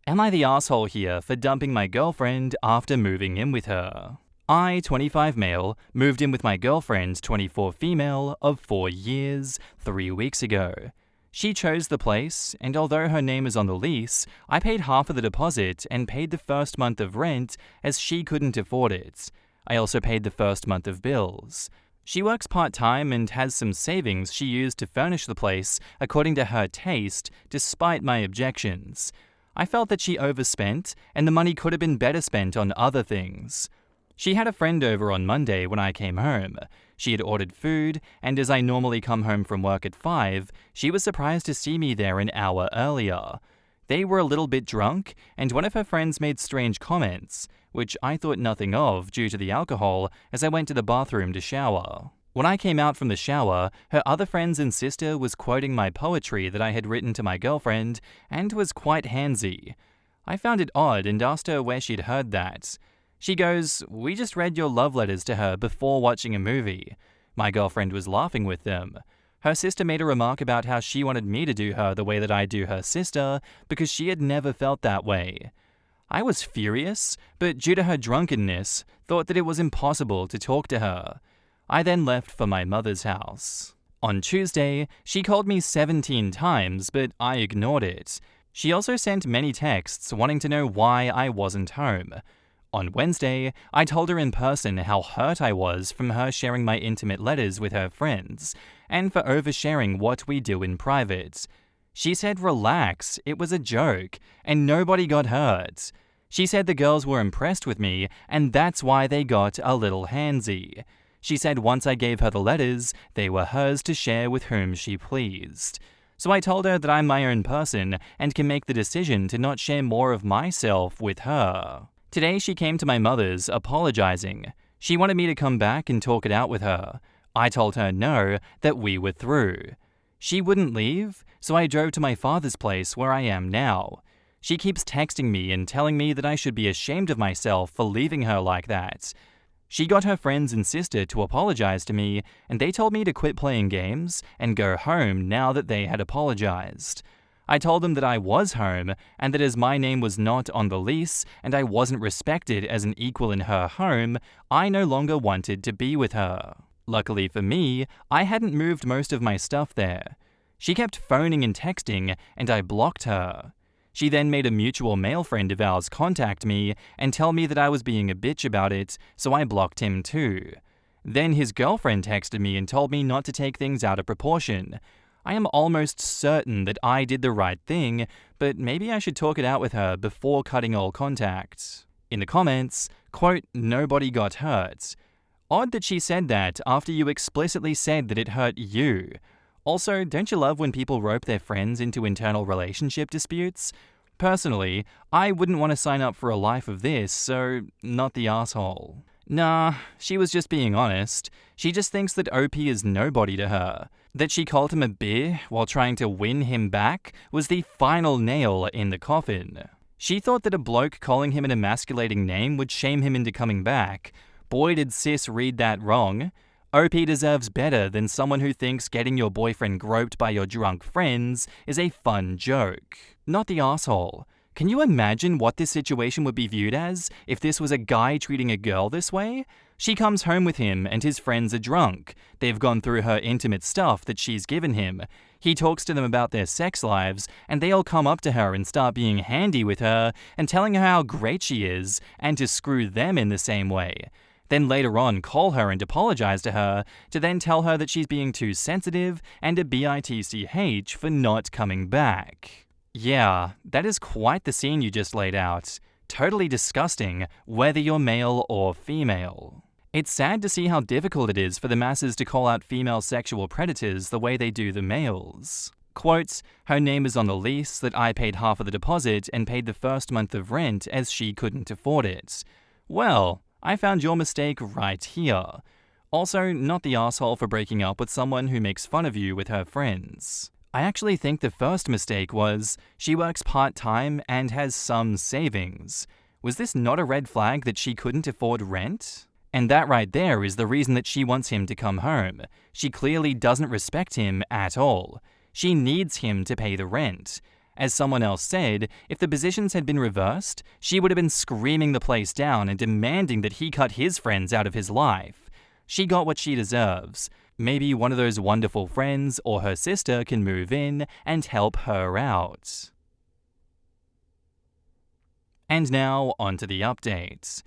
Am I the asshole here for dumping my girlfriend after moving in with her? I, 25 male, moved in with my girlfriend, 24 female, of 4 years, 3 weeks ago. She chose the place, and although her name is on the lease, I paid half of the deposit and paid the first month of rent as she couldn't afford it. I also paid the first month of bills. She works part-time and has some savings she used to furnish the place according to her taste, despite my objections. I felt that she overspent, and the money could have been better spent on other things. She had a friend over on Monday when I came home. She had ordered food, and as I normally come home from work at 5, she was surprised to see me there an hour earlier. They were a little bit drunk, and one of her friends made strange comments, which I thought nothing of due to the alcohol as I went to the bathroom to shower. When I came out from the shower, her other friends and sister was quoting my poetry that I had written to my girlfriend and was quite handsy. I found it odd and asked her where she'd heard that. She goes, "We just read your love letters to her before watching a movie." My girlfriend was laughing with them. Her sister made a remark about how she wanted me to do her the way that I do her sister because she had never felt that way. I was furious, but due to her drunkenness, thought that it was impossible to talk to her. I then left for my mother's house. On Tuesday, she called me 17 times, but I ignored it. She also sent many texts wanting to know why I wasn't home. On Wednesday, I told her in person how hurt I was from her sharing my intimate letters with her friends, and for oversharing what we do in private. She said relax, it was a joke, and nobody got hurt. She said the girls were impressed with me, and that's why they got a little handsy. She said once I gave her the letters, they were hers to share with whom she pleased. So I told her that I'm my own person and can make the decision to not share more of myself with her. Today she came to my mother's apologizing. She wanted me to come back and talk it out with her. I told her no, that we were through. She wouldn't leave, so I drove to my father's place where I am now. She keeps texting me and telling me that I should be ashamed of myself for leaving her like that. She got her friends and sister to apologize to me, and they told me to quit playing games and go home now that they had apologized. I told them that I was home, and that as my name was not on the lease and I wasn't respected as an equal in her home, I no longer wanted to be with her. Luckily for me, I hadn't moved most of my stuff there. She kept phoning and texting, and I blocked her. She then made a mutual male friend of ours contact me and tell me that I was being a bitch about it, so I blocked him too. Then his girlfriend texted me and told me not to take things out of proportion. I am almost certain that I did the right thing, but maybe I should talk it out with her before cutting all contact. In the comments, quote, "Nobody got hurt." Odd that she said that after you explicitly said that it hurt you. Also, don't you love when people rope their friends into internal relationship disputes? Personally, I wouldn't want to sign up for a life of this, so not the asshole. Nah, she was just being honest. She just thinks that OP is nobody to her. That she called him a beer while trying to win him back was the final nail in the coffin. She thought that a bloke calling him an emasculating name would shame him into coming back. Boy did sis read that wrong. OP deserves better than someone who thinks getting your boyfriend groped by your drunk friends is a fun joke. Not the asshole. Can you imagine what this situation would be viewed as if this was a guy treating a girl this way? She comes home with him and his friends are drunk. They've gone through her intimate stuff that she's given him. He talks to them about their sex lives, and they all come up to her and start being handy with her and telling her how great she is and to screw them in the same way. Then later on call her and apologize to her, to then tell her that she's being too sensitive and a bitch for not coming back. Yeah, that is quite the scene you just laid out. Totally disgusting, whether you're male or female. It's sad to see how difficult it is for the masses to call out female sexual predators the way they do the males. Quote, "Her name is on the lease that I paid half of the deposit and paid the first month of rent as she couldn't afford it." Well, I found your mistake right here. Also, not the asshole for breaking up with someone who makes fun of you with her friends. I actually think the first mistake was she works part-time and has some savings. Was this not a red flag that she couldn't afford rent? And that right there is the reason that she wants him to come home. She clearly doesn't respect him at all. She needs him to pay the rent. As someone else said, if the positions had been reversed, she would have been screaming the place down and demanding that he cut his friends out of his life. She got what she deserves. Maybe one of those wonderful friends or her sister can move in and help her out. And now, onto the updates.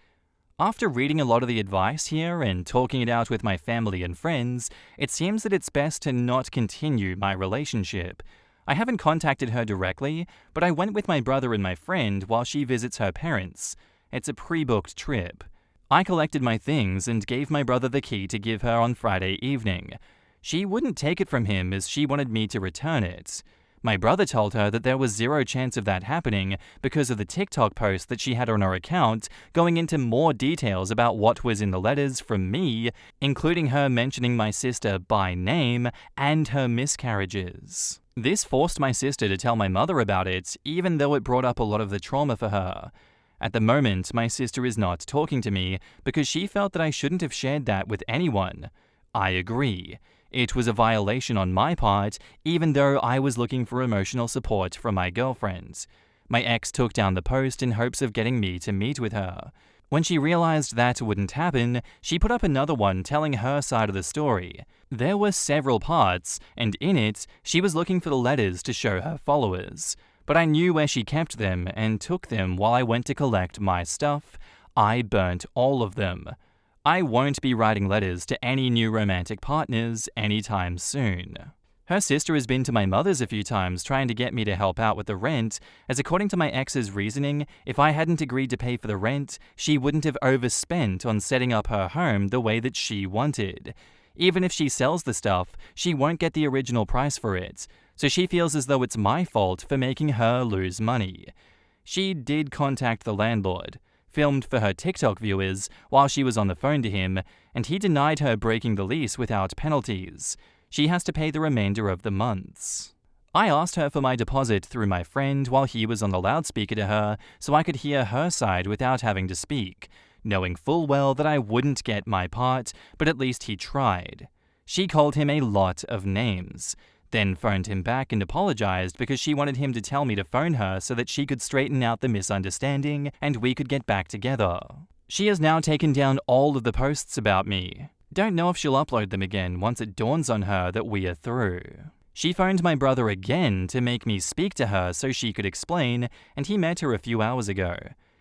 After reading a lot of the advice here and talking it out with my family and friends, it seems that it's best to not continue my relationship. I haven't contacted her directly, but I went with my brother and my friend while she visits her parents. It's a pre-booked trip. I collected my things and gave my brother the key to give her on Friday evening. She wouldn't take it from him as she wanted me to return it. My brother told her that there was zero chance of that happening because of the TikTok post that she had on her account going into more details about what was in the letters from me, including her mentioning my sister by name and her miscarriages. This forced my sister to tell my mother about it, even though it brought up a lot of the trauma for her. At the moment, my sister is not talking to me because she felt that I shouldn't have shared that with anyone. I agree. It was a violation on my part, even though I was looking for emotional support from my girlfriend. My ex took down the post in hopes of getting me to meet with her. When she realized that wouldn't happen, she put up another one telling her side of the story. There were several parts, and in it, she was looking for the letters to show her followers. But I knew where she kept them and took them while I went to collect my stuff. I burnt all of them. I won't be writing letters to any new romantic partners anytime soon. Her sister has been to my mother's a few times trying to get me to help out with the rent, as according to my ex's reasoning, if I hadn't agreed to pay for the rent, she wouldn't have overspent on setting up her home the way that she wanted. Even if she sells the stuff, she won't get the original price for it, so she feels as though it's my fault for making her lose money. She did contact the landlord, filmed for her TikTok viewers while she was on the phone to him, and he denied her breaking the lease without penalties. She has to pay the remainder of the months. I asked her for my deposit through my friend while he was on the loudspeaker to her so I could hear her side without having to speak, knowing full well that I wouldn't get my part, but at least he tried. She called him a lot of names, then phoned him back and apologized because she wanted him to tell me to phone her so that she could straighten out the misunderstanding and we could get back together. She has now taken down all of the posts about me. Don't know if she'll upload them again once it dawns on her that we are through. She phoned my brother again to make me speak to her so she could explain, and he met her a few hours ago.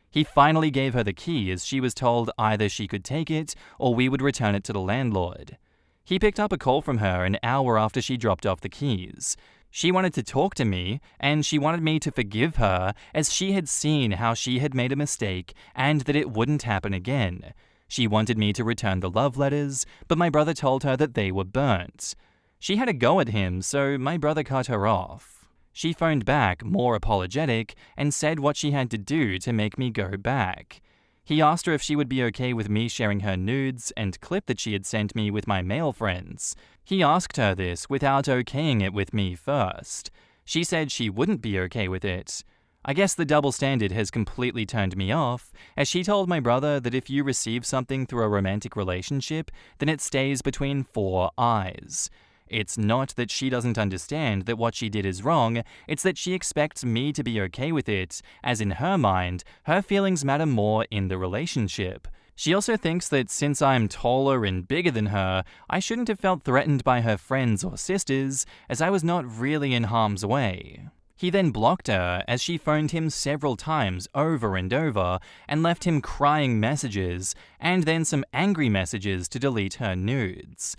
He finally gave her the key as she was told either she could take it or we would return it to the landlord. He picked up a call from her an hour after she dropped off the keys. She wanted to talk to me, and she wanted me to forgive her as she had seen how she had made a mistake and that it wouldn't happen again. She wanted me to return the love letters, but my brother told her that they were burnt. She had a go at him, so my brother cut her off. She phoned back, more apologetic, and said what she had to do to make me go back. He asked her if she would be okay with me sharing her nudes and clip that she had sent me with my male friends. He asked her this without okaying it with me first. She said she wouldn't be okay with it. I guess the double standard has completely turned me off, as she told my brother that if you receive something through a romantic relationship, then it stays between four eyes. It's not that she doesn't understand that what she did is wrong, it's that she expects me to be okay with it, as in her mind, her feelings matter more in the relationship. She also thinks that since I'm taller and bigger than her, I shouldn't have felt threatened by her friends or sisters, as I was not really in harm's way. He then blocked her as she phoned him several times over and over and left him crying messages and then some angry messages to delete her nudes.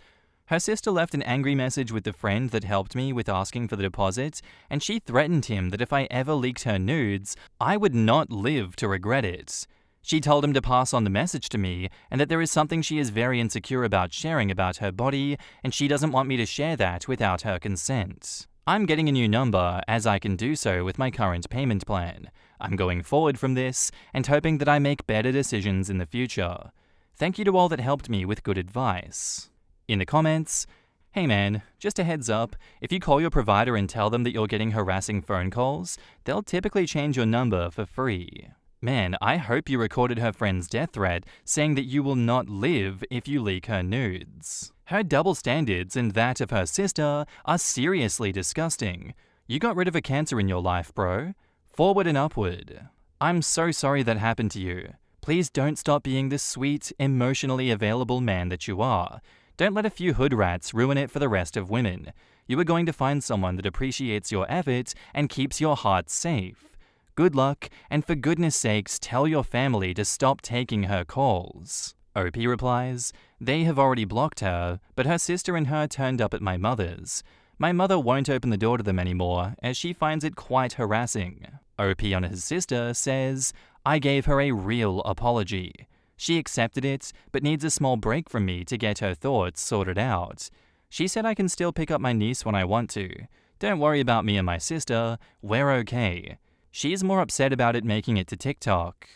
Her sister left an angry message with the friend that helped me with asking for the deposit, and she threatened him that if I ever leaked her nudes, I would not live to regret it. She told him to pass on the message to me and that there is something she is very insecure about sharing about her body, and she doesn't want me to share that without her consent. I'm getting a new number as I can do so with my current payment plan. I'm going forward from this and hoping that I make better decisions in the future. Thank you to all that helped me with good advice. In the comments, hey man, just a heads up, if you call your provider and tell them that you're getting harassing phone calls, they'll typically change your number for free. Man, I hope you recorded her friend's death threat saying that you will not live if you leak her nudes. Her double standards and that of her sister are seriously disgusting. You got rid of a cancer in your life, bro. Forward and upward. I'm so sorry that happened to you. Please don't stop being the sweet, emotionally available man that you are. Don't let a few hood rats ruin it for the rest of women. You are going to find someone that appreciates your effort and keeps your heart safe. Good luck, and for goodness sakes, tell your family to stop taking her calls. OP replies, they have already blocked her, but her sister and her turned up at my mother's. My mother won't open the door to them anymore, as she finds it quite harassing. OP on his sister says, I gave her a real apology. She accepted it, but needs a small break from me to get her thoughts sorted out. She said I can still pick up my niece when I want to. Don't worry about me and my sister, we're okay. She's more upset about it making it to TikTok.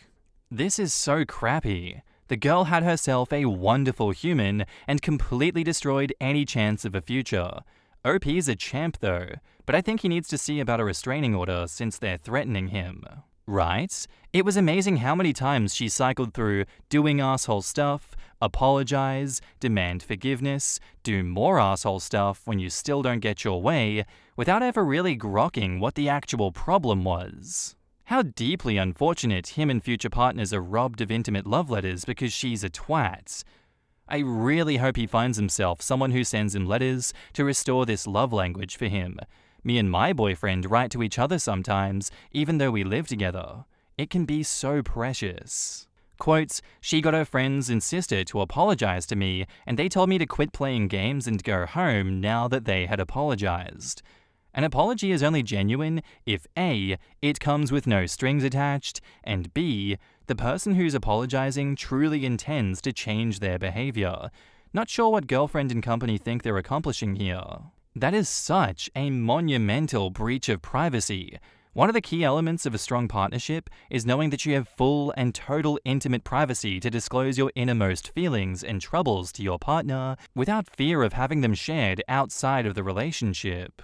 This is so crappy. The girl had herself a wonderful human and completely destroyed any chance of a future. OP's a champ though, but I think he needs to see about a restraining order since they're threatening him. Right? It was amazing how many times she cycled through doing asshole stuff, apologize, demand forgiveness, do more asshole stuff when you still don't get your way, without ever really grokking what the actual problem was. How deeply unfortunate him and future partners are robbed of intimate love letters because she's a twat. I really hope he finds himself someone who sends him letters to restore this love language for him. Me and my boyfriend write to each other sometimes, even though we live together. It can be so precious. Quote, she got her friends and sister to apologize to me, and they told me to quit playing games and go home now that they had apologized. An apology is only genuine if A, it comes with no strings attached, and B, the person who's apologizing truly intends to change their behavior. Not sure what girlfriend and company think they're accomplishing here. That is such a monumental breach of privacy. One of the key elements of a strong partnership is knowing that you have full and total intimate privacy to disclose your innermost feelings and troubles to your partner without fear of having them shared outside of the relationship.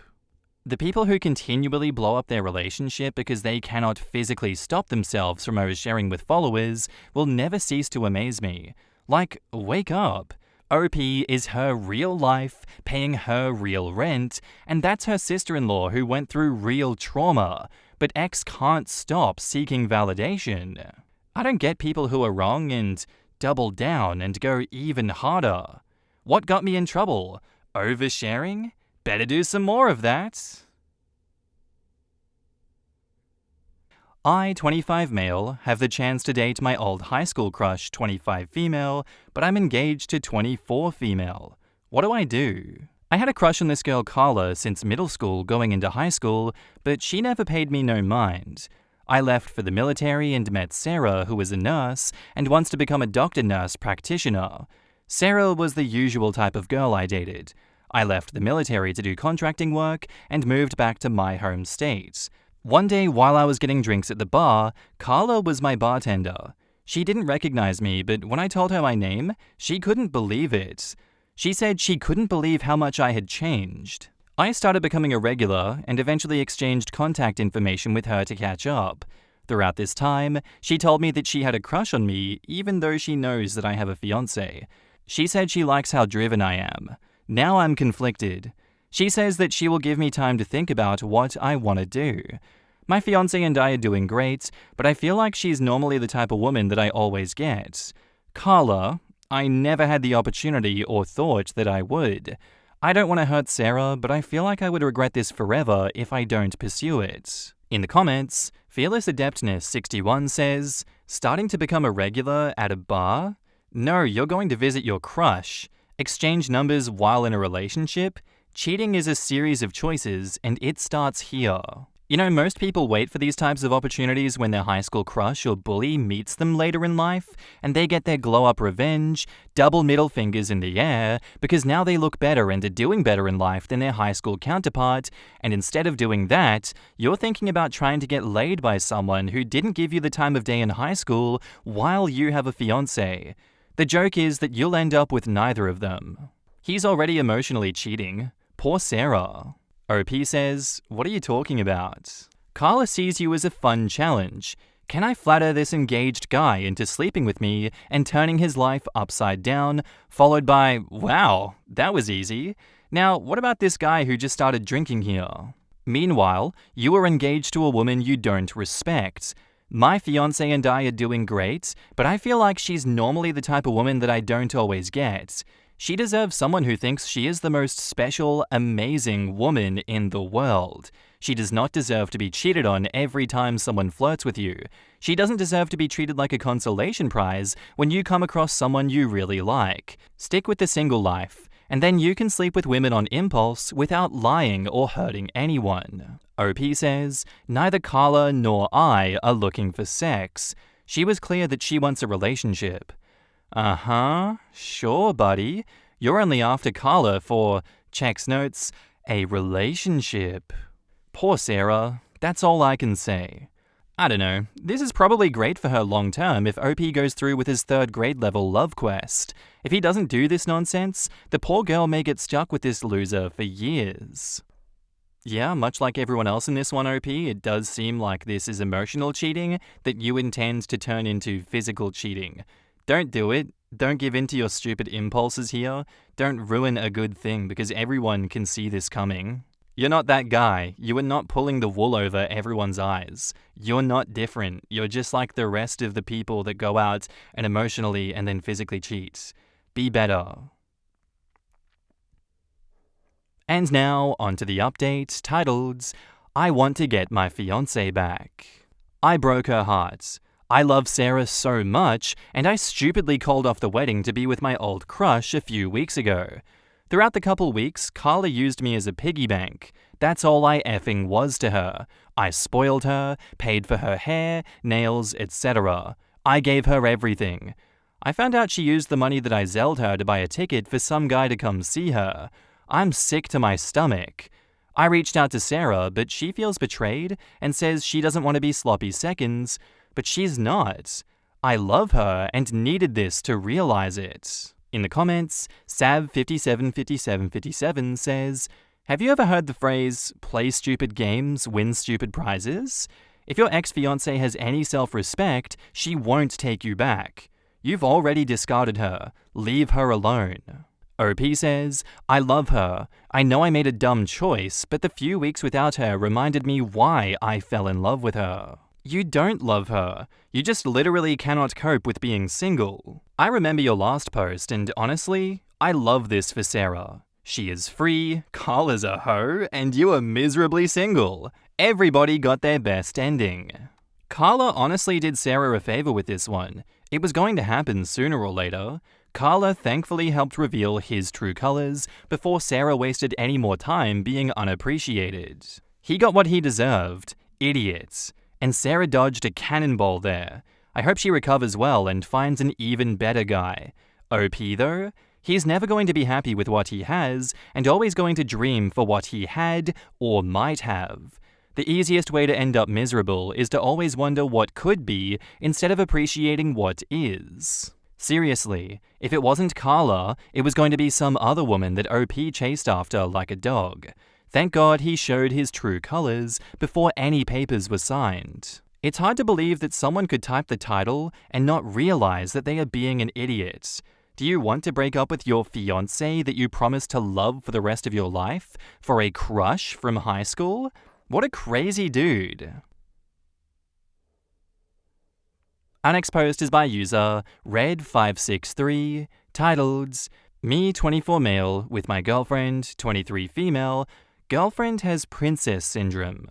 The people who continually blow up their relationship because they cannot physically stop themselves from oversharing with followers will never cease to amaze me. Like, wake up. OP is her real life, paying her real rent, and that's her sister-in-law who went through real trauma, but X can't stop seeking validation. I don't get people who are wrong and double down and go even harder. What got me in trouble? Oversharing? Better do some more of that. I, 25 male, have the chance to date my old high school crush, 25 female, but I'm engaged to 24 female. What do I do? I had a crush on this girl Carla since middle school going into high school, but she never paid me no mind. I left for the military and met Sarah, who is a nurse and wants to become a doctor-nurse practitioner. Sarah was the usual type of girl I dated. I left the military to do contracting work and moved back to my home state. One day while I was getting drinks at the bar, Carla was my bartender. She didn't recognize me, but when I told her my name, she couldn't believe it. She said she couldn't believe how much I had changed. I started becoming a regular and eventually exchanged contact information with her to catch up. Throughout this time, she told me that she had a crush on me, even though she knows that I have a fiancé. She said she likes how driven I am. Now I'm conflicted. She says that she will give me time to think about what I want to do. My fiancé and I are doing great, but I feel like she's normally the type of woman that I always get. Carla, I never had the opportunity or thought that I would. I don't want to hurt Sarah, but I feel like I would regret this forever if I don't pursue it. In the comments, Fearless Adeptness 61 says, starting to become a regular at a bar? No, you're going to visit your crush. Exchange numbers while in a relationship? Cheating is a series of choices, and it starts here. You know, most people wait for these types of opportunities when their high school crush or bully meets them later in life, and they get their glow-up revenge, double middle fingers in the air, because now they look better and are doing better in life than their high school counterpart, and instead of doing that, you're thinking about trying to get laid by someone who didn't give you the time of day in high school while you have a fiancé. The joke is that you'll end up with neither of them. He's already emotionally cheating. Poor Sarah. OP says, what are you talking about? Carla sees you as a fun challenge. Can I flatter this engaged guy into sleeping with me and turning his life upside down, followed by, wow, that was easy. Now, what about this guy who just started drinking here? Meanwhile, you are engaged to a woman you don't respect. My fiancé and I are doing great, but I feel like she's normally the type of woman that I don't always get. She deserves someone who thinks she is the most special, amazing woman in the world. She does not deserve to be cheated on every time someone flirts with you. She doesn't deserve to be treated like a consolation prize when you come across someone you really like. Stick with the single life, and then you can sleep with women on impulse without lying or hurting anyone. OP says, neither Carla nor I are looking for sex. She was clear that she wants a relationship. Sure, buddy. You're only after Carla for, checks notes, a relationship. Poor Sarah. That's all I can say. I don't know. This is probably great for her long term if OP goes through with his 3rd grade level love quest. If he doesn't do this nonsense, the poor girl may get stuck with this loser for years. Yeah, much like everyone else in this one, OP, it does seem like this is emotional cheating that you intend to turn into physical cheating. Don't do it. Don't give in to your stupid impulses here. Don't ruin a good thing because everyone can see this coming. You're not that guy. You are not pulling the wool over everyone's eyes. You're not different. You're just like the rest of the people that go out and emotionally and then physically cheat. Be better. And now, onto the update titled, I want to get my fiancé back. I broke her heart. I love Sarah so much, and I stupidly called off the wedding to be with my old crush a few weeks ago. Throughout the couple weeks, Carla used me as a piggy bank. That's all I effing was to her. I spoiled her, paid for her hair, nails, etc. I gave her everything. I found out she used the money that I zelled her to buy a ticket for some guy to come see her. I'm sick to my stomach. I reached out to Sarah, but she feels betrayed and says she doesn't want to be sloppy seconds, but she's not. I love her and needed this to realize it. In the comments, Sav575757 says, have you ever heard the phrase, play stupid games, win stupid prizes? If your ex-fiancé has any self-respect, she won't take you back. You've already discarded her. Leave her alone. OP says, I love her. I know I made a dumb choice, but the few weeks without her reminded me why I fell in love with her. You don't love her. You just literally cannot cope with being single. I remember your last post, and honestly, I love this for Sarah. She is free, Carla's a hoe, and you are miserably single. Everybody got their best ending. Carla honestly did Sarah a favor with this one. It was going to happen sooner or later. Carla thankfully helped reveal his true colors before Sarah wasted any more time being unappreciated. He got what he deserved. Idiots. And Sarah dodged a cannonball there. I hope she recovers well and finds an even better guy. OP though? He's never going to be happy with what he has and always going to dream for what he had or might have. The easiest way to end up miserable is to always wonder what could be instead of appreciating what is. Seriously, if it wasn't Carla, it was going to be some other woman that OP chased after like a dog. Thank God he showed his true colors before any papers were signed. It's hard to believe that someone could type the title and not realize that they are being an idiot. Do you want to break up with your fiancé that you promised to love for the rest of your life for a crush from high school? What a crazy dude. Our next post is by user Red563, titled, Me 24 male with my girlfriend 23 female, girlfriend has princess syndrome.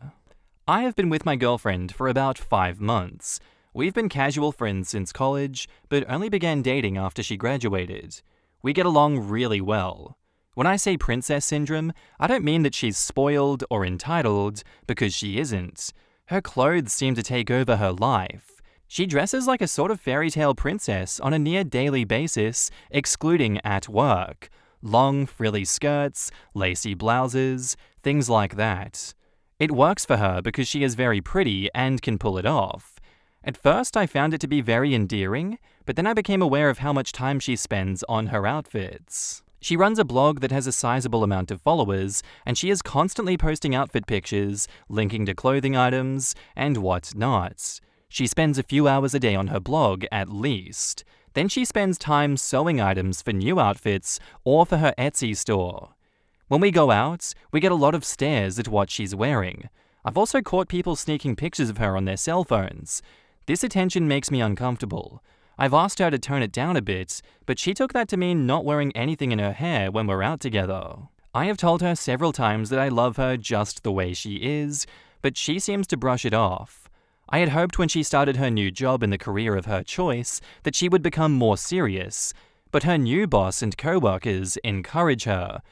I have been with my girlfriend for about 5 months. We've been casual friends since college, but only began dating after she graduated. We get along really well. When I say princess syndrome, I don't mean that she's spoiled or entitled, because she isn't. Her clothes seem to take over her life. She dresses like a sort of fairy tale princess on a near daily basis, excluding at work. Long, frilly skirts, lacy blouses, things like that. It works for her because she is very pretty and can pull it off. At first, I found it to be very endearing, but then I became aware of how much time she spends on her outfits. She runs a blog that has a sizable amount of followers, and she is constantly posting outfit pictures, linking to clothing items, and whatnot. She spends a few hours a day on her blog, at least. Then she spends time sewing items for new outfits or for her Etsy store. When we go out, we get a lot of stares at what she's wearing. I've also caught people sneaking pictures of her on their cell phones. This attention makes me uncomfortable. I've asked her to tone it down a bit, but she took that to mean not wearing anything in her hair when we're out together. I have told her several times that I love her just the way she is, but she seems to brush it off. I had hoped when she started her new job in the career of her choice that she would become more serious, but her new boss and co-workers encourage her.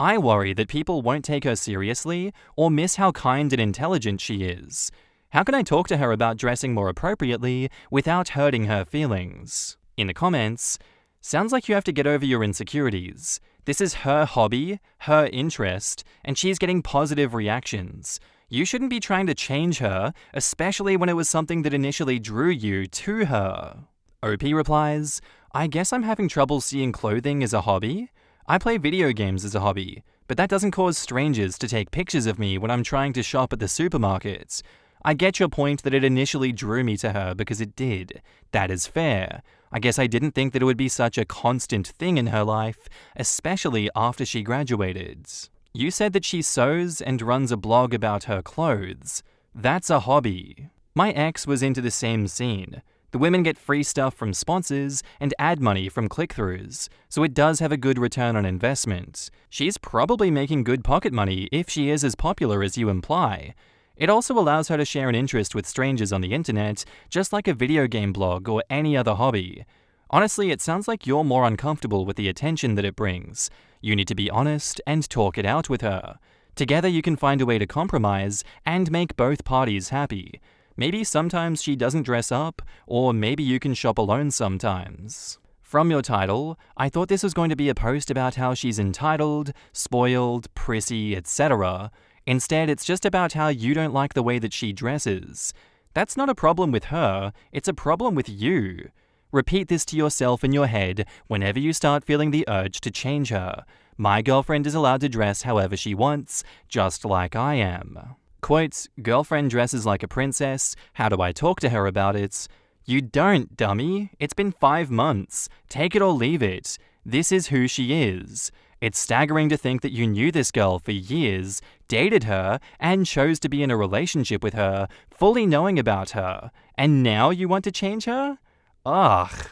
I worry that people won't take her seriously or miss how kind and intelligent she is. How can I talk to her about dressing more appropriately without hurting her feelings? In the comments, sounds like you have to get over your insecurities. This is her hobby, her interest, and she's getting positive reactions. You shouldn't be trying to change her, especially when it was something that initially drew you to her. OP replies, I guess I'm having trouble seeing clothing as a hobby. I play video games as a hobby, but that doesn't cause strangers to take pictures of me when I'm trying to shop at the supermarket. I get your point that it initially drew me to her because it did. That is fair. I guess I didn't think that it would be such a constant thing in her life, especially after she graduated. You said that she sews and runs a blog about her clothes. That's a hobby. My ex was into the same scene. The women get free stuff from sponsors and ad money from click-throughs, so it does have a good return on investment. She's probably making good pocket money if she is as popular as you imply. It also allows her to share an interest with strangers on the internet, just like a video game blog or any other hobby. Honestly, it sounds like you're more uncomfortable with the attention that it brings. You need to be honest and talk it out with her. Together you can find a way to compromise and make both parties happy. Maybe sometimes she doesn't dress up, or maybe you can shop alone sometimes. From your title, I thought this was going to be a post about how she's entitled, spoiled, prissy, etc. Instead, it's just about how you don't like the way that she dresses. That's not a problem with her, it's a problem with you. Repeat this to yourself in your head whenever you start feeling the urge to change her. My girlfriend is allowed to dress however she wants, just like I am. Quote, girlfriend dresses like a princess, how do I talk to her about it? You don't, dummy. It's been 5 months. Take it or leave it. This is who she is. It's staggering to think that you knew this girl for years, dated her, and chose to be in a relationship with her, fully knowing about her, and now you want to change her? Ugh.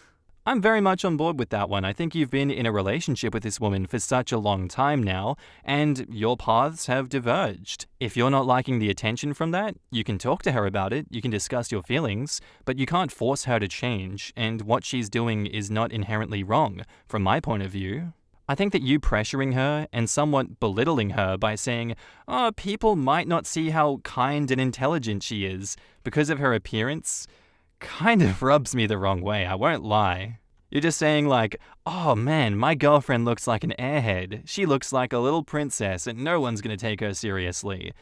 I'm very much on board with that one. I think you've been in a relationship with this woman for such a long time now, and your paths have diverged. If you're not liking the attention from that, you can talk to her about it, you can discuss your feelings, but you can't force her to change, and what she's doing is not inherently wrong, from my point of view. I think that you pressuring her and somewhat belittling her by saying, oh, people might not see how kind and intelligent she is because of her appearance, kind of rubs me the wrong way, I won't lie. You're just saying like, oh man, my girlfriend looks like an airhead. She looks like a little princess and no one's gonna take her seriously.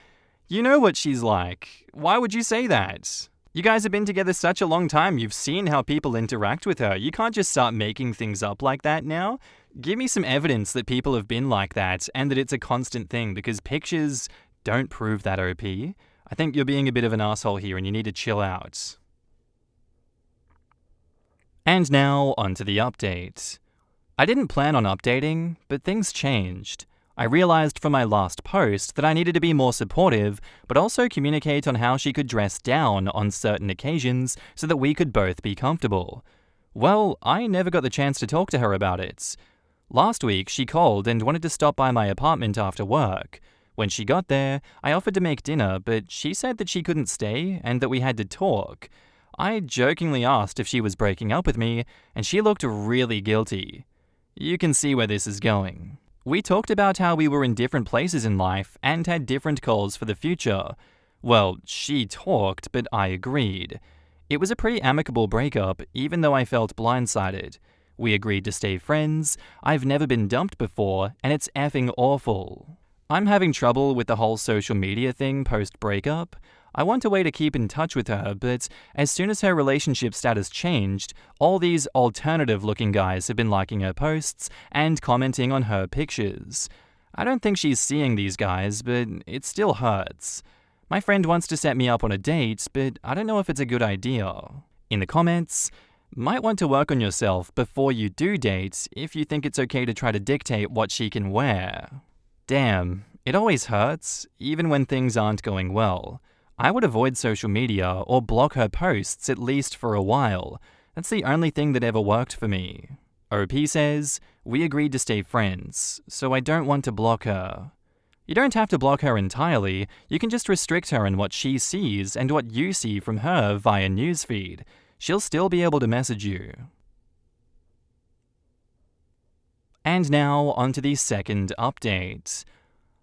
You know what she's like. Why would you say that? You guys have been together such a long time, you've seen how people interact with her. You can't just start making things up like that now. Give me some evidence that people have been like that and that it's a constant thing, because pictures don't prove that, OP. I think you're being a bit of an asshole here and you need to chill out. And now, onto the update. I didn't plan on updating, but things changed. I realized from my last post that I needed to be more supportive, but also communicate on how she could dress down on certain occasions so that we could both be comfortable. Well, I never got the chance to talk to her about it. Last week, she called and wanted to stop by my apartment after work. When she got there, I offered to make dinner, but she said that she couldn't stay and that we had to talk. I jokingly asked if she was breaking up with me, and she looked really guilty. You can see where this is going. We talked about how we were in different places in life and had different goals for the future. Well, she talked, but I agreed. It was a pretty amicable breakup, even though I felt blindsided. We agreed to stay friends, I've never been dumped before, and it's effing awful. I'm having trouble with the whole social media thing post-breakup. I want a way to keep in touch with her, but as soon as her relationship status changed, all these alternative-looking guys have been liking her posts and commenting on her pictures. I don't think she's seeing these guys, but it still hurts. My friend wants to set me up on a date, but I don't know if it's a good idea. In the comments, might want to work on yourself before you do date if you think it's okay to try to dictate what she can wear. Damn, it always hurts, even when things aren't going well. I would avoid social media or block her posts at least for a while. That's the only thing that ever worked for me. OP says, we agreed to stay friends, so I don't want to block her. You don't have to block her entirely, you can just restrict her in what she sees and what you see from her via newsfeed. She'll still be able to message you. And now, onto the second update.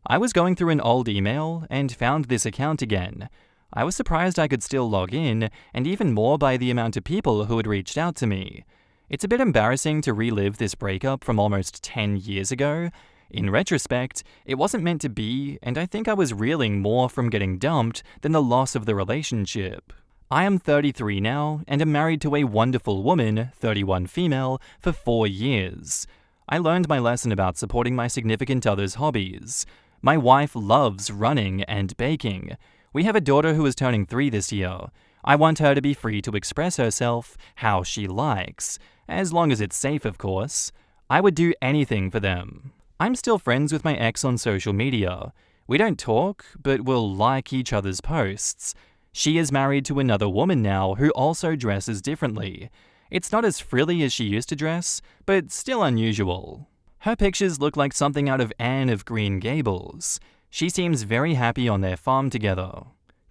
I was going through an old email and found this account again. I was surprised I could still log in, and even more by the amount of people who had reached out to me. It's a bit embarrassing to relive this breakup from almost 10 years ago. In retrospect, it wasn't meant to be, and I think I was reeling more from getting dumped than the loss of the relationship. I am 33 now, and am married to a wonderful woman, 31 female, for 4 years. I learned my lesson about supporting my significant other's hobbies. My wife loves running and baking. We have a daughter who is turning 3 this year. I want her to be free to express herself how she likes, as long as it's safe, of course. I would do anything for them. I'm still friends with my ex on social media. We don't talk, but we'll like each other's posts. She is married to another woman now who also dresses differently. It's not as frilly as she used to dress, but still unusual. Her pictures look like something out of Anne of Green Gables. She seems very happy on their farm together.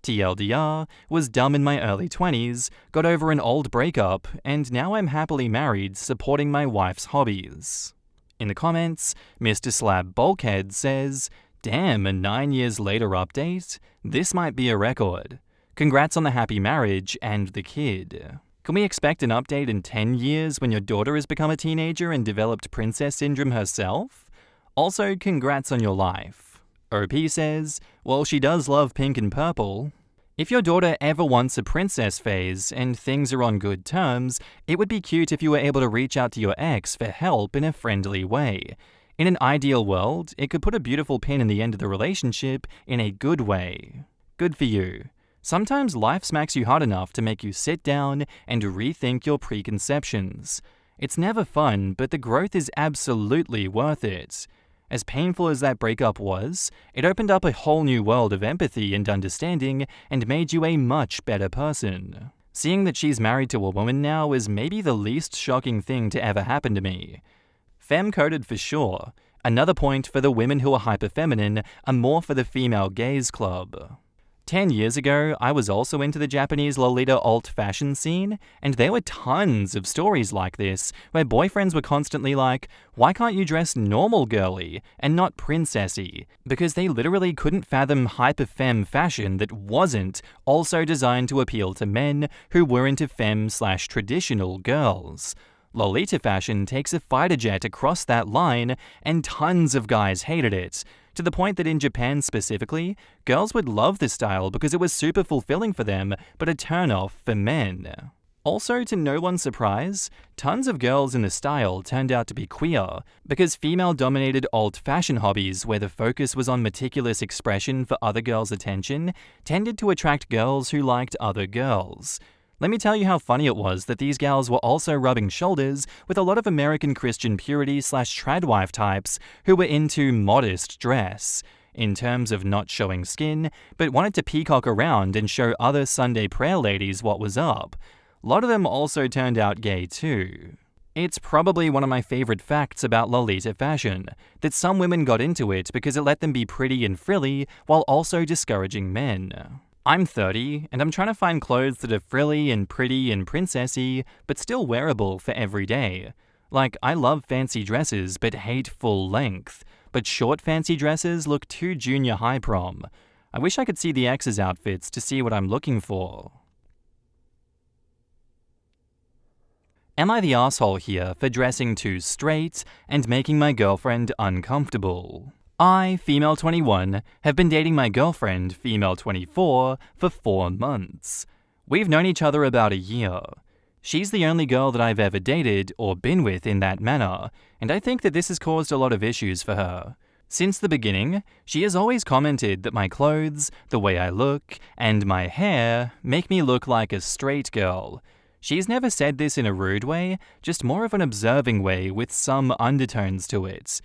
TLDR, was dumb in my early 20s, got over an old breakup, and now I'm happily married, supporting my wife's hobbies. In the comments, Mr. Slab Bulkhead says, damn, a 9 years later update? This might be a record. Congrats on the happy marriage and the kid. Can we expect an update in 10 years when your daughter has become a teenager and developed princess syndrome herself? Also, congrats on your life. OP says, well, she does love pink and purple. If your daughter ever wants a princess phase and things are on good terms, it would be cute if you were able to reach out to your ex for help in a friendly way. In an ideal world, it could put a beautiful pin in the end of the relationship in a good way. Good for you. Sometimes life smacks you hard enough to make you sit down and rethink your preconceptions. It's never fun, but the growth is absolutely worth it. As painful as that breakup was, it opened up a whole new world of empathy and understanding and made you a much better person. Seeing that she's married to a woman now is maybe the least shocking thing to ever happen to me. Femme-coded for sure. Another point for the women who are hyper-feminine are more for the female gaze club. 10 years ago, I was also into the Japanese Lolita alt-fashion scene, and there were tons of stories like this, where boyfriends were constantly like, why can't you dress normal girly and not princessy? Because they literally couldn't fathom hyper-femme fashion that wasn't also designed to appeal to men who were into femme/traditional girls. Lolita fashion takes a fighter jet across that line, and tons of guys hated it, to the point that in Japan specifically, girls would love the style because it was super fulfilling for them, but a turn-off for men. Also, to no one's surprise, tons of girls in the style turned out to be queer, because female-dominated alt-fashion hobbies where the focus was on meticulous expression for other girls' attention tended to attract girls who liked other girls. Let me tell you how funny it was that these gals were also rubbing shoulders with a lot of American Christian purity/tradwife types who were into modest dress, in terms of not showing skin, but wanted to peacock around and show other Sunday prayer ladies what was up. A lot of them also turned out gay too. It's probably one of my favorite facts about Lolita fashion, that some women got into it because it let them be pretty and frilly while also discouraging men. I'm 30, and I'm trying to find clothes that are frilly and pretty and princessy, but still wearable for every day. Like, I love fancy dresses, but hate full length. But short fancy dresses look too junior high prom. I wish I could see the ex's outfits to see what I'm looking for. Am I the asshole here for dressing too straight and making my girlfriend uncomfortable? I, female 21, have been dating my girlfriend, female 24, for 4 months. We've known each other about a year. She's the only girl that I've ever dated or been with in that manner, and I think that this has caused a lot of issues for her. Since the beginning, she has always commented that my clothes, the way I look, and my hair make me look like a straight girl. She's never said this in a rude way, just more of an observing way with some undertones to it.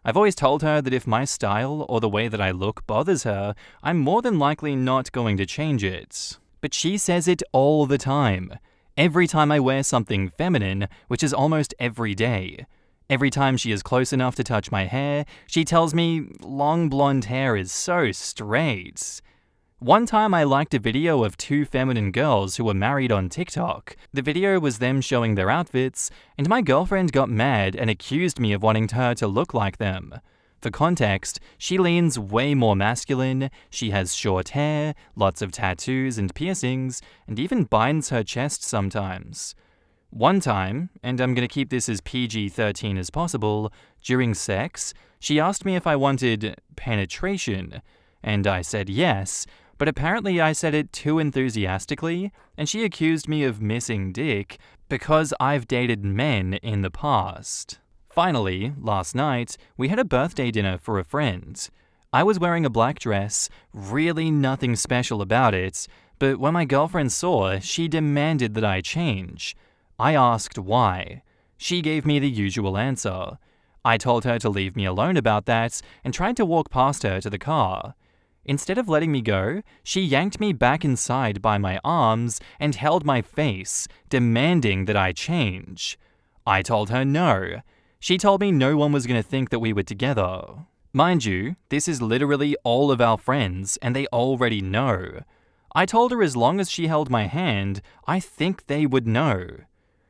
I've always told her that if my style or the way that I look bothers her, I'm more than likely not going to change it. But she says it all the time. Every time I wear something feminine, which is almost every day. Every time she is close enough to touch my hair, she tells me long blonde hair is so straight. One time I liked a video of two feminine girls who were married on TikTok. The video was them showing their outfits, and my girlfriend got mad and accused me of wanting her to look like them. For context, she leans way more masculine, she has short hair, lots of tattoos and piercings, and even binds her chest sometimes. One time, and I'm gonna keep this as PG-13 as possible, during sex, she asked me if I wanted penetration, and I said yes, but apparently I said it too enthusiastically, and she accused me of missing dick because I've dated men in the past. Finally, last night, we had a birthday dinner for a friend. I was wearing a black dress, really nothing special about it, but when my girlfriend saw, she demanded that I change. I asked why. She gave me the usual answer. I told her to leave me alone about that and tried to walk past her to the car. Instead of letting me go, she yanked me back inside by my arms and held my face, demanding that I change. I told her no. She told me no one was going to think that we were together. Mind you, this is literally all of our friends, and they already know. I told her as long as she held my hand, I think they would know.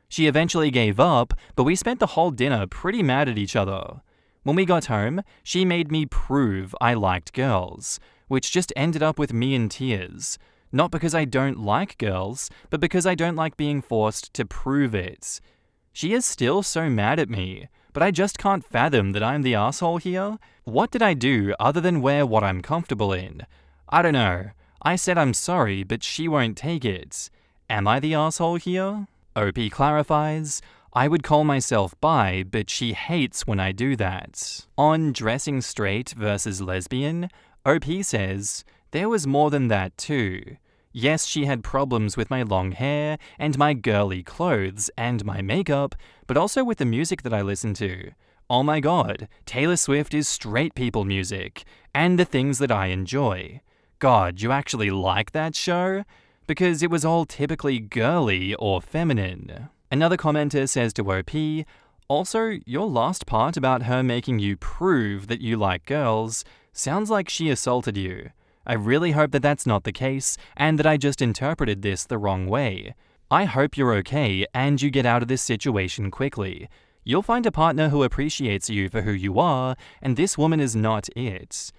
She eventually gave up, but we spent the whole dinner pretty mad at each other. When we got home, she made me prove I liked girls, which just ended up with me in tears. Not because I don't like girls, but because I don't like being forced to prove it. She is still so mad at me, but I just can't fathom that I'm the asshole here. What did I do other than wear what I'm comfortable in? I don't know. I said I'm sorry, but she won't take it. Am I the asshole here? OP clarifies, I would call myself bi, but she hates when I do that. On dressing straight versus lesbian, OP says, there was more than that too. Yes, she had problems with my long hair and my girly clothes and my makeup, but also with the music that I listen to. Oh my god, Taylor Swift is straight people music, and the things that I enjoy. God, you actually like that show? Because it was all typically girly or feminine. Another commenter says to OP, also, your last part about her making you prove that you like girls sounds like she assaulted you. I really hope that that's not the case, and that I just interpreted this the wrong way. I hope you're okay, and you get out of this situation quickly. You'll find a partner who appreciates you for who you are, and this woman is not it.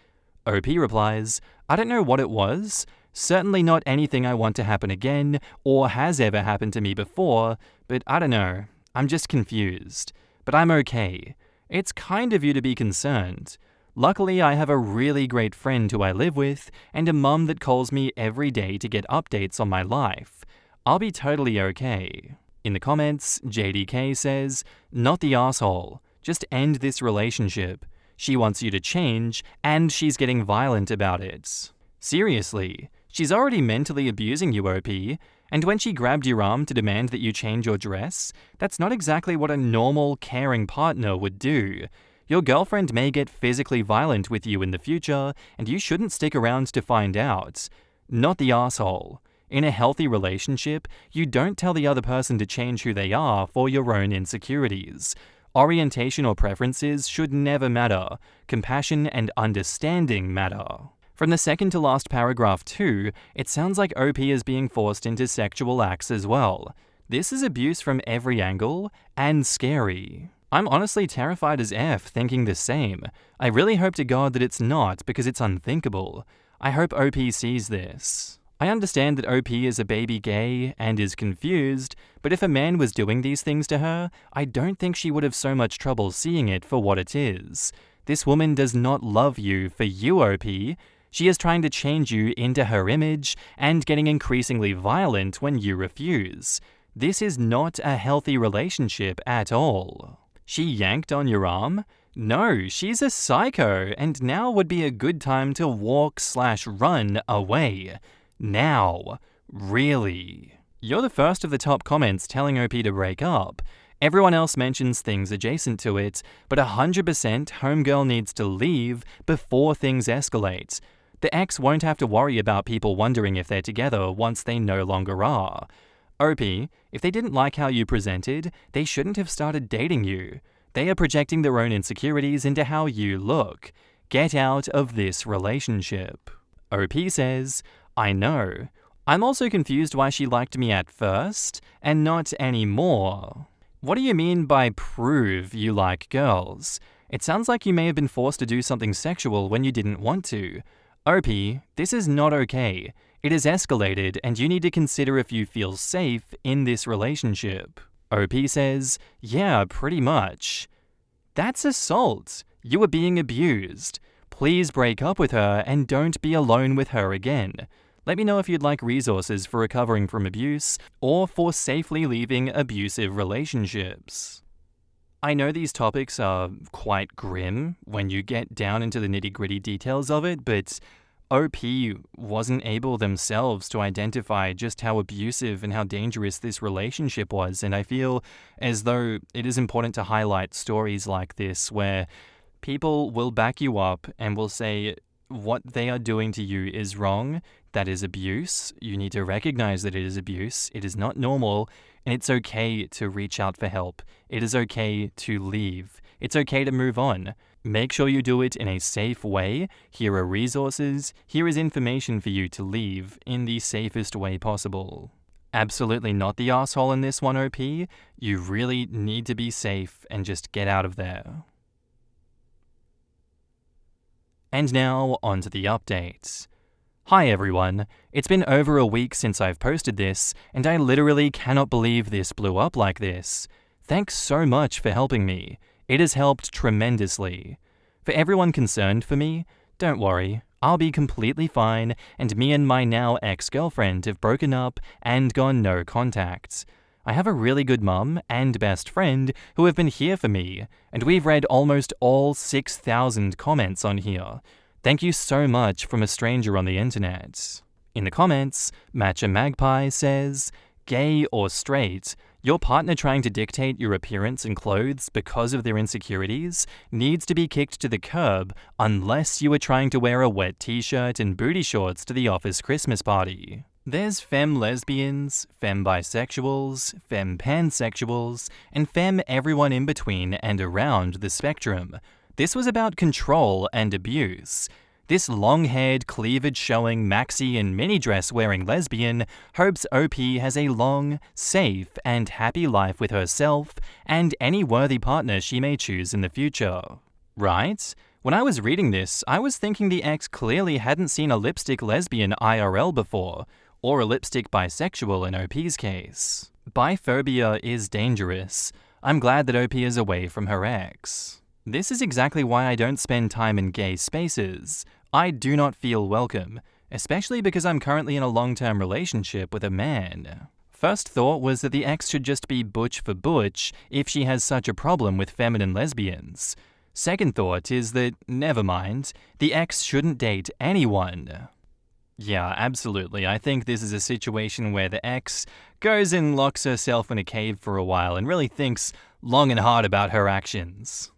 OP replies, I don't know what it was. Certainly not anything I want to happen again, or has ever happened to me before, but I don't know. I'm just confused. But I'm okay. It's kind of you to be concerned. Luckily, I have a really great friend who I live with, and a mum that calls me every day to get updates on my life. I'll be totally okay. In the comments, JDK says, not the asshole. Just end this relationship. She wants you to change, and she's getting violent about it. Seriously, she's already mentally abusing you, OP, and when she grabbed your arm to demand that you change your dress, that's not exactly what a normal, caring partner would do. Your girlfriend may get physically violent with you in the future, and you shouldn't stick around to find out. Not the asshole. In a healthy relationship, you don't tell the other person to change who they are for your own insecurities. Orientation or preferences should never matter. Compassion and understanding matter. From the second to last paragraph too, it sounds like OP is being forced into sexual acts as well. This is abuse from every angle, and scary. I'm honestly terrified as F thinking the same. I really hope to God that it's not, because it's unthinkable. I hope OP sees this. I understand that OP is a baby gay and is confused, but if a man was doing these things to her, I don't think she would have so much trouble seeing it for what it is. This woman does not love you for you, OP. She is trying to change you into her image and getting increasingly violent when you refuse. This is not a healthy relationship at all. She yanked on your arm? No, she's a psycho, and now would be a good time to walk/run away. Now. Really. You're the first of the top comments telling OP to break up. Everyone else mentions things adjacent to it, but 100% homegirl needs to leave before things escalate. The ex won't have to worry about people wondering if they're together once they no longer are. OP, if they didn't like how you presented, they shouldn't have started dating you. They are projecting their own insecurities into how you look. Get out of this relationship. OP says, I know. I'm also confused why she liked me at first, and not anymore. What do you mean by prove you like girls? It sounds like you may have been forced to do something sexual when you didn't want to. OP, this is not okay. It has escalated, and you need to consider if you feel safe in this relationship. OP says, yeah, pretty much. That's assault. You are being abused. Please break up with her and don't be alone with her again. Let me know if you'd like resources for recovering from abuse or for safely leaving abusive relationships. I know these topics are quite grim when you get down into the nitty-gritty details of it, but OP wasn't able themselves to identify just how abusive and how dangerous this relationship was, and I feel as though it is important to highlight stories like this where people will back you up and will say what they are doing to you is wrong. That is abuse. You need to recognize that it is abuse. It is not normal, and it's okay to reach out for help. It is okay to leave. It's okay to move on. Make sure you do it in a safe way. Here are resources. Here is information for you to leave in the safest way possible. Absolutely not the asshole in this one, OP. You really need to be safe and just get out of there. And now, on to the updates. Hi everyone, it's been over a week since I've posted this, and I literally cannot believe this blew up like this. Thanks so much for helping me. It has helped tremendously. For everyone concerned for me, don't worry, I'll be completely fine, and me and my now ex-girlfriend have broken up and gone no contact. I have a really good mum and best friend who have been here for me, and we've read almost all 6,000 comments on here. Thank you so much from a stranger on the internet. In the comments, Matcha Magpie says, gay or straight, your partner trying to dictate your appearance and clothes because of their insecurities needs to be kicked to the curb unless you are trying to wear a wet t-shirt and booty shorts to the office Christmas party. There's femme lesbians, femme bisexuals, femme pansexuals, and femme everyone in between and around the spectrum. This was about control and abuse. This long-haired, cleavage-showing, maxi and mini-dress-wearing lesbian hopes OP has a long, safe, and happy life with herself and any worthy partner she may choose in the future. Right? When I was reading this, I was thinking the ex clearly hadn't seen a lipstick lesbian IRL before, or a lipstick bisexual in OP's case. Biphobia is dangerous. I'm glad that OP is away from her ex. This is exactly why I don't spend time in gay spaces. I do not feel welcome, especially because I'm currently in a long-term relationship with a man. First thought was that the ex should just be butch for butch if she has such a problem with feminine lesbians. Second thought is that, never mind, the ex shouldn't date anyone. Yeah, absolutely. I think this is a situation where the ex goes and locks herself in a cave for a while and really thinks long and hard about her actions.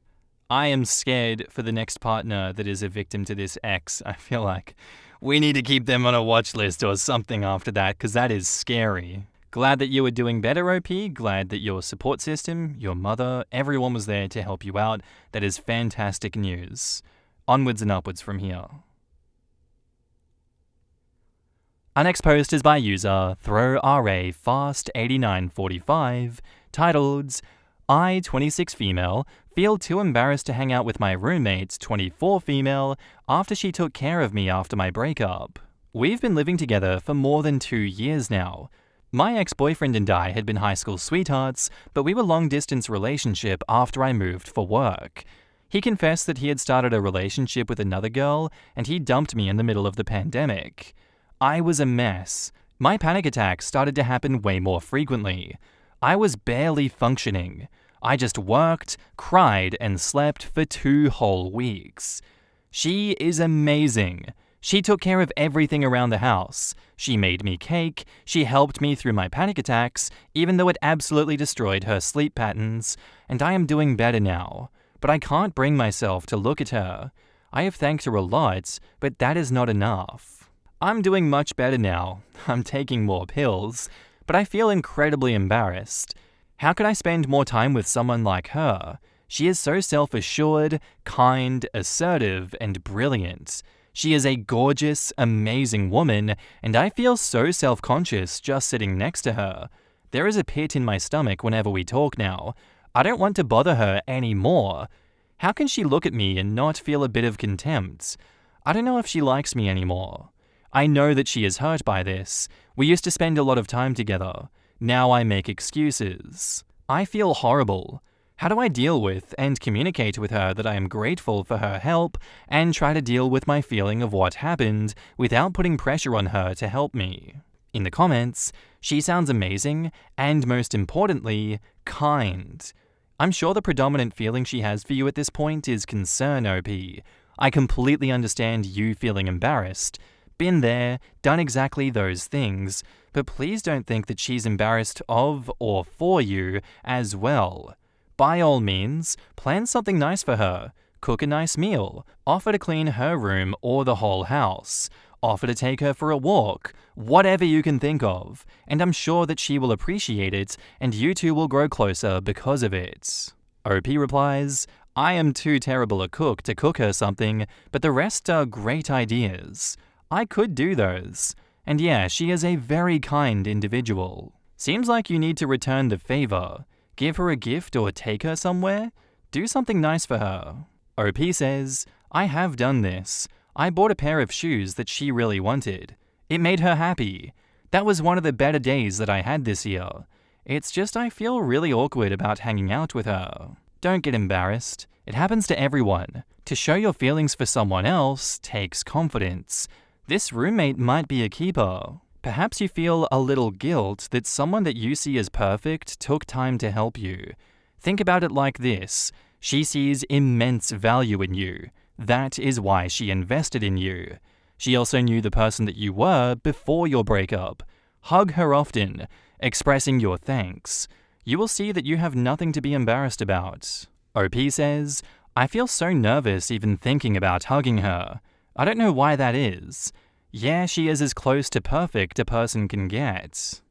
I am scared for the next partner that is a victim to this ex. I feel like we need to keep them on a watch list or something after that, because that is scary. Glad that you are doing better, OP. Glad that your support system, your mother, everyone was there to help you out. That is fantastic news. Onwards and upwards from here. Our next post is by user ThrowRAFast8945, titled, I, 26 female, feel too embarrassed to hang out with my roommate, 24 female, after she took care of me after my breakup. We've been living together for more than 2 years now. My ex-boyfriend and I had been high school sweethearts, but we were long-distance relationship after I moved for work. He confessed that he had started a relationship with another girl, and he dumped me in the middle of the pandemic. I was a mess. My panic attacks started to happen way more frequently. I was barely functioning. I just worked, cried, and slept for 2 whole weeks. She is amazing. She took care of everything around the house. She made me cake, she helped me through my panic attacks, even though it absolutely destroyed her sleep patterns, and I am doing better now. But I can't bring myself to look at her. I have thanked her a lot, but that is not enough. I'm doing much better now. I'm taking more pills, but I feel incredibly embarrassed. How could I spend more time with someone like her? She is so self-assured, kind, assertive, and brilliant. She is a gorgeous, amazing woman, and I feel so self-conscious just sitting next to her. There is a pit in my stomach whenever we talk now. I don't want to bother her anymore. How can she look at me and not feel a bit of contempt? I don't know if she likes me anymore. I know that she is hurt by this. We used to spend a lot of time together. Now I make excuses. I feel horrible. How do I deal with and communicate with her that I am grateful for her help and try to deal with my feeling of what happened without putting pressure on her to help me? In the comments, she sounds amazing and, most importantly, kind. I'm sure the predominant feeling she has for you at this point is concern, OP. I completely understand you feeling embarrassed. Been there, done exactly those things, but please don't think that she's embarrassed of or for you as well. By all means, plan something nice for her, cook a nice meal, offer to clean her room or the whole house, offer to take her for a walk, whatever you can think of, and I'm sure that she will appreciate it and you two will grow closer because of it. OP replies, I am too terrible a cook to cook her something, but the rest are great ideas. I could do those. And yeah, she is a very kind individual. Seems like you need to return the favor. Give her a gift or take her somewhere. Do something nice for her. OP says, I have done this. I bought a pair of shoes that she really wanted. It made her happy. That was one of the better days that I had this year. It's just I feel really awkward about hanging out with her. Don't get embarrassed. It happens to everyone. To show your feelings for someone else takes confidence. This roommate might be a keeper. Perhaps you feel a little guilt that someone that you see as perfect took time to help you. Think about it like this. She sees immense value in you. That is why she invested in you. She also knew the person that you were before your breakup. Hug her often, expressing your thanks. You will see that you have nothing to be embarrassed about. OP says, I feel so nervous even thinking about hugging her. I don't know why that is. Yeah, she is as close to perfect a person can get.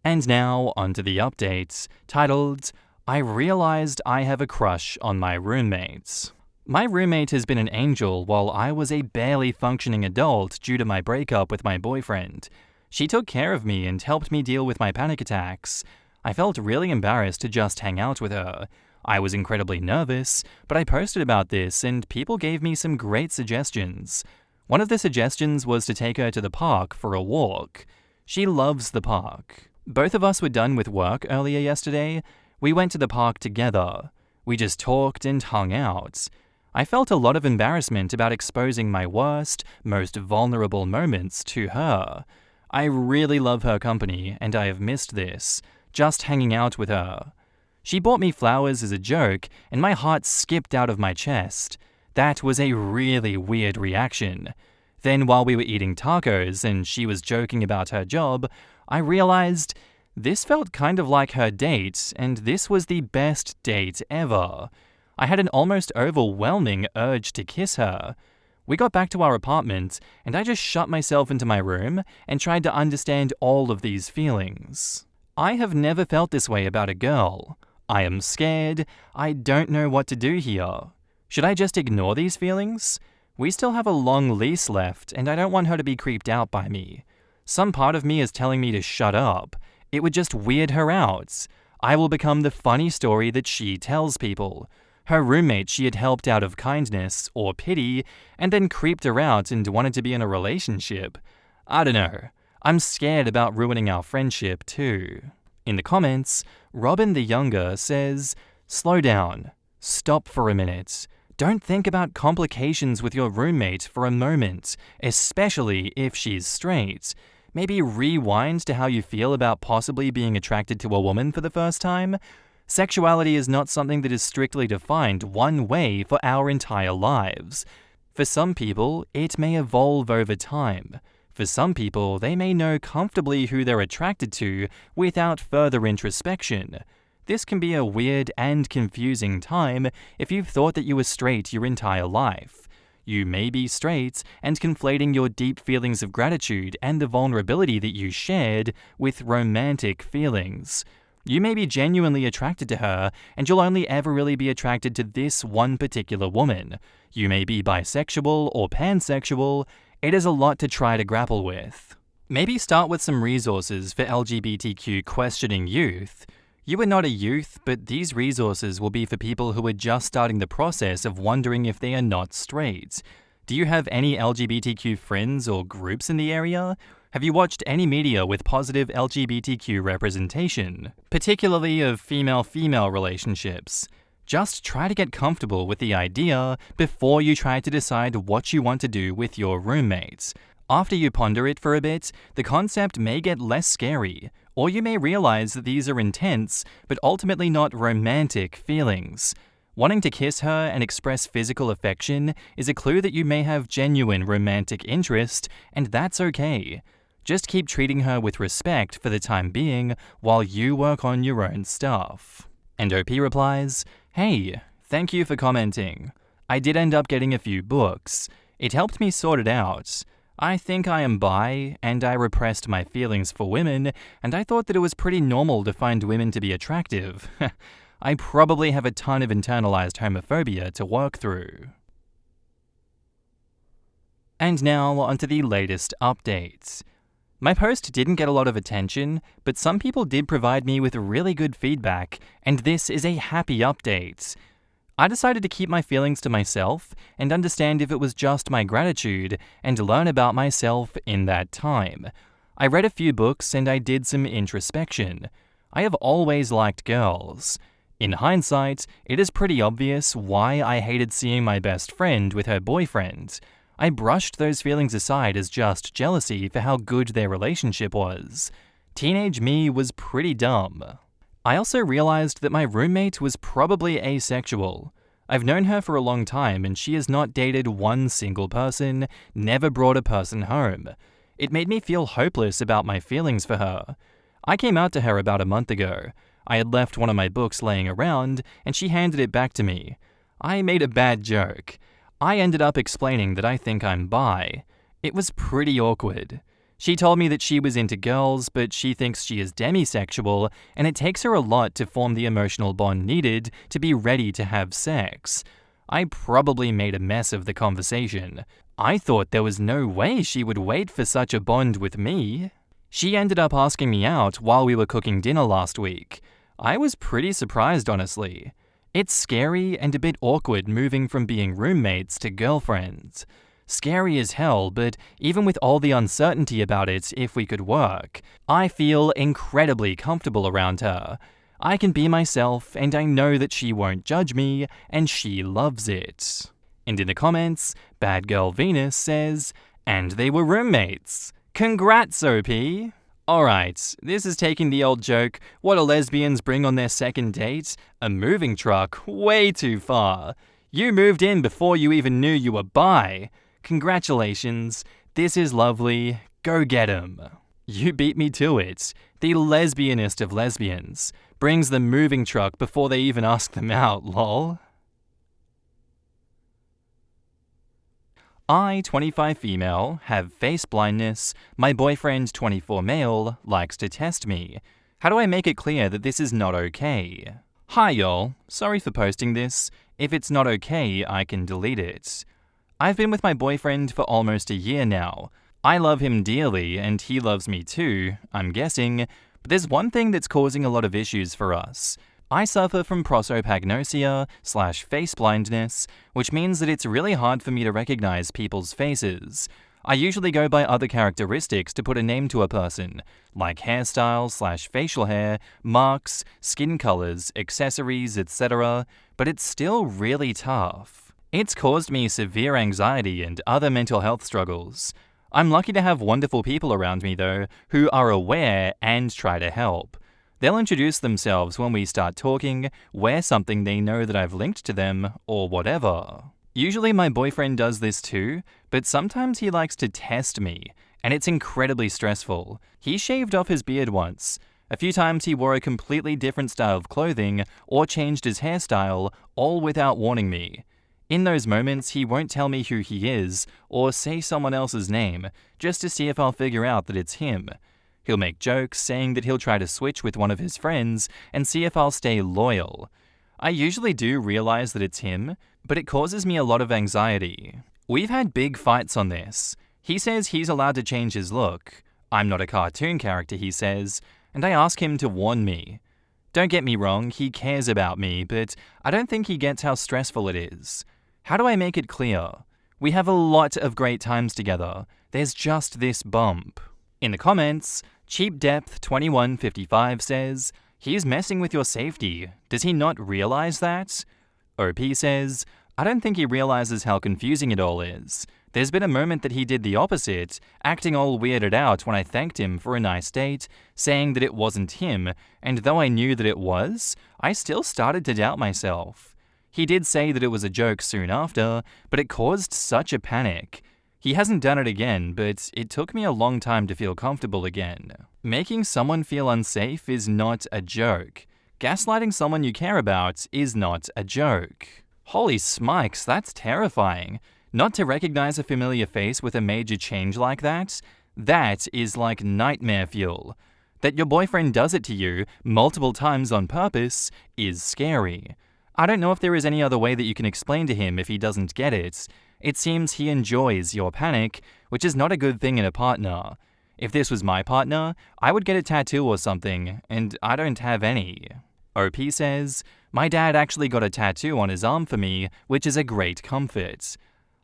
And now, onto the updates, titled, I realized I have a crush on my roommate. My roommate has been an angel while I was a barely functioning adult due to my breakup with my boyfriend. She took care of me and helped me deal with my panic attacks. I felt really embarrassed to just hang out with her. I was incredibly nervous, but I posted about this and people gave me some great suggestions. One of the suggestions was to take her to the park for a walk. She loves the park. Both of us were done with work earlier yesterday. We went to the park together. We just talked and hung out. I felt a lot of embarrassment about exposing my worst, most vulnerable moments to her. I really love her company and I have missed this, just hanging out with her. She bought me flowers as a joke, and my heart skipped out of my chest. That was a really weird reaction. Then while we were eating tacos and she was joking about her job, I realized this felt kind of like her date, and this was the best date ever. I had an almost overwhelming urge to kiss her. We got back to our apartment, and I just shut myself into my room and tried to understand all of these feelings. I have never felt this way about a girl. I am scared. I don't know what to do here. Should I just ignore these feelings? We still have a long lease left, and I don't want her to be creeped out by me. Some part of me is telling me to shut up. It would just weird her out. I will become the funny story that she tells people. Her roommate she had helped out of kindness or pity, and then creeped her out and wanted to be in a relationship. I don't know. I'm scared about ruining our friendship too. In the comments, Robin the Younger says, slow down. Stop for a minute. Don't think about complications with your roommate for a moment, especially if she's straight. Maybe rewind to how you feel about possibly being attracted to a woman for the first time. Sexuality is not something that is strictly defined one way for our entire lives. For some people, it may evolve over time. For some people, they may know comfortably who they're attracted to without further introspection. This can be a weird and confusing time if you've thought that you were straight your entire life. You may be straight and conflating your deep feelings of gratitude and the vulnerability that you shared with romantic feelings. You may be genuinely attracted to her, and you'll only ever really be attracted to this one particular woman. You may be bisexual or pansexual. It is a lot to try to grapple with. Maybe start with some resources for LGBTQ questioning youth. You are not a youth, but these resources will be for people who are just starting the process of wondering if they are not straight. Do you have any LGBTQ friends or groups in the area? Have you watched any media with positive LGBTQ representation, particularly of female-female relationships? Just try to get comfortable with the idea before you try to decide what you want to do with your roommates. After you ponder it for a bit, the concept may get less scary, or you may realize that these are intense, but ultimately not romantic feelings. Wanting to kiss her and express physical affection is a clue that you may have genuine romantic interest, and that's okay. Just keep treating her with respect for the time being while you work on your own stuff. And OP replies, "Hey, thank you for commenting. I did end up getting a few books. It helped me sort it out. I think I am bi, and I repressed my feelings for women, and I thought that it was pretty normal to find women to be attractive. I probably have a ton of internalized homophobia to work through." And now onto the latest updates. My post didn't get a lot of attention, but some people did provide me with really good feedback, and this is a happy update. I decided to keep my feelings to myself and understand if it was just my gratitude and learn about myself in that time. I read a few books and I did some introspection. I have always liked girls. In hindsight, it is pretty obvious why I hated seeing my best friend with her boyfriend. I brushed those feelings aside as just jealousy for how good their relationship was. Teenage me was pretty dumb. I also realized that my roommate was probably asexual. I've known her for a long time and she has not dated one single person, never brought a person home. It made me feel hopeless about my feelings for her. I came out to her about a month ago. I had left one of my books laying around and she handed it back to me. I made a bad joke. I ended up explaining that I think I'm bi. It was pretty awkward. She told me that she was into girls, but she thinks she is demisexual, and it takes her a lot to form the emotional bond needed to be ready to have sex. I probably made a mess of the conversation. I thought there was no way she would wait for such a bond with me. She ended up asking me out while we were cooking dinner last week. I was pretty surprised, honestly. It's scary and a bit awkward moving from being roommates to girlfriends. Scary as hell, but even with all the uncertainty about it, if we could work, I feel incredibly comfortable around her. I can be myself, and I know that she won't judge me, and she loves it. And in the comments, Bad Girl Venus says, "And they were roommates. Congrats, OP." Alright, this is taking the old joke, what do lesbians bring on their second date? A moving truck, way too far. You moved in before you even knew you were bi. Congratulations, this is lovely, go get 'em. You beat me to it. The lesbianist of lesbians brings the moving truck before they even ask them out, lol. I, 25 female, have face blindness. My boyfriend, 24 male, likes to test me. How do I make it clear that this is not okay? Hi y'all, sorry for posting this. If it's not okay, I can delete it. I've been with my boyfriend for almost a year now. I love him dearly and he loves me too, I'm guessing, but there's one thing that's causing a lot of issues for us. I suffer from prosopagnosia/face blindness, which means that it's really hard for me to recognize people's faces. I usually go by other characteristics to put a name to a person, like hairstyle/facial hair, marks, skin colors, accessories, etc., but it's still really tough. It's caused me severe anxiety and other mental health struggles. I'm lucky to have wonderful people around me though, who are aware and try to help. They'll introduce themselves when we start talking, wear something they know that I've linked to them, or whatever. Usually my boyfriend does this too, but sometimes he likes to test me, and it's incredibly stressful. He shaved off his beard once. A few times he wore a completely different style of clothing or changed his hairstyle, all without warning me. In those moments, he won't tell me who he is or say someone else's name, just to see if I'll figure out that it's him. He'll make jokes saying that he'll try to switch with one of his friends and see if I'll stay loyal. I usually do realize that it's him, but it causes me a lot of anxiety. We've had big fights on this. He says he's allowed to change his look. I'm not a cartoon character, he says, and I ask him to warn me. Don't get me wrong, he cares about me, but I don't think he gets how stressful it is. How do I make it clear? We have a lot of great times together. There's just this bump. In the comments, CheapDepth2155 says, he's messing with your safety. Does he not realize that? OP says, I don't think he realizes how confusing it all is. There's been a moment that he did the opposite, acting all weirded out when I thanked him for a nice date, saying that it wasn't him, and though I knew that it was, I still started to doubt myself. He did say that it was a joke soon after, but it caused such a panic. He hasn't done it again, but it took me a long time to feel comfortable again. Making someone feel unsafe is not a joke. Gaslighting someone you care about is not a joke. Holy smikes, that's terrifying. Not to recognize a familiar face with a major change like that is like nightmare fuel. That your boyfriend does it to you multiple times on purpose is scary. I don't know if there is any other way that you can explain to him if he doesn't get it. It seems he enjoys your panic, which is not a good thing in a partner. If this was my partner, I would get a tattoo or something, and I don't have any. OP says, my dad actually got a tattoo on his arm for me, which is a great comfort.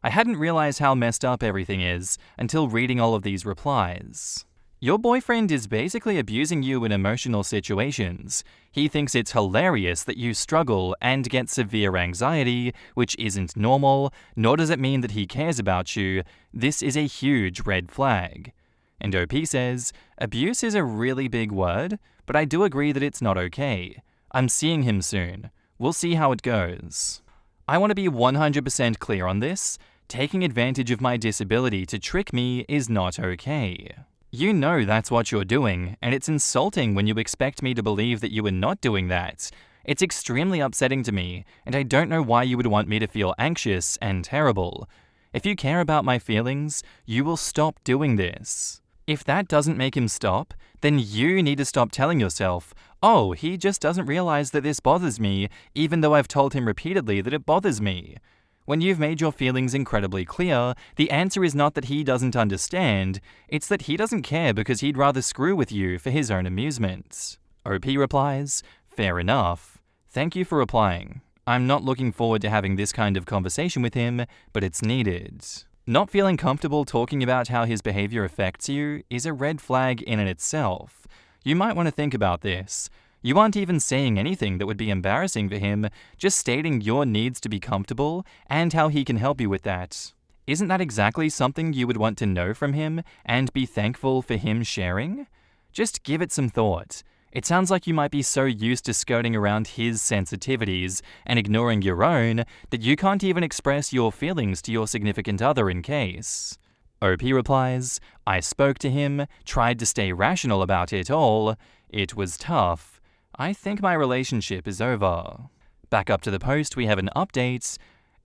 I hadn't realized how messed up everything is until reading all of these replies. Your boyfriend is basically abusing you in emotional situations. He thinks it's hilarious that you struggle and get severe anxiety, which isn't normal, nor does it mean that he cares about you. This is a huge red flag. And OP says, abuse is a really big word, but I do agree that it's not okay. I'm seeing him soon. We'll see how it goes. I want to be 100% clear on this. Taking advantage of my disability to trick me is not okay. You know that's what you're doing, and it's insulting when you expect me to believe that you are not doing that. It's extremely upsetting to me, and I don't know why you would want me to feel anxious and terrible. If you care about my feelings, you will stop doing this. If that doesn't make him stop, then you need to stop telling yourself, oh, he just doesn't realize that this bothers me, even though I've told him repeatedly that it bothers me. When you've made your feelings incredibly clear, the answer is not that he doesn't understand, it's that he doesn't care because he'd rather screw with you for his own amusement. OP replies, fair enough. Thank you for replying. I'm not looking forward to having this kind of conversation with him, but it's needed. Not feeling comfortable talking about how his behavior affects you is a red flag in and itself. You might want to think about this. You aren't even saying anything that would be embarrassing for him, just stating your needs to be comfortable and how he can help you with that. Isn't that exactly something you would want to know from him and be thankful for him sharing? Just give it some thought. It sounds like you might be so used to skirting around his sensitivities and ignoring your own that you can't even express your feelings to your significant other in case. OP replies, I spoke to him, tried to stay rational about it all. It was tough. I think my relationship is over. Back up to the post, we have an update.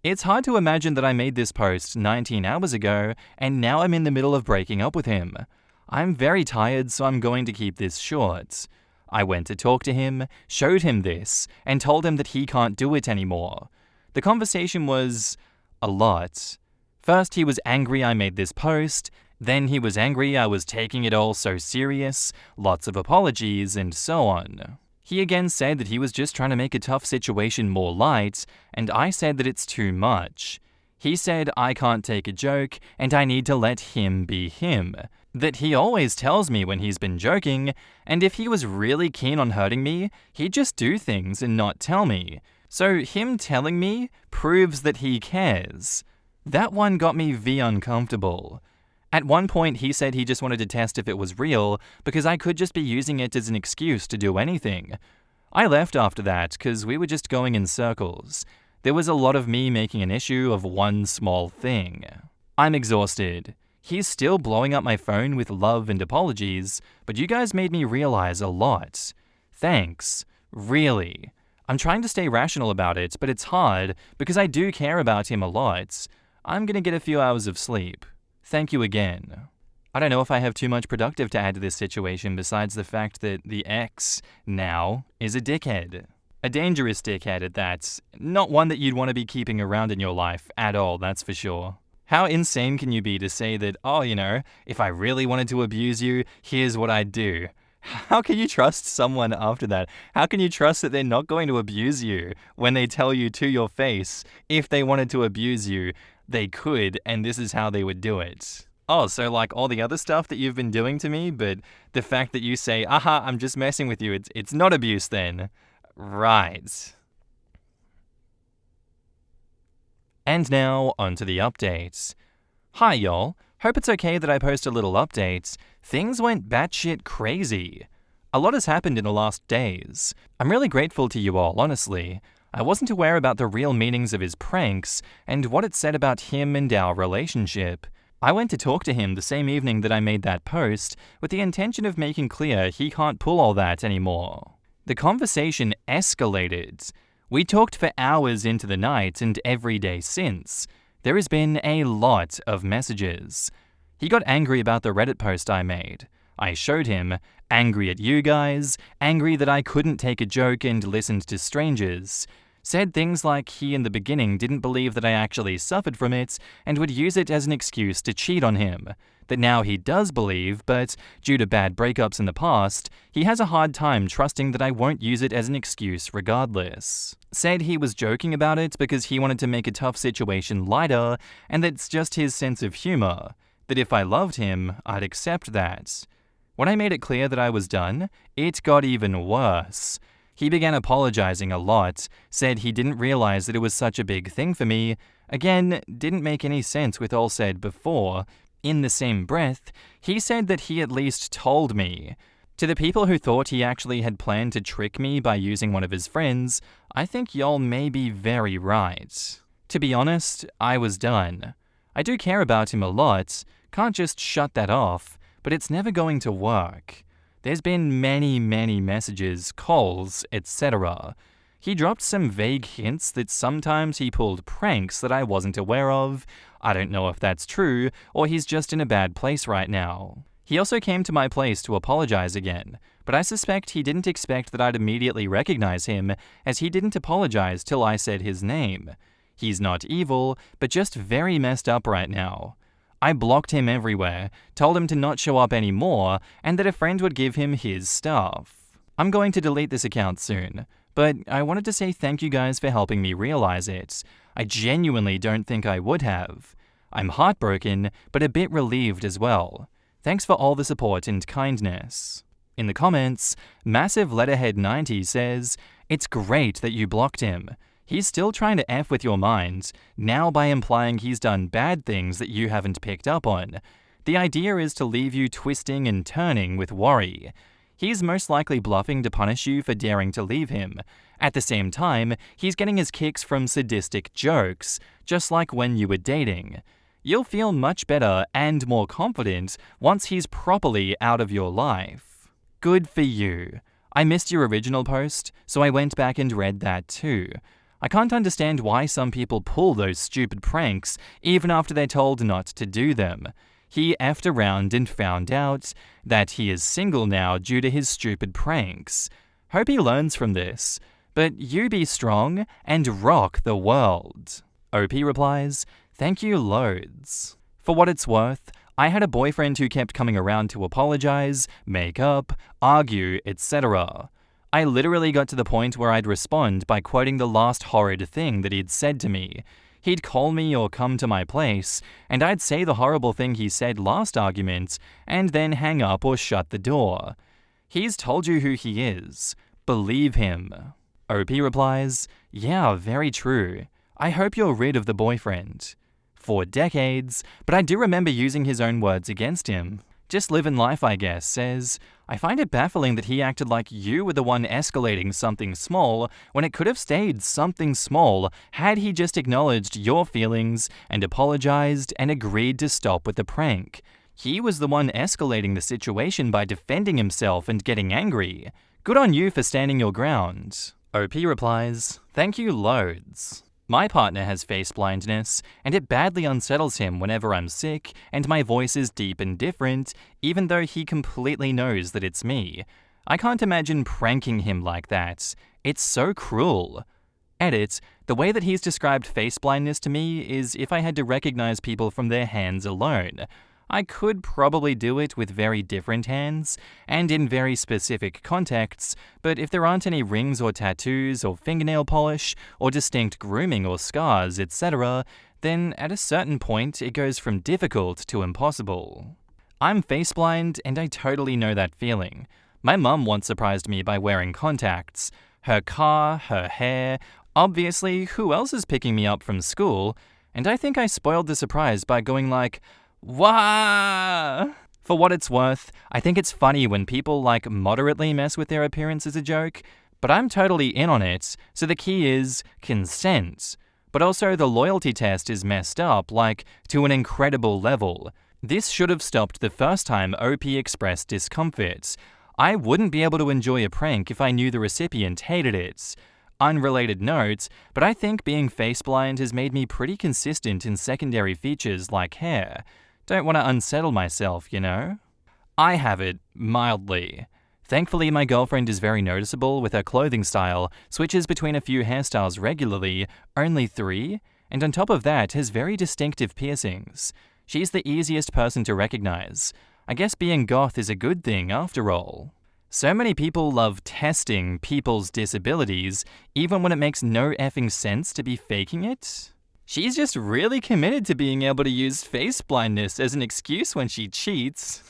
It's hard to imagine that I made this post 19 hours ago, and now I'm in the middle of breaking up with him. I'm very tired, so I'm going to keep this short. I went to talk to him, showed him this, and told him that he can't do it anymore. The conversation was a lot. First, he was angry I made this post. Then he was angry I was taking it all so serious, lots of apologies, and so on. He again said that he was just trying to make a tough situation more light, and I said that it's too much. He said I can't take a joke, and I need to let him be him. That he always tells me when he's been joking, and if he was really keen on hurting me, he'd just do things and not tell me. So him telling me proves that he cares. That one got me uncomfortable. At one point, he said he just wanted to test if it was real because I could just be using it as an excuse to do anything. I left after that because we were just going in circles. There was a lot of me making an issue of one small thing. I'm exhausted. He's still blowing up my phone with love and apologies, but you guys made me realize a lot. Thanks. Really. I'm trying to stay rational about it, but it's hard because I do care about him a lot. I'm gonna get a few hours of sleep. Thank you again. I don't know if I have too much productive to add to this situation besides the fact that the ex, now, is a dickhead. A dangerous dickhead at that. Not one that you'd want to be keeping around in your life at all, that's for sure. How insane can you be to say that, oh, if I really wanted to abuse you, here's what I'd do? How can you trust someone after that? How can you trust that they're not going to abuse you when they tell you to your face if they wanted to abuse you, they could, and this is how they would do it? Oh, so like all the other stuff that you've been doing to me, but the fact that you say, aha, I'm just messing with you, it's not abuse then. Right. And now, onto the updates. Hi y'all, hope it's okay that I post a little update. Things went batshit crazy. A lot has happened in the last days. I'm really grateful to you all, honestly. I wasn't aware about the real meanings of his pranks and what it said about him and our relationship. I went to talk to him the same evening that I made that post with the intention of making clear he can't pull all that anymore. The conversation escalated. We talked for hours into the night and every day since. There has been a lot of messages. He got angry about the Reddit post I made. I showed him, angry at you guys, angry that I couldn't take a joke and listened to strangers. Said things like he in the beginning didn't believe that I actually suffered from it and would use it as an excuse to cheat on him. That now he does believe, but due to bad breakups in the past, he has a hard time trusting that I won't use it as an excuse regardless. Said he was joking about it because he wanted to make a tough situation lighter, and that's just his sense of humor. That if I loved him, I'd accept that. When I made it clear that I was done, it got even worse. He began apologizing a lot, said he didn't realize that it was such a big thing for me. Again, didn't make any sense with all said before. In the same breath, he said that he at least told me. To the people who thought he actually had planned to trick me by using one of his friends, I think y'all may be very right. To be honest, I was done. I do care about him a lot, can't just shut that off, but it's never going to work. There's been many messages, calls, etc. He dropped some vague hints that sometimes he pulled pranks that I wasn't aware of. I don't know if that's true, or he's just in a bad place right now. He also came to my place to apologize again, but I suspect he didn't expect that I'd immediately recognize him, as he didn't apologize till I said his name. He's not evil, but just very messed up right now. I blocked him everywhere, told him to not show up anymore, and that a friend would give him his stuff. I'm going to delete this account soon, but I wanted to say thank you guys for helping me realize it. I genuinely don't think I would have. I'm heartbroken, but a bit relieved as well. Thanks for all the support and kindness. In the comments, Massive Letterhead 90 says, "It's great that you blocked him. He's still trying to F with your mind, now by implying he's done bad things that you haven't picked up on. The idea is to leave you twisting and turning with worry. He's most likely bluffing to punish you for daring to leave him. At the same time, he's getting his kicks from sadistic jokes, just like when you were dating. You'll feel much better and more confident once he's properly out of your life. Good for you. I missed your original post, so I went back and read that too. I can't understand why some people pull those stupid pranks even after they're told not to do them. He effed around and found out that he is single now due to his stupid pranks. Hope he learns from this. But you be strong and rock the world." OP replies, "Thank you loads. For what it's worth, I had a boyfriend who kept coming around to apologize, make up, argue, etc. I literally got to the point where I'd respond by quoting the last horrid thing that he'd said to me. He'd call me or come to my place, and I'd say the horrible thing he said last argument, and then hang up or shut the door. He's told you who he is. Believe him." OP replies, "Yeah, very true. I hope you're rid of the boyfriend. For decades, but I do remember using his own words against him. Just living life, I guess, says, I find it baffling that he acted like you were the one escalating something small when it could have stayed something small had he just acknowledged your feelings and apologized and agreed to stop with the prank. He was the one escalating the situation by defending himself and getting angry. Good on you for standing your ground. OP replies, thank you loads. My partner has face blindness, and it badly unsettles him whenever I'm sick and my voice is deep and different, even though he completely knows that it's me. I can't imagine pranking him like that. It's so cruel. Edit, the way that he's described face blindness to me is if I had to recognize people from their hands alone. I could probably do it with very different hands, and in very specific contexts, but if there aren't any rings or tattoos or fingernail polish, or distinct grooming or scars, etc., then at a certain point it goes from difficult to impossible. I'm face blind, and I totally know that feeling. My mum once surprised me by wearing contacts. Her car, her hair, obviously who else is picking me up from school? And I think I spoiled the surprise by going like, wah! For what it's worth, I think it's funny when people moderately mess with their appearance as a joke, but I'm totally in on it, so the key is consent. But also the loyalty test is messed up, to an incredible level. This should have stopped the first time OP expressed discomfort. I wouldn't be able to enjoy a prank if I knew the recipient hated it. Unrelated note, but I think being face blind has made me pretty consistent in secondary features like hair. Don't want to unsettle myself, you know? I have it, mildly. Thankfully, my girlfriend is very noticeable with her clothing style, switches between a few hairstyles regularly, only 3, and on top of that has very distinctive piercings. She's the easiest person to recognize. I guess being goth is a good thing after all. So many people love testing people's disabilities, even when it makes no effing sense to be faking it. She's just really committed to being able to use face blindness as an excuse when she cheats.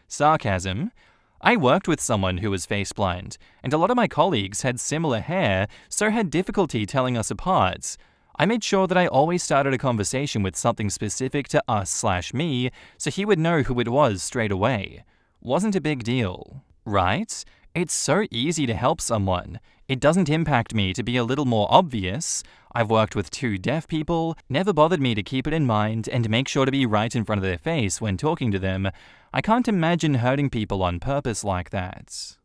Sarcasm. I worked with someone who was face blind, and a lot of my colleagues had similar hair, so had difficulty telling us apart. I made sure that I always started a conversation with something specific to us/me, so he would know who it was straight away. Wasn't a big deal. Right? It's so easy to help someone. It doesn't impact me to be a little more obvious. I've worked with 2 deaf people, never bothered me to keep it in mind and make sure to be right in front of their face when talking to them. I can't imagine hurting people on purpose like that.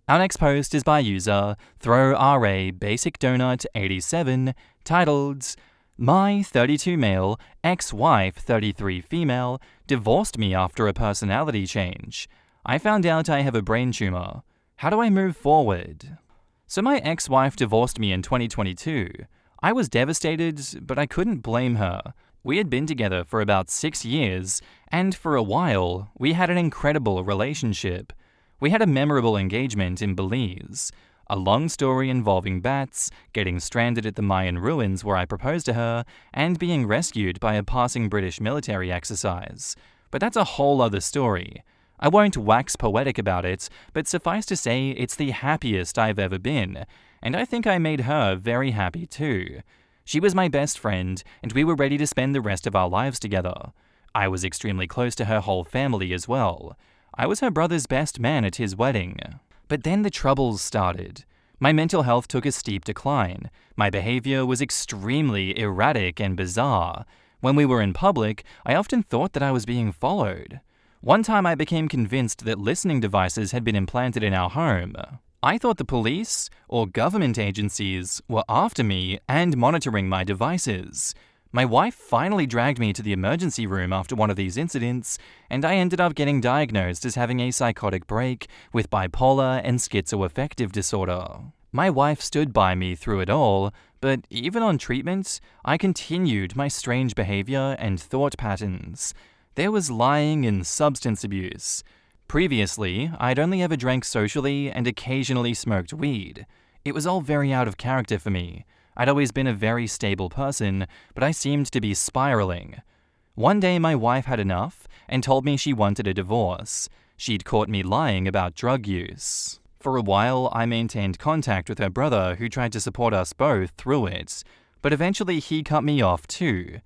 Our next post is by user ThrowRA Basic Donut 87, titled, My 32 male, ex-wife 33 female, divorced me after a personality change. I found out I have a brain tumor. How do I move forward? So my ex-wife divorced me in 2022. I was devastated, but I couldn't blame her. We had been together for about 6 years, and for a while, we had an incredible relationship. We had a memorable engagement in Belize. A long story involving bats, getting stranded at the Mayan ruins where I proposed to her, and being rescued by a passing British military exercise. But that's a whole other story. I won't wax poetic about it, but suffice to say it's the happiest I've ever been, and I think I made her very happy too. She was my best friend, and we were ready to spend the rest of our lives together. I was extremely close to her whole family as well. I was her brother's best man at his wedding. But then the troubles started. My mental health took a steep decline. My behavior was extremely erratic and bizarre. When we were in public, I often thought that I was being followed. One time I became convinced that listening devices had been implanted in our home. I thought the police, or government agencies, were after me and monitoring my devices. My wife finally dragged me to the emergency room after one of these incidents, and I ended up getting diagnosed as having a psychotic break with bipolar and schizoaffective disorder. My wife stood by me through it all, but even on treatment, I continued my strange behavior and thought patterns. There was lying and substance abuse. Previously, I'd only ever drank socially and occasionally smoked weed. It was all very out of character for me. I'd always been a very stable person, but I seemed to be spiraling. One day my wife had enough and told me she wanted a divorce. She'd caught me lying about drug use. For a while, I maintained contact with her brother who tried to support us both through it, but eventually he cut me off too.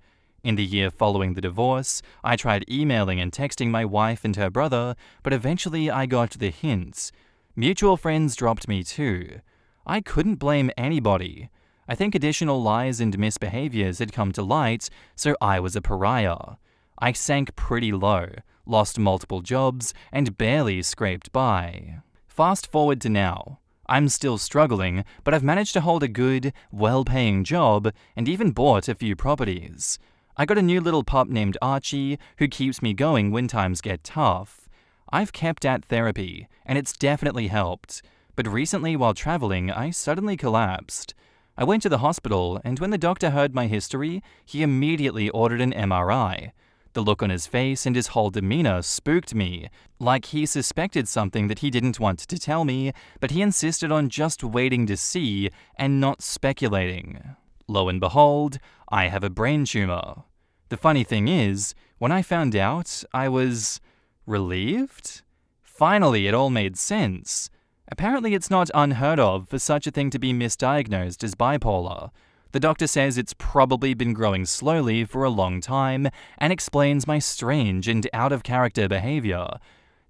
In the year following the divorce, I tried emailing and texting my wife and her brother, but eventually I got the hint. Mutual friends dropped me too. I couldn't blame anybody. I think additional lies and misbehaviors had come to light, so I was a pariah. I sank pretty low, lost multiple jobs, and barely scraped by. Fast forward to now. I'm still struggling, but I've managed to hold a good, well-paying job and even bought a few properties. I got a new little pup named Archie who keeps me going when times get tough. I've kept at therapy, and it's definitely helped. But recently while traveling, I suddenly collapsed. I went to the hospital, and when the doctor heard my history, he immediately ordered an MRI. The look on his face and his whole demeanor spooked me, like he suspected something that he didn't want to tell me, but he insisted on just waiting to see and not speculating. Lo and behold, I have a brain tumor. The funny thing is, when I found out, I was relieved? Finally, it all made sense. Apparently, it's not unheard of for such a thing to be misdiagnosed as bipolar. The doctor says it's probably been growing slowly for a long time and explains my strange and out-of-character behavior.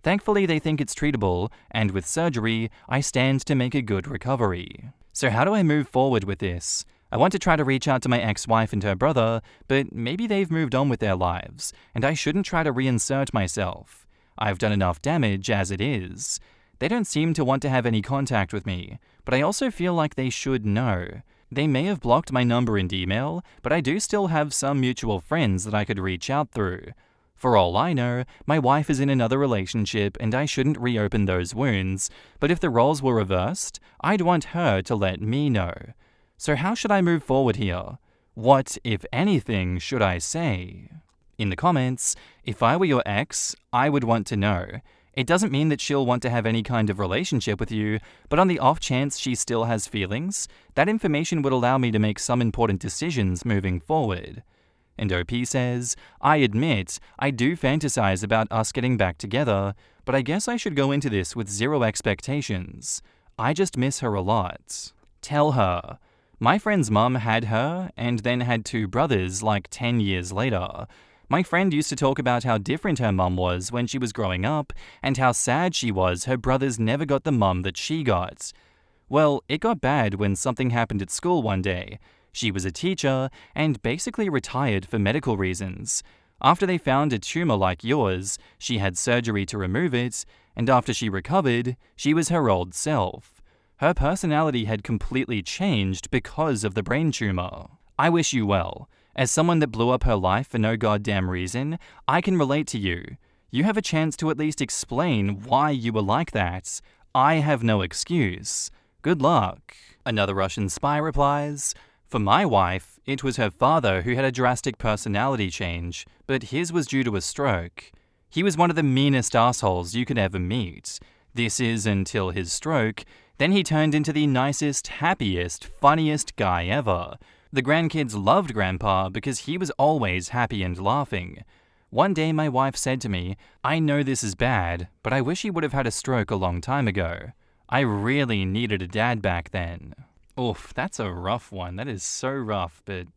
Thankfully, they think it's treatable, and with surgery, I stand to make a good recovery. So how do I move forward with this? I want to try to reach out to my ex-wife and her brother, but maybe they've moved on with their lives, and I shouldn't try to reinsert myself. I've done enough damage as it is. They don't seem to want to have any contact with me, but I also feel like they should know. They may have blocked my number and email, but I do still have some mutual friends that I could reach out through. For all I know, my wife is in another relationship and I shouldn't reopen those wounds, but if the roles were reversed, I'd want her to let me know. So how should I move forward here? What, if anything, should I say? In the comments, if I were your ex, I would want to know. It doesn't mean that she'll want to have any kind of relationship with you, but on the off chance she still has feelings, that information would allow me to make some important decisions moving forward. And OP says, I admit, I do fantasize about us getting back together, but I guess I should go into this with zero expectations. I just miss her a lot. Tell her. My friend's mum had her, and then had two brothers like 10 years later. My friend used to talk about how different her mum was when she was growing up, and how sad she was her brothers never got the mum that she got. Well, it got bad when something happened at school one day. She was a teacher, and basically retired for medical reasons. After they found a tumor like yours, she had surgery to remove it, and after she recovered, she was her old self. Her personality had completely changed because of the brain tumor. I wish you well. As someone that blew up her life for no goddamn reason, I can relate to you. You have a chance to at least explain why you were like that. I have no excuse. Good luck. Another Russian spy replies, for my wife, it was her father who had a drastic personality change, but his was due to a stroke. He was one of the meanest assholes you could ever meet. This is until his stroke. Then he turned into the nicest, happiest, funniest guy ever. The grandkids loved Grandpa because he was always happy and laughing. One day my wife said to me, I know this is bad, but I wish he would have had a stroke a long time ago. I really needed a dad back then. Oof, that's a rough one. That is so rough, but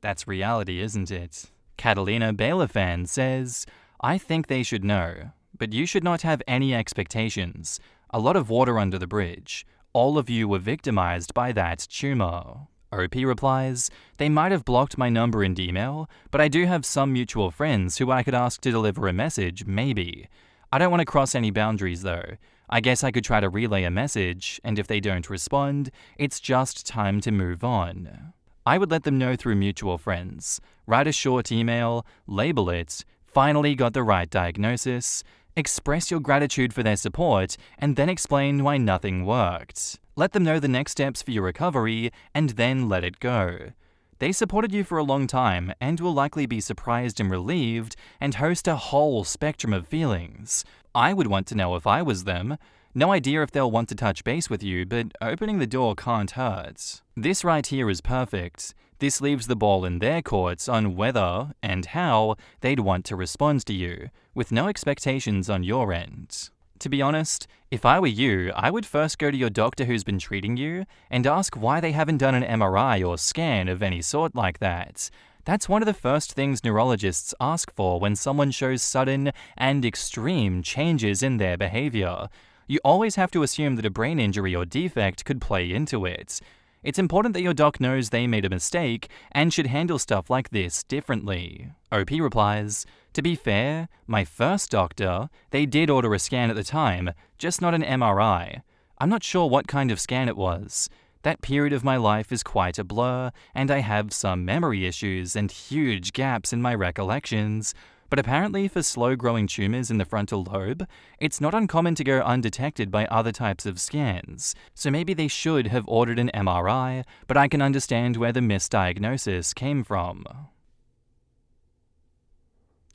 that's reality, isn't it? Catalina Bailafan says, I think they should know, but you should not have any expectations. A lot of water under the bridge. All of you were victimized by that tumor. OP replies, they might have blocked my number and email, but I do have some mutual friends who I could ask to deliver a message, maybe. I don't want to cross any boundaries though. I guess I could try to relay a message, and if they don't respond, it's just time to move on. I would let them know through mutual friends. Write a short email, label it, finally got the right diagnosis, express your gratitude for their support, and then explain why nothing worked. Let them know the next steps for your recovery, and then let it go. They supported you for a long time, and will likely be surprised and relieved, and host a whole spectrum of feelings. I would want to know if I was them. No idea if they'll want to touch base with you, but opening the door can't hurt. This right here is perfect. This leaves the ball in their courts on whether and how they'd want to respond to you, with no expectations on your end. To be honest, if I were you, I would first go to your doctor who's been treating you and ask why they haven't done an MRI or scan of any sort like that. That's one of the first things neurologists ask for when someone shows sudden and extreme changes in their behavior. You always have to assume that a brain injury or defect could play into it. It's important that your doc knows they made a mistake and should handle stuff like this differently. OP replies, "To be fair, my first doctor, they did order a scan at the time, just not an MRI. I'm not sure what kind of scan it was. That period of my life is quite a blur, and I have some memory issues and huge gaps in my recollections. But apparently for slow-growing tumors in the frontal lobe, it's not uncommon to go undetected by other types of scans. So maybe they should have ordered an MRI, but I can understand where the misdiagnosis came from."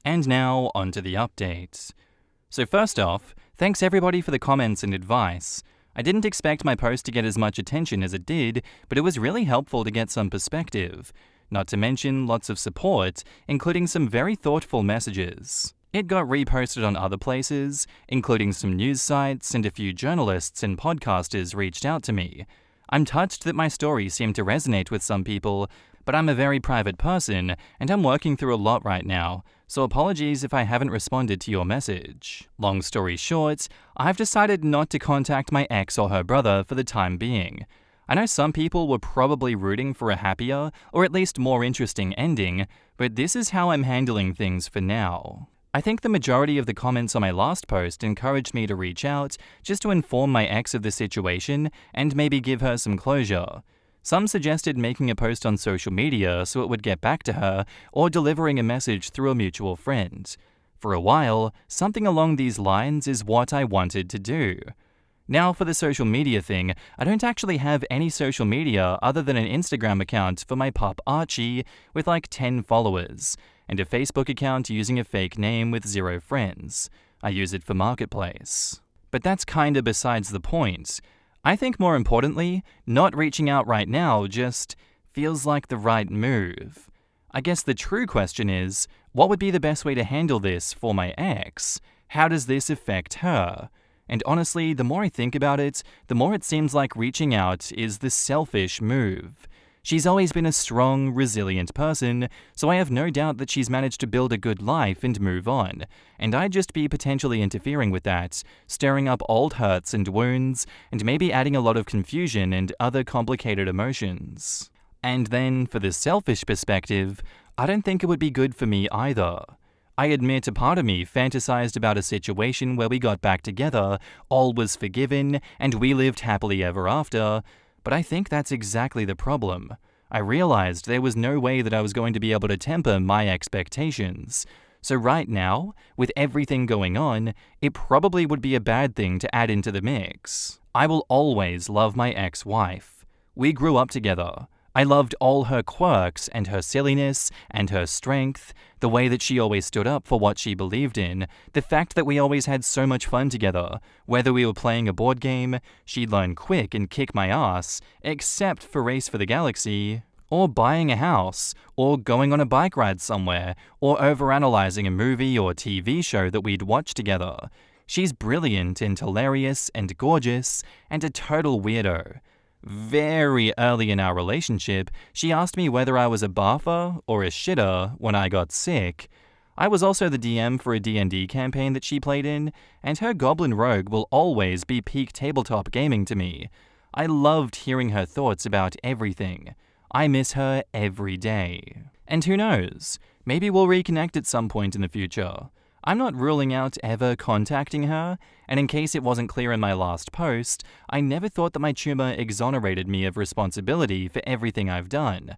And now, onto the update. So first off, thanks everybody for the comments and advice. I didn't expect my post to get as much attention as it did, but it was really helpful to get some perspective. Not to mention lots of support, including some very thoughtful messages. It got reposted on other places, including some news sites, and a few journalists and podcasters reached out to me. I'm touched that my story seemed to resonate with some people, but I'm a very private person, and I'm working through a lot right now, so apologies if I haven't responded to your message. Long story short, I've decided not to contact my ex or her brother for the time being. I know some people were probably rooting for a happier, or at least more interesting ending, but this is how I'm handling things for now. I think the majority of the comments on my last post encouraged me to reach out just to inform my ex of the situation and maybe give her some closure. Some suggested making a post on social media so it would get back to her, or delivering a message through a mutual friend. For a while, something along these lines is what I wanted to do. Now for the social media thing, I don't actually have any social media other than an Instagram account for my pup Archie with like 10 followers, and a Facebook account using a fake name with 0 friends. I use it for Marketplace. But that's kinda besides the point. I think more importantly, not reaching out right now just feels like the right move. I guess the true question is, what would be the best way to handle this for my ex? How does this affect her? And honestly, the more I think about it, the more it seems like reaching out is the selfish move. She's always been a strong, resilient person, so I have no doubt that she's managed to build a good life and move on, and I'd just be potentially interfering with that, stirring up old hurts and wounds, and maybe adding a lot of confusion and other complicated emotions. And then, for the selfish perspective, I don't think it would be good for me either. I admit a part of me fantasized about a situation where we got back together, all was forgiven, and we lived happily ever after, but I think that's exactly the problem. I realized there was no way that I was going to be able to temper my expectations. So right now, with everything going on, it probably would be a bad thing to add into the mix. I will always love my ex-wife. We grew up together. I loved all her quirks and her silliness and her strength, the way that she always stood up for what she believed in, the fact that we always had so much fun together. Whether we were playing a board game, she'd learn quick and kick my ass, except for Race for the Galaxy, or buying a house, or going on a bike ride somewhere, or overanalyzing a movie or TV show that we'd watched together. She's brilliant and hilarious and gorgeous and a total weirdo. Very early in our relationship, she asked me whether I was a barfer or a shitter when I got sick. I was also the DM for a D&D campaign that she played in, and her Goblin Rogue will always be peak tabletop gaming to me. I loved hearing her thoughts about everything. I miss her every day. And who knows, maybe we'll reconnect at some point in the future. I'm not ruling out ever contacting her, and in case it wasn't clear in my last post, I never thought that my tumor exonerated me of responsibility for everything I've done.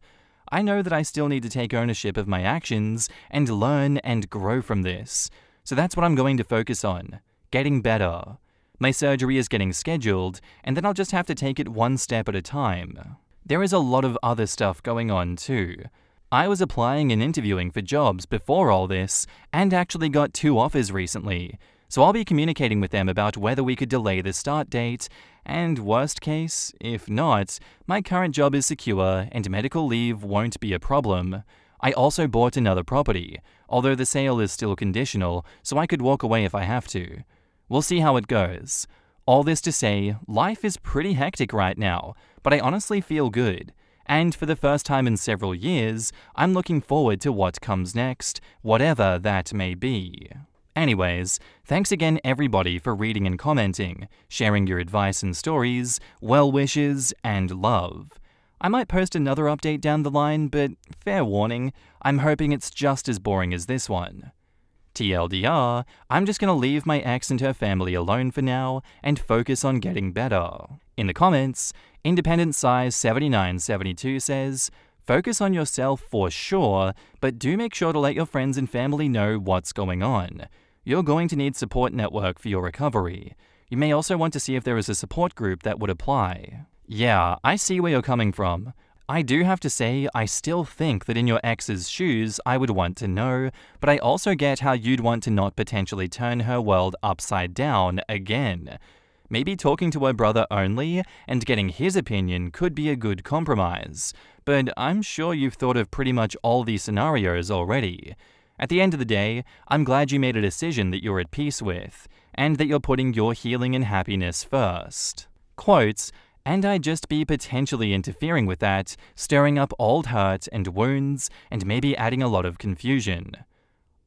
I know that I still need to take ownership of my actions and learn and grow from this. So that's what I'm going to focus on, getting better. My surgery is getting scheduled, and then I'll just have to take it one step at a time. There is a lot of other stuff going on too. I was applying and interviewing for jobs before all this, and actually got 2 offers recently, so I'll be communicating with them about whether we could delay the start date, and worst case, if not, my current job is secure and medical leave won't be a problem. I also bought another property, although the sale is still conditional, so I could walk away if I have to. We'll see how it goes. All this to say, life is pretty hectic right now, but I honestly feel good. and for the first time in several years, I'm looking forward to what comes next, whatever that may be. Anyways, thanks again everybody for reading and commenting, sharing your advice and stories, well wishes, and love. I might post another update down the line, but fair warning, I'm hoping it's just as boring as this one. TLDR, I'm just gonna leave my ex and her family alone for now and focus on getting better. In the comments, Independent Size 7972 says, focus on yourself for sure, but do make sure to let your friends and family know what's going on. You're going to need support network for your recovery. You may also want to see if there is a support group that would apply. Yeah, I see where you're coming from. I do have to say, I still think that in your ex's shoes, I would want to know, but I also get how you'd want to not potentially turn her world upside down again. Maybe talking to her brother only and getting his opinion could be a good compromise, but I'm sure you've thought of pretty much all these scenarios already. At the end of the day, I'm glad you made a decision that you're at peace with, and that you're putting your healing and happiness first. Quotes, and I'd just be potentially interfering with that, stirring up old hurt and wounds, and maybe adding a lot of confusion.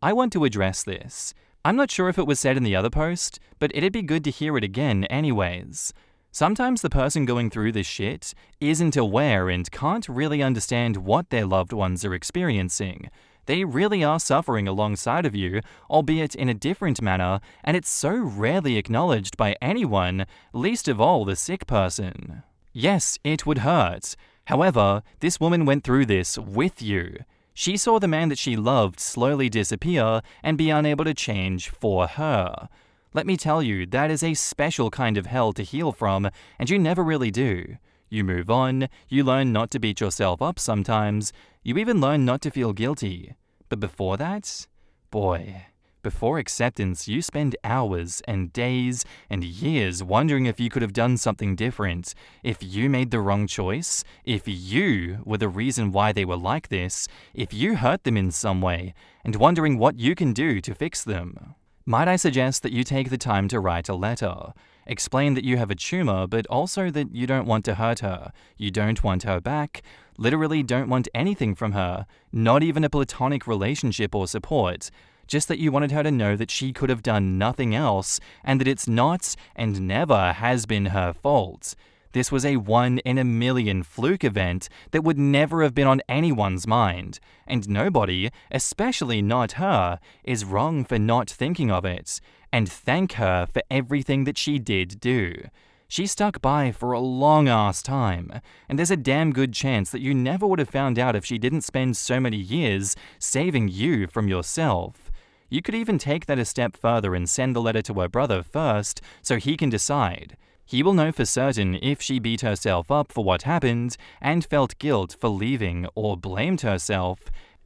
I want to address this. I'm not sure if it was said in the other post, but it'd be good to hear it again anyways. Sometimes the person going through this shit isn't aware and can't really understand what their loved ones are experiencing. They really are suffering alongside of you, albeit in a different manner, and it's so rarely acknowledged by anyone, least of all the sick person. Yes, it would hurt. However, this woman went through this with you. She saw the man that she loved slowly disappear and be unable to change for her. Let me tell you, that is a special kind of hell to heal from, and you never really do. You move on, you learn not to beat yourself up sometimes, you even learn not to feel guilty. But before that, boy, before acceptance, you spend hours and days and years wondering if you could have done something different, if you made the wrong choice, if you were the reason why they were like this, if you hurt them in some way, and wondering what you can do to fix them. Might I suggest that you take the time to write a letter? Explain that you have a tumor, but also that you don't want to hurt her, you don't want her back, literally don't want anything from her, not even a platonic relationship or support, just that you wanted her to know that she could have done nothing else, and that it's not and never has been her fault. This was a 1 in a million fluke event that would never have been on anyone's mind, and nobody, especially not her, is wrong for not thinking of it. And thank her for everything that she did do. She stuck by for a long-ass time, and there's a damn good chance that you never would have found out if she didn't spend so many years saving you from yourself. You could even take that a step further and send the letter to her brother first, so he can decide. He will know for certain if she beat herself up for what happened and felt guilt for leaving or blamed herself,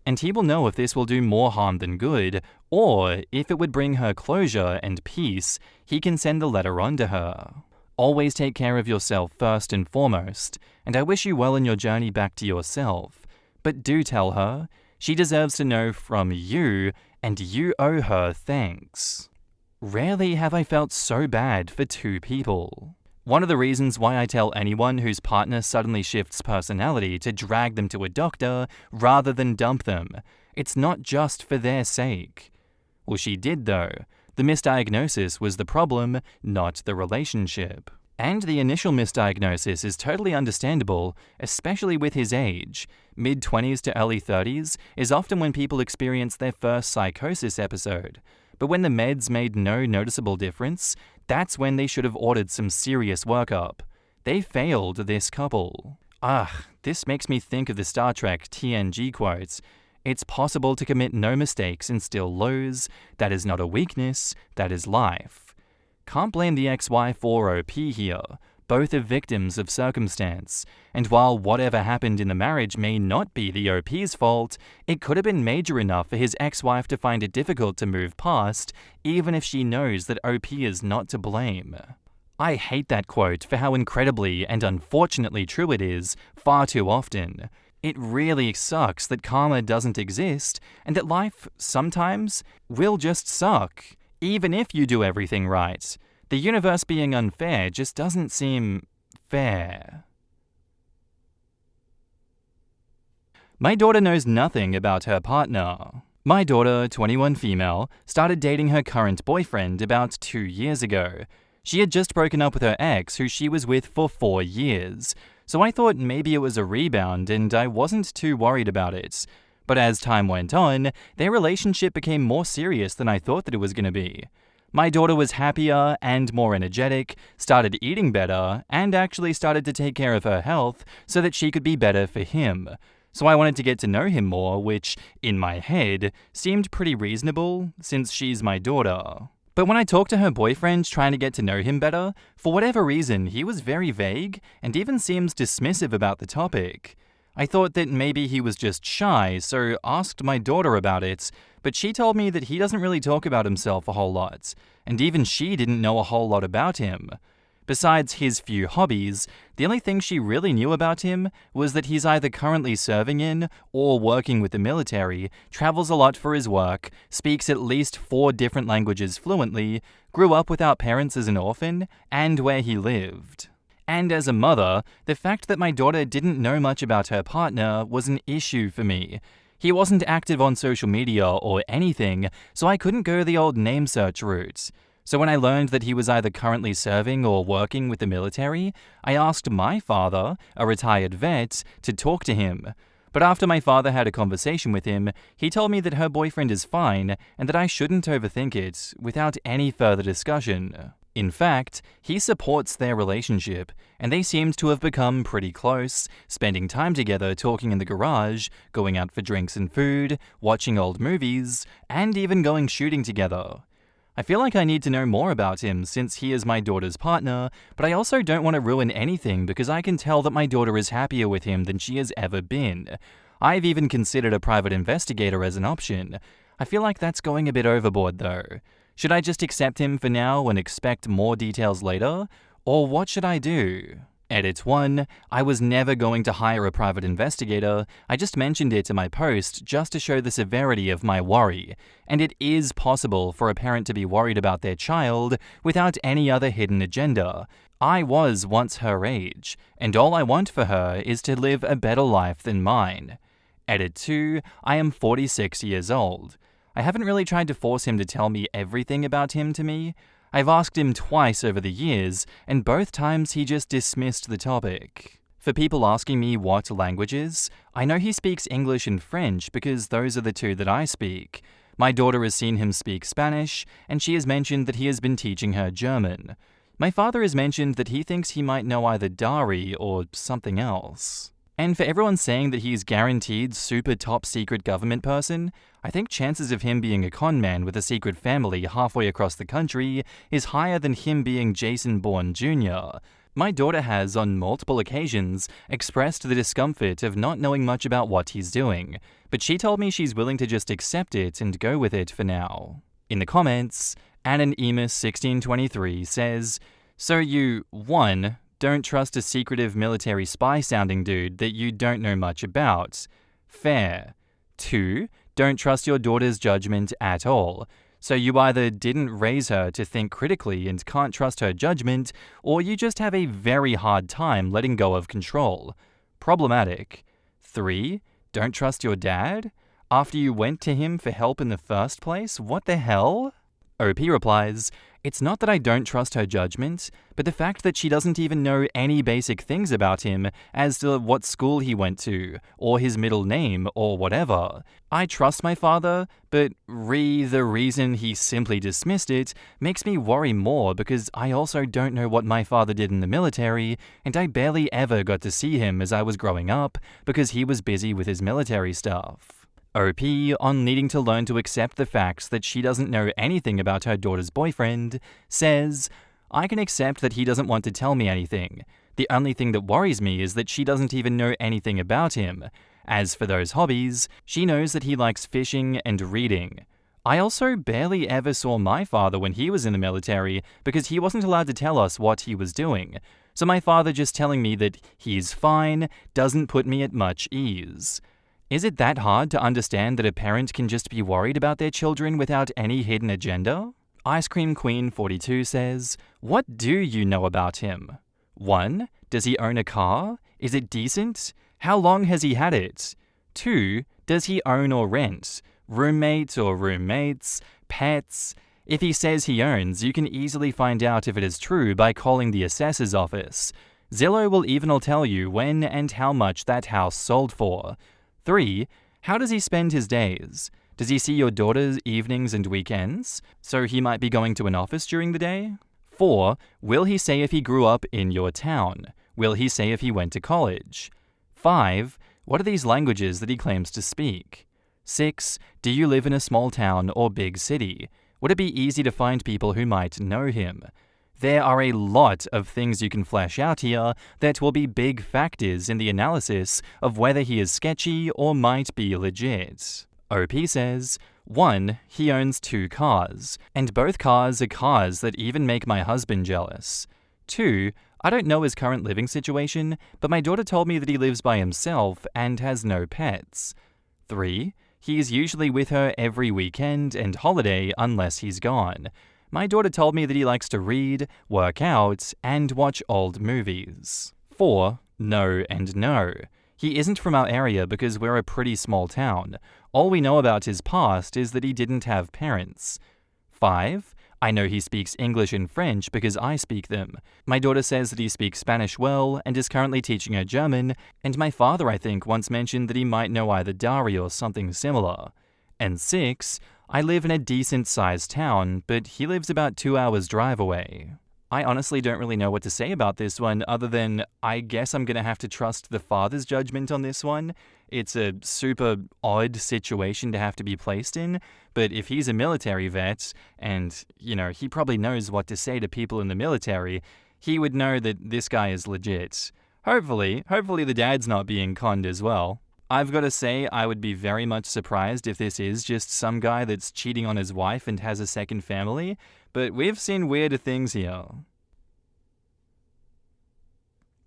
and he will know if this will do more harm than good, or if it would bring her closure and peace. He can send the letter on to her. Always take care of yourself first and foremost, and I wish you well in your journey back to yourself. But do tell her, she deserves to know from you, and you owe her thanks. Rarely have I felt so bad for two people. One of the reasons why I tell anyone whose partner suddenly shifts personality to drag them to a doctor rather than dump them. It's not just for their sake. Well, she did though. The misdiagnosis was the problem, not the relationship. And the initial misdiagnosis is totally understandable, especially with his age. Mid-20s to early 30s is often when people experience their first psychosis episode. But when the meds made no noticeable difference, that's when they should have ordered some serious workup. They failed this couple. This makes me think of the Star Trek TNG quote. It's possible to commit no mistakes and still lose. That is not a weakness, that is life. Can't blame the ex-wife or OP here. Both are victims of circumstance, and while whatever happened in the marriage may not be the OP's fault, it could have been major enough for his ex-wife to find it difficult to move past, even if she knows that OP is not to blame. I hate that quote for how incredibly and unfortunately true it is far too often. It really sucks that karma doesn't exist, and that life, sometimes, will just suck, even if you do everything right. The universe being unfair just doesn't seem fair. My daughter knows nothing about her partner. My daughter, 21 female, started dating her current boyfriend about 2 years ago. She had just broken up with her ex, who she was with for 4 years. So I thought maybe it was a rebound and I wasn't too worried about it. But as time went on, their relationship became more serious than I thought that it was going to be. My daughter was happier and more energetic, started eating better, and actually started to take care of her health so that she could be better for him. So I wanted to get to know him more, which, in my head, seemed pretty reasonable since she's my daughter. But when I talked to her boyfriend trying to get to know him better, for whatever reason, he was very vague and even seems dismissive about the topic. I thought that maybe he was just shy, so asked my daughter about it, but she told me that he doesn't really talk about himself a whole lot, and even she didn't know a whole lot about him. Besides his few hobbies, the only thing she really knew about him was that he's either currently serving in or working with the military, travels a lot for his work, speaks at least 4 different languages fluently, grew up without parents as an orphan, and where he lived. And as a mother, the fact that my daughter didn't know much about her partner was an issue for me. He wasn't active on social media or anything, so I couldn't go the old name search route. So when I learned that he was either currently serving or working with the military, I asked my father, a retired vet, to talk to him. But after my father had a conversation with him, he told me that her boyfriend is fine and that I shouldn't overthink it without any further discussion. In fact, he supports their relationship, and they seemed to have become pretty close, spending time together talking in the garage, going out for drinks and food, watching old movies, and even going shooting together. I feel like I need to know more about him since he is my daughter's partner, but I also don't want to ruin anything because I can tell that my daughter is happier with him than she has ever been. I've even considered a private investigator as an option. I feel like that's going a bit overboard though. Should I just accept him for now and expect more details later? Or what should I do? Edit 1. I was never going to hire a private investigator. I just mentioned it in my post just to show the severity of my worry. And it is possible for a parent to be worried about their child without any other hidden agenda. I was once her age, and all I want for her is to live a better life than mine. Edit 2. I am 46 years old. I haven't really tried to force him to tell me everything about him to me. I've asked him twice over the years, and both times he just dismissed the topic. For people asking me what languages, I know he speaks English and French because those are the 2 that I speak. My daughter has seen him speak Spanish, and she has mentioned that he has been teaching her German. My father has mentioned that he thinks he might know either Dari or something else. And for everyone saying that he's guaranteed super top secret government person, I think chances of him being a con man with a secret family halfway across the country is higher than him being Jason Bourne Jr. My daughter has, on multiple occasions, expressed the discomfort of not knowing much about what he's doing, but she told me she's willing to just accept it and go with it for now. In the comments, Anon1623 says, "So you, 1, don't trust a secretive military spy-sounding dude that you don't know much about. Fair. 2, don't trust your daughter's judgment at all. So you either didn't raise her to think critically and can't trust her judgment, or you just have a very hard time letting go of control. Problematic. 3, don't trust your dad? After you went to him for help in the first place? What the hell?" OP replies, "It's not that I don't trust her judgment, but the fact that she doesn't even know any basic things about him as to what school he went to, or his middle name, or whatever. I trust my father, but the reason he simply dismissed it makes me worry more because I also don't know what my father did in the military, and I barely ever got to see him as I was growing up because he was busy with his military stuff." OP, on needing to learn to accept the facts that she doesn't know anything about her daughter's boyfriend, says, "I can accept that he doesn't want to tell me anything. The only thing that worries me is that she doesn't even know anything about him. As for those hobbies, she knows that he likes fishing and reading. I also barely ever saw my father when he was in the military because he wasn't allowed to tell us what he was doing. So my father just telling me that he's fine doesn't put me at much ease. Is it that hard to understand that a parent can just be worried about their children without any hidden agenda?" Ice Cream Queen 42 says, "What do you know about him? 1, does he own a car? Is it decent? How long has he had it? 2. Does he own or rent? Roommate or roommates? Pets? If he says he owns, you can easily find out if it is true by calling the assessor's office. Zillow will even tell you when and how much that house sold for. 3. How does he spend his days? Does he see your daughter's evenings and weekends? So he might be going to an office during the day? 4. Will he say if he grew up in your town? Will he say if he went to college? 5. What are these languages that he claims to speak? 6. Do you live in a small town or big city? Would it be easy to find people who might know him? There are a lot of things you can flesh out here that will be big factors in the analysis of whether he is sketchy or might be legit. OP says, 1. He owns 2 cars, and both cars are cars that even make my husband jealous. 2. I don't know his current living situation, but my daughter told me that he lives by himself and has no pets. 3. He is usually with her every weekend and holiday unless he's gone. My daughter told me that he likes to read, work out, and watch old movies. 4. No and no. He isn't from our area because we're a pretty small town. All we know about his past is that he didn't have parents. 5. I know he speaks English and French because I speak them. My daughter says that he speaks Spanish well and is currently teaching her German, and my father, I think, once mentioned that he might know either Dari or something similar. And 6. I live in a decent-sized town, but he lives about 2 hours' drive away. I honestly don't really know what to say about this one other than I guess I'm going to have to trust the father's judgment on this one. It's a super odd situation to have to be placed in, but if he's a military vet and, he probably knows what to say to people in the military, he would know that this guy is legit. Hopefully the dad's not being conned as well. I've got to say, I would be very much surprised if this is just some guy that's cheating on his wife and has a second family, but we've seen weirder things here.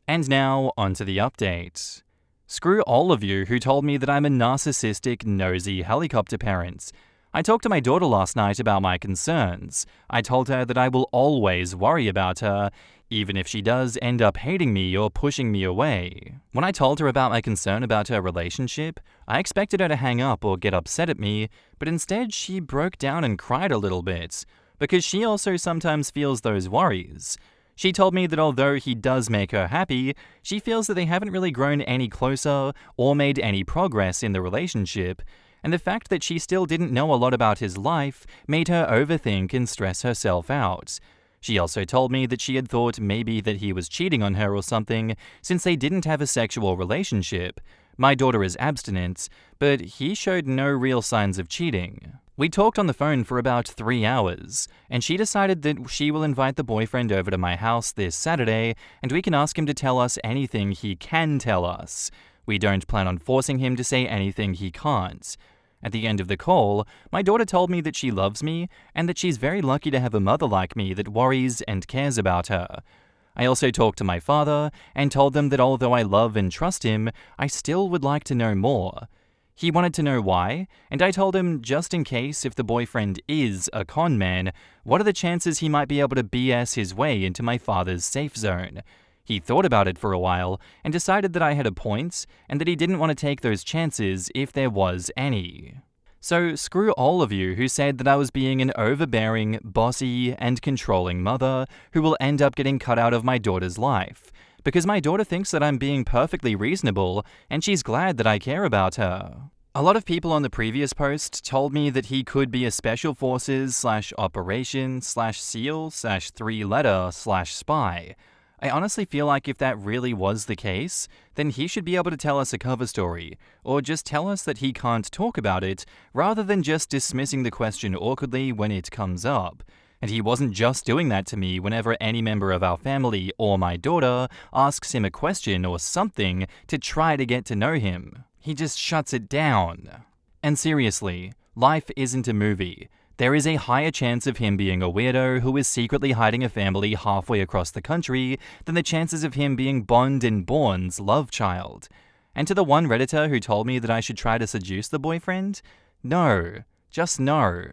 And now, onto the update. Screw all of you who told me that I'm a narcissistic, nosy helicopter parent. I talked to my daughter last night about my concerns. I told her that I will always worry about her, even if she does end up hating me or pushing me away. When I told her about my concern about her relationship, I expected her to hang up or get upset at me, but instead she broke down and cried a little bit, because she also sometimes feels those worries. She told me that although he does make her happy, she feels that they haven't really grown any closer or made any progress in the relationship, and the fact that she still didn't know a lot about his life made her overthink and stress herself out. She also told me that she had thought maybe that he was cheating on her or something since they didn't have a sexual relationship. My daughter is abstinent, but he showed no real signs of cheating. We talked on the phone for about 3 hours, and she decided that she will invite the boyfriend over to my house this Saturday, and we can ask him to tell us anything he can tell us. We don't plan on forcing him to say anything he can't. At the end of the call, my daughter told me that she loves me and that she's very lucky to have a mother like me that worries and cares about her. I also talked to my father and told them that although I love and trust him, I still would like to know more. He wanted to know why, and I told him just in case if the boyfriend is a con man, what are the chances he might be able to BS his way into my father's safe zone? He thought about it for a while and decided that I had a point and that he didn't want to take those chances if there was any. So screw all of you who said that I was being an overbearing, bossy, and controlling mother who will end up getting cut out of my daughter's life, because my daughter thinks that I'm being perfectly reasonable and she's glad that I care about her. A lot of people on the previous post told me that he could be a Special Forces / Operation / SEAL / 3-letter / spy. I honestly feel like if that really was the case, then he should be able to tell us a cover story, or just tell us that he can't talk about it, rather than just dismissing the question awkwardly when it comes up. And he wasn't just doing that to me whenever any member of our family or my daughter asks him a question or something to try to get to know him. He just shuts it down. And seriously, life isn't a movie. There is a higher chance of him being a weirdo who is secretly hiding a family halfway across the country than the chances of him being Bond and Bourne's love child. And to the one Redditor who told me that I should try to seduce the boyfriend, no, just no.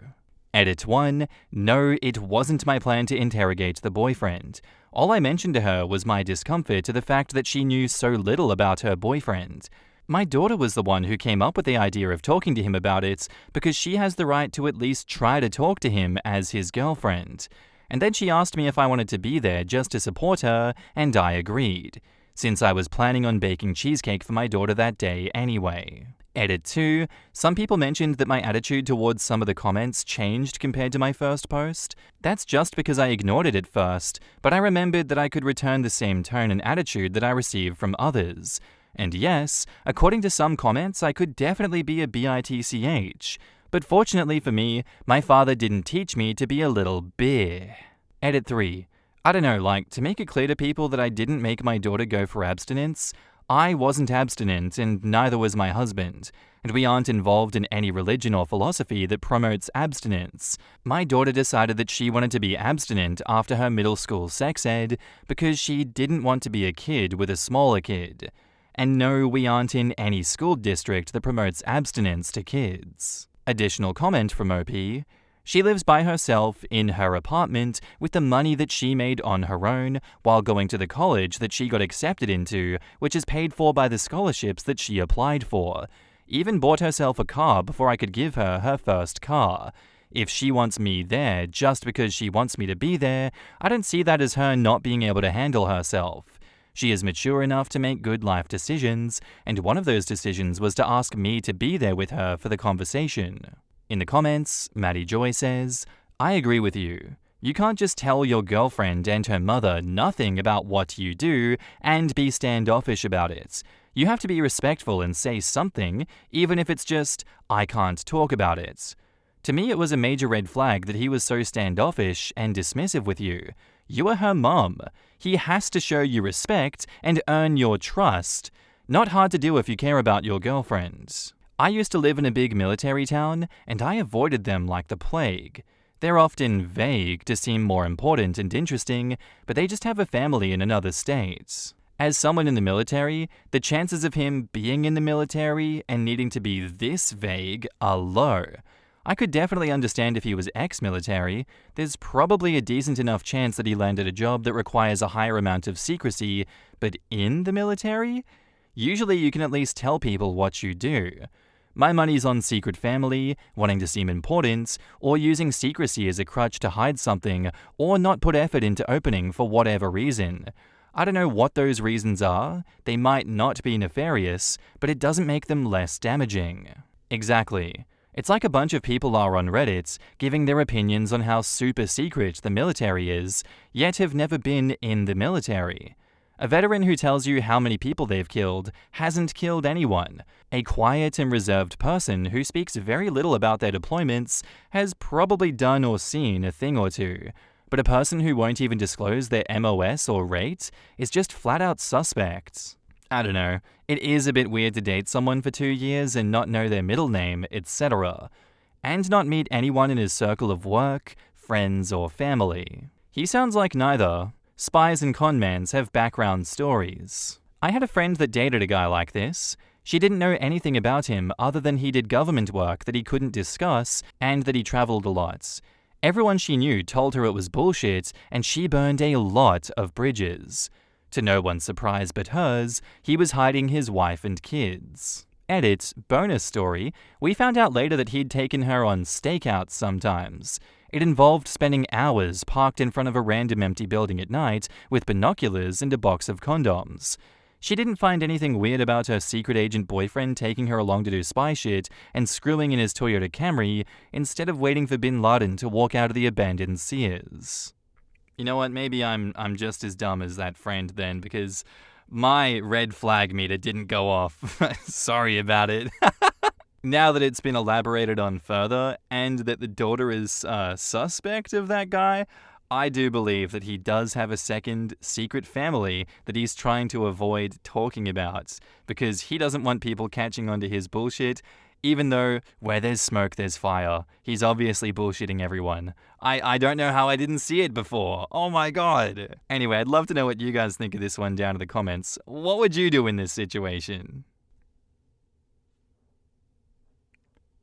Edit 1, no, it wasn't my plan to interrogate the boyfriend. All I mentioned to her was my discomfort to the fact that she knew so little about her boyfriend. My daughter was the one who came up with the idea of talking to him about it because she has the right to at least try to talk to him as his girlfriend. And then she asked me if I wanted to be there just to support her, and I agreed, since I was planning on baking cheesecake for my daughter that day anyway. Edit 2. Some people mentioned that my attitude towards some of the comments changed compared to my first post. That's just because I ignored it at first, but I remembered that I could return the same tone and attitude that I received from others. And yes, according to some comments, I could definitely be a bitch. But fortunately for me, my father didn't teach me to be a little beer. Edit 3. I don't know, like, to make it clear to people that I didn't make my daughter go for abstinence, I wasn't abstinent and neither was my husband, and we aren't involved in any religion or philosophy that promotes abstinence. My daughter decided that she wanted to be abstinent after her middle school sex ed because she didn't want to be a kid with a smaller kid. And no, we aren't in any school district that promotes abstinence to kids. Additional comment from OP. She lives by herself in her apartment with the money that she made on her own while going to the college that she got accepted into, which is paid for by the scholarships that she applied for. Even bought herself a car before I could give her her first car. If she wants me there just because she wants me to be there, I don't see that as her not being able to handle herself. She is mature enough to make good life decisions, and one of those decisions was to ask me to be there with her for the conversation. In the comments, Maddie Joy says, I agree with you. You can't just tell your girlfriend and her mother nothing about what you do and be standoffish about it. You have to be respectful and say something, even if it's just, I can't talk about it. To me, it was a major red flag that he was so standoffish and dismissive with you. You are her mom. He has to show you respect and earn your trust. Not hard to do if you care about your girlfriend. I used to live in a big military town, and I avoided them like the plague. They're often vague to seem more important and interesting, but they just have a family in another state. As someone in the military, the chances of him being in the military and needing to be this vague are low. I could definitely understand if he was ex-military. There's probably a decent enough chance that he landed a job that requires a higher amount of secrecy, but in the military? Usually you can at least tell people what you do. My money's on secret family, wanting to seem important, or using secrecy as a crutch to hide something, or not put effort into opening for whatever reason. I don't know what those reasons are. They might not be nefarious, but it doesn't make them less damaging. Exactly. It's like a bunch of people are on Reddit giving their opinions on how super secret the military is, yet have never been in the military. A veteran who tells you how many people they've killed hasn't killed anyone. A quiet and reserved person who speaks very little about their deployments has probably done or seen a thing or two. But a person who won't even disclose their MOS or rate is just flat out suspect. I don't know, it is a bit weird to date someone for 2 years and not know their middle name, etc. And not meet anyone in his circle of work, friends, or family. He sounds like neither. Spies and conmans have background stories. I had a friend that dated a guy like this. She didn't know anything about him other than he did government work that he couldn't discuss and that he traveled a lot. Everyone she knew told her it was bullshit, and she burned a lot of bridges. To no one's surprise but hers, he was hiding his wife and kids. Edit, bonus story, we found out later that he'd taken her on stakeouts sometimes. It involved spending hours parked in front of a random empty building at night with binoculars and a box of condoms. She didn't find anything weird about her secret agent boyfriend taking her along to do spy shit and screwing in his Toyota Camry instead of waiting for Bin Laden to walk out of the abandoned Sears. You know what, maybe I'm just as dumb as that friend then, because my red flag meter didn't go off. Sorry about it. Now that it's been elaborated on further, and that the daughter is suspect of that guy, I do believe that he does have a second secret family that he's trying to avoid talking about, because he doesn't want people catching on to his bullshit, even though where there's smoke, there's fire. He's obviously bullshitting everyone. I don't know how I didn't see it before. Oh my god. Anyway, I'd love to know what you guys think of this one down in the comments. What would you do in this situation?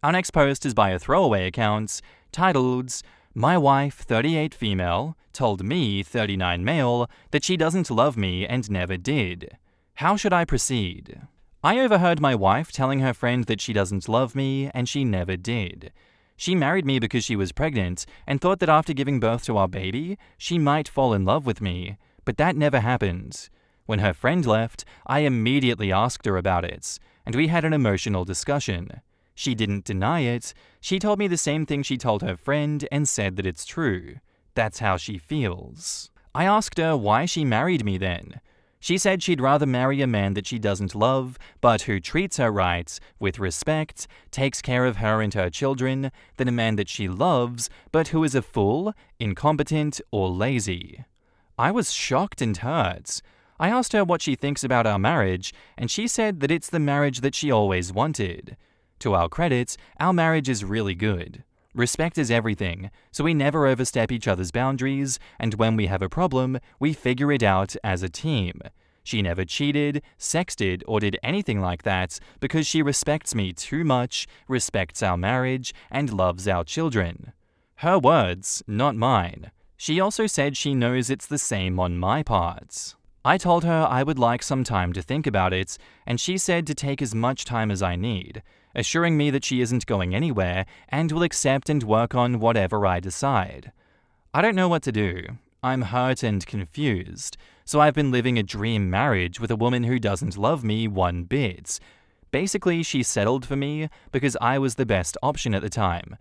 Our next post is by a throwaway account titled, My wife, 38 female, told me, 39 male, that she doesn't love me and never did. How should I proceed? I overheard my wife telling her friend that she doesn't love me, and she never did. She married me because she was pregnant and thought that after giving birth to our baby, she might fall in love with me, but that never happened. When her friend left, I immediately asked her about it, and we had an emotional discussion. She didn't deny it. She told me the same thing she told her friend and said that it's true. That's how she feels. I asked her why she married me then. She said she'd rather marry a man that she doesn't love, but who treats her right, with respect, takes care of her and her children, than a man that she loves, but who is a fool, incompetent, or lazy. I was shocked and hurt. I asked her what she thinks about our marriage, and she said that it's the marriage that she always wanted. To our credit, our marriage is really good. Respect is everything, so we never overstep each other's boundaries, and when we have a problem, we figure it out as a team. She never cheated, sexted, or did anything like that because she respects me too much, respects our marriage, and loves our children. Her words, not mine. She also said she knows it's the same on my part. I told her I would like some time to think about it, and she said to take as much time as I need, assuring me that she isn't going anywhere and will accept and work on whatever I decide. I don't know what to do. I'm hurt and confused, so I've been living a dream marriage with a woman who doesn't love me one bit. Basically, she settled for me because I was the best option at the time.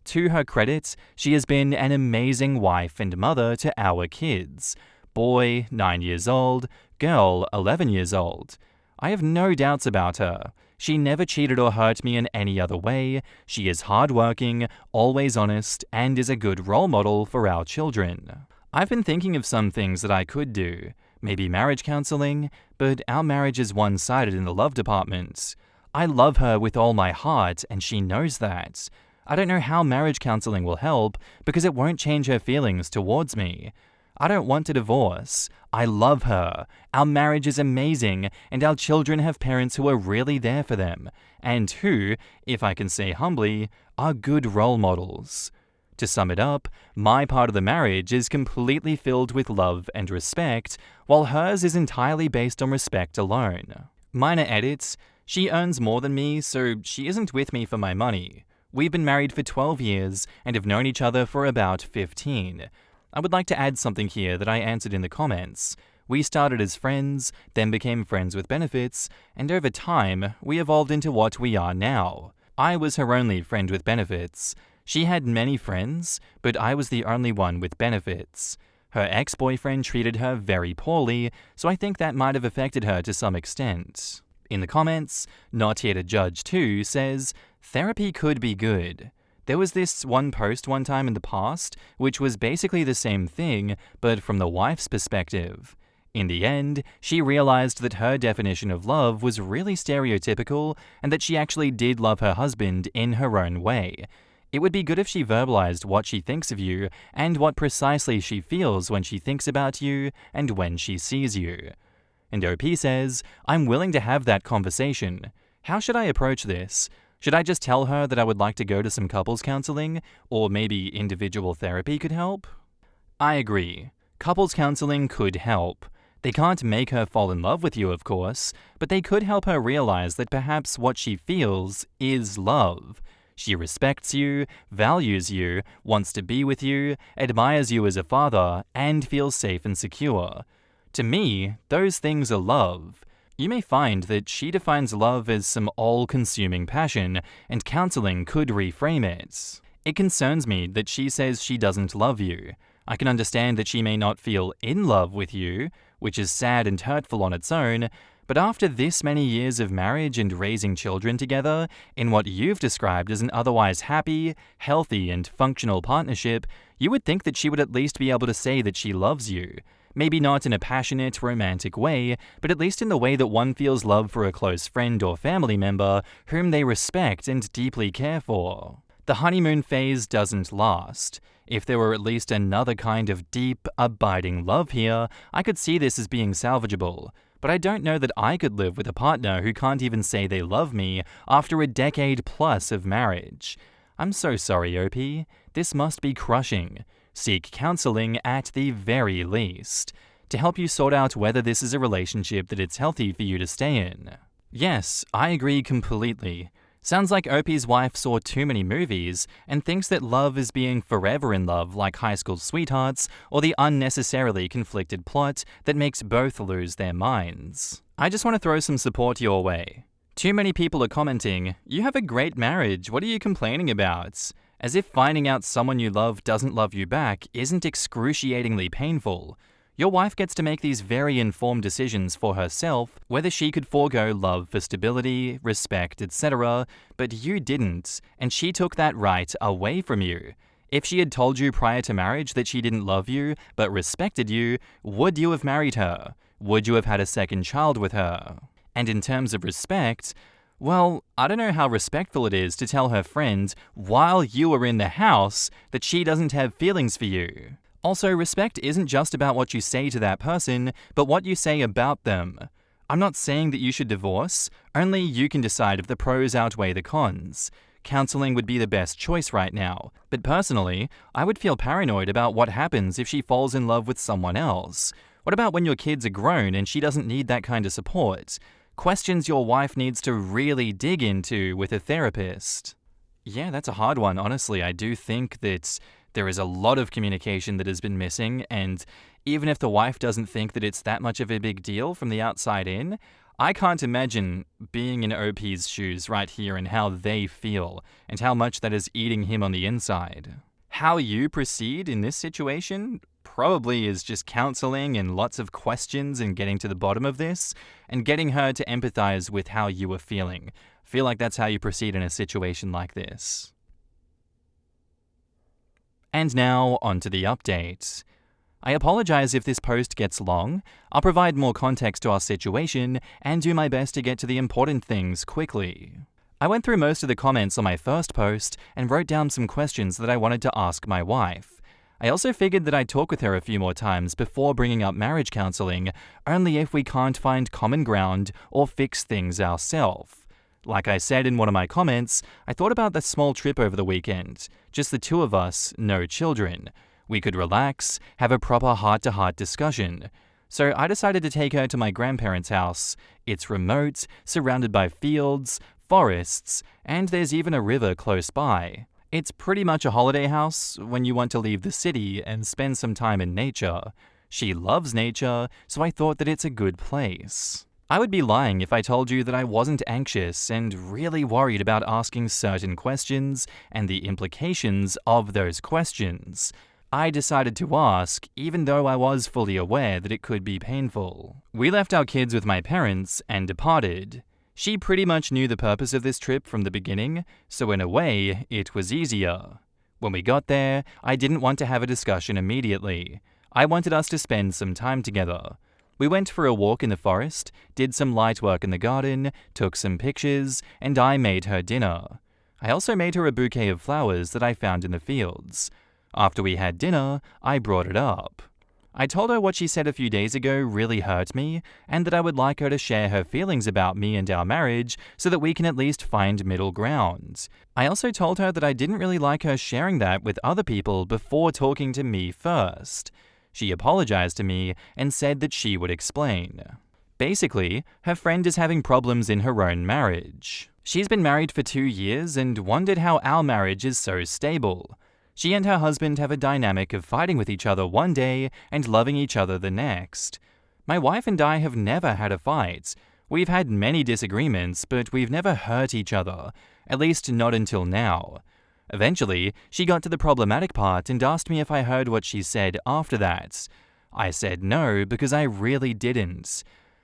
To her credit, she has been an amazing wife and mother to our kids. Boy, 9 years old, girl, 11 years old. I have no doubts about her. She never cheated or hurt me in any other way. She is hardworking, always honest, and is a good role model for our children. I've been thinking of some things that I could do. Maybe marriage counseling, but our marriage is one-sided in the love department. I love her with all my heart, and she knows that. I don't know how marriage counseling will help because it won't change her feelings towards me. I don't want a divorce. I love her. Our marriage is amazing, and our children have parents who are really there for them, and who, if I can say humbly, are good role models. To sum it up, my part of the marriage is completely filled with love and respect, while hers is entirely based on respect alone. Minor edits: she earns more than me, so she isn't with me for my money. We've been married for 12 years and have known each other for about 15. I would like to add something here that I answered in the comments. We started as friends, then became friends with benefits, and over time, we evolved into what we are now. I was her only friend with benefits. She had many friends, but I was the only one with benefits. Her ex-boyfriend treated her very poorly, so I think that might have affected her to some extent. In the comments, Not Here to Judge 2 says, therapy could be good. There was this one post one time in the past, which was basically the same thing, but from the wife's perspective. In the end, she realized that her definition of love was really stereotypical, and that she actually did love her husband in her own way. It would be good if she verbalized what she thinks of you, and what precisely she feels when she thinks about you, and when she sees you. And OP says, I'm willing to have that conversation. How should I approach this? Should I just tell her that I would like to go to some couples counseling, or maybe individual therapy could help? I agree. Couples counseling could help. They can't make her fall in love with you, of course, but they could help her realize that perhaps what she feels is love. She respects you, values you, wants to be with you, admires you as a father, and feels safe and secure. To me, those things are love. You may find that she defines love as some all-consuming passion, and counseling could reframe it. It concerns me that she says she doesn't love you. I can understand that she may not feel in love with you, which is sad and hurtful on its own, but after this many years of marriage and raising children together, in what you've described as an otherwise happy, healthy, and functional partnership, you would think that she would at least be able to say that she loves you. Maybe not in a passionate, romantic way, but at least in the way that one feels love for a close friend or family member whom they respect and deeply care for. The honeymoon phase doesn't last. If there were at least another kind of deep, abiding love here, I could see this as being salvageable. But I don't know that I could live with a partner who can't even say they love me after a decade plus of marriage. I'm so sorry, OP. This must be crushing. Seek counseling at the very least, to help you sort out whether this is a relationship that it's healthy for you to stay in. Yes, I agree completely. Sounds like Opie's wife saw too many movies and thinks that love is being forever in love like high school sweethearts or the unnecessarily conflicted plot that makes both lose their minds. I just want to throw some support your way. Too many people are commenting, "You have a great marriage, what are you complaining about?" As if finding out someone you love doesn't love you back isn't excruciatingly painful. Your wife gets to make these very informed decisions for herself, whether she could forego love for stability, respect, etc., but you didn't, and she took that right away from you. If she had told you prior to marriage that she didn't love you, but respected you, would you have married her? Would you have had a second child with her? And in terms of respect, well, I don't know how respectful it is to tell her friend while you are in the house that she doesn't have feelings for you. Also, respect isn't just about what you say to that person, but what you say about them. I'm not saying that you should divorce, only you can decide if the pros outweigh the cons. Counseling would be the best choice right now, but personally, I would feel paranoid about what happens if she falls in love with someone else. What about when your kids are grown and she doesn't need that kind of support? Questions your wife needs to really dig into with a therapist. Yeah, that's a hard one, honestly. I do think that there is a lot of communication that has been missing, and even if the wife doesn't think that it's that much of a big deal from the outside in, I can't imagine being in OP's shoes right here and how they feel, and how much that is eating him on the inside. How you proceed in this situation probably is just counseling and lots of questions and getting to the bottom of this, and getting her to empathize with how you are feeling. I feel like that's how you proceed in a situation like this. And now, onto the update. I apologize if this post gets long. I'll provide more context to our situation and do my best to get to the important things quickly. I went through most of the comments on my first post and wrote down some questions that I wanted to ask my wife. I also figured that I'd talk with her a few more times before bringing up marriage counseling, only if we can't find common ground or fix things ourselves. Like I said in one of my comments, I thought about the small trip over the weekend. Just the two of us, no children. We could relax, have a proper heart-to-heart discussion. So I decided to take her to my grandparents' house. It's remote, surrounded by fields, forests, and there's even a river close by. It's pretty much a holiday house when you want to leave the city and spend some time in nature. She loves nature, so I thought that it's a good place. I would be lying if I told you that I wasn't anxious and really worried about asking certain questions and the implications of those questions. I decided to ask, even though I was fully aware that it could be painful. We left our kids with my parents and departed. She pretty much knew the purpose of this trip from the beginning, so in a way, it was easier. When we got there, I didn't want to have a discussion immediately. I wanted us to spend some time together. We went for a walk in the forest, did some light work in the garden, took some pictures, and I made her dinner. I also made her a bouquet of flowers that I found in the fields. After we had dinner, I brought it up. I told her what she said a few days ago really hurt me, and that I would like her to share her feelings about me and our marriage so that we can at least find middle ground. I also told her that I didn't really like her sharing that with other people before talking to me first. She apologized to me and said that she would explain. Basically, her friend is having problems in her own marriage. She's been married for 2 years and wondered how our marriage is so stable. She and her husband have a dynamic of fighting with each other one day and loving each other the next. My wife and I have never had a fight. We've had many disagreements, but we've never hurt each other, at least not until now. Eventually, she got to the problematic part and asked me if I heard what she said after that. I said no, because I really didn't.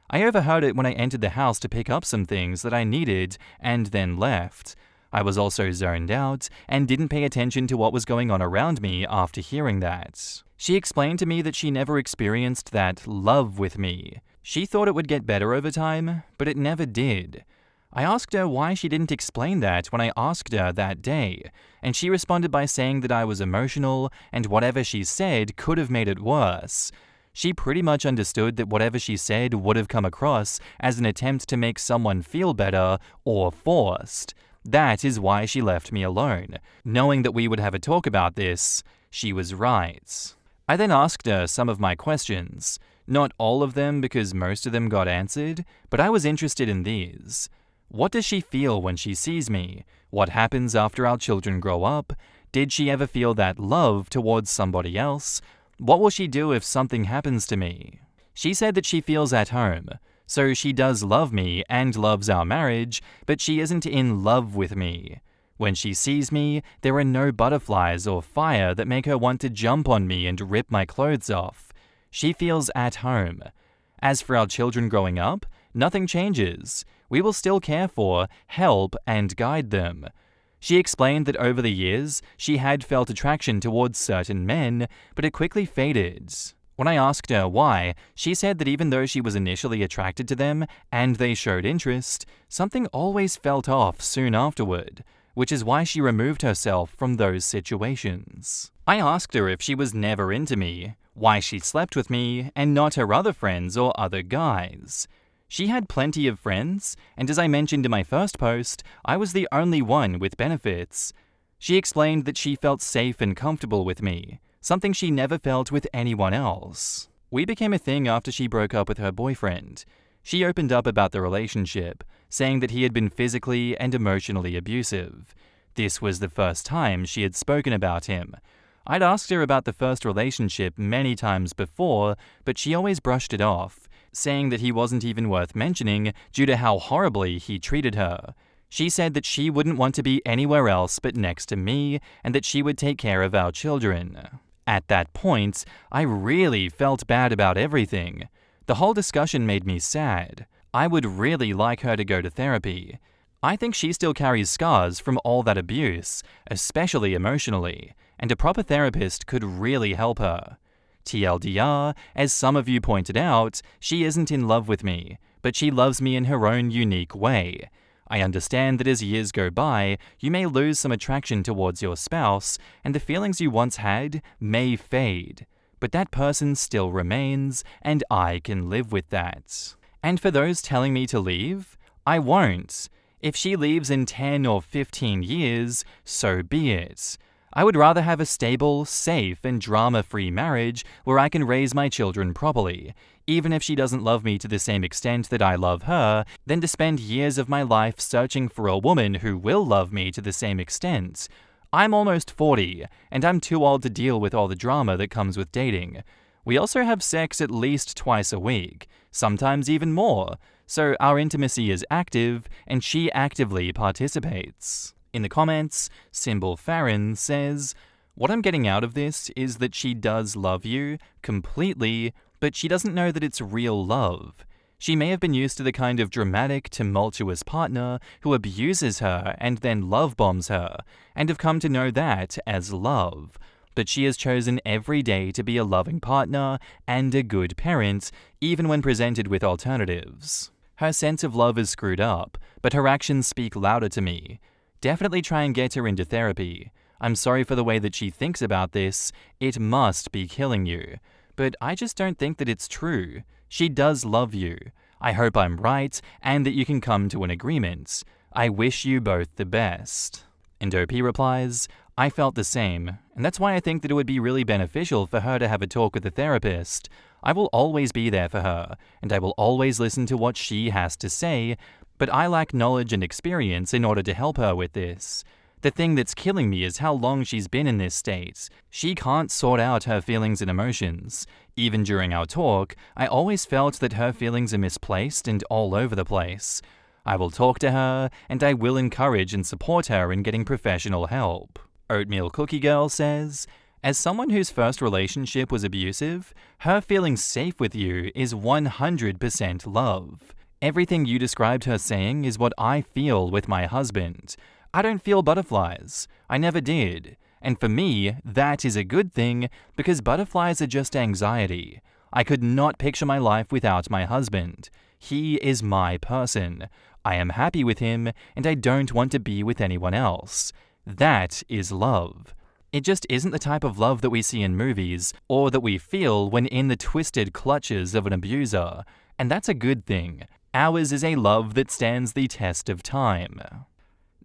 I overheard it when I entered the house to pick up some things that I needed and then left. I was also zoned out and didn't pay attention to what was going on around me after hearing that. She explained to me that she never experienced that love with me. She thought it would get better over time, but it never did. I asked her why she didn't explain that when I asked her that day, and she responded by saying that I was emotional and whatever she said could have made it worse. She pretty much understood that whatever she said would have come across as an attempt to make someone feel better or forced. That is why she left me alone. Knowing that we would have a talk about this, she was right. I then asked her some of my questions. Not all of them because most of them got answered, but I was interested in these. What does she feel when she sees me? What happens after our children grow up? Did she ever feel that love towards somebody else? What will she do if something happens to me? She said that she feels at home. So she does love me and loves our marriage, but she isn't in love with me. When she sees me, there are no butterflies or fire that make her want to jump on me and rip my clothes off. She feels at home. As for our children growing up, nothing changes. We will still care for, help, and guide them. She explained that over the years, she had felt attraction towards certain men, but it quickly faded. When I asked her why, she said that even though she was initially attracted to them and they showed interest, something always felt off soon afterward, which is why she removed herself from those situations. I asked her if she was never into me, why she slept with me and not her other friends or other guys. She had plenty of friends, and as I mentioned in my first post, I was the only one with benefits. She explained that she felt safe and comfortable with me, something she never felt with anyone else. We became a thing after she broke up with her boyfriend. She opened up about the relationship, saying that he had been physically and emotionally abusive. This was the first time she had spoken about him. I'd asked her about the first relationship many times before, but she always brushed it off, saying that he wasn't even worth mentioning due to how horribly he treated her. She said that she wouldn't want to be anywhere else but next to me, and that she would take care of our children. At that point, I really felt bad about everything. The whole discussion made me sad. I would really like her to go to therapy. I think she still carries scars from all that abuse, especially emotionally, and a proper therapist could really help her. TLDR, as some of you pointed out, she isn't in love with me, but she loves me in her own unique way. I understand that as years go by, you may lose some attraction towards your spouse, and the feelings you once had may fade. But that person still remains, and I can live with that. And for those telling me to leave, I won't. If she leaves in 10 or 15 years, so be it. I would rather have a stable, safe, and drama-free marriage where I can raise my children properly, even if she doesn't love me to the same extent that I love her, than to spend years of my life searching for a woman who will love me to the same extent. I'm almost 40, and I'm too old to deal with all the drama that comes with dating. We also have sex at least twice a week, sometimes even more, so our intimacy is active, and she actively participates. In the comments, Symbol Farron says, "What I'm getting out of this is that she does love you, completely, but she doesn't know that it's real love. She may have been used to the kind of dramatic, tumultuous partner who abuses her and then love bombs her, and have come to know that as love. But she has chosen every day to be a loving partner and a good parent, even when presented with alternatives. Her sense of love is screwed up, but her actions speak louder to me. Definitely try and get her into therapy. I'm sorry for the way that she thinks about this. It must be killing you. But I just don't think that it's true. She does love you. I hope I'm right and that you can come to an agreement. I wish you both the best." And OP replies, "I felt the same, and that's why I think that it would be really beneficial for her to have a talk with a therapist. I will always be there for her, and I will always listen to what she has to say, but I lack knowledge and experience in order to help her with this. The thing that's killing me is how long she's been in this state. She can't sort out her feelings and emotions. Even during our talk, I always felt that her feelings are misplaced and all over the place. I will talk to her, and I will encourage and support her in getting professional help." Oatmeal Cookie Girl says, "As someone whose first relationship was abusive, her feeling safe with you is 100% love. Everything you described her saying is what I feel with my husband. I don't feel butterflies. I never did. And for me, that is a good thing because butterflies are just anxiety. I could not picture my life without my husband. He is my person. I am happy with him, and I don't want to be with anyone else. That is love. It just isn't the type of love that we see in movies or that we feel when in the twisted clutches of an abuser. And that's a good thing. Ours is a love that stands the test of time."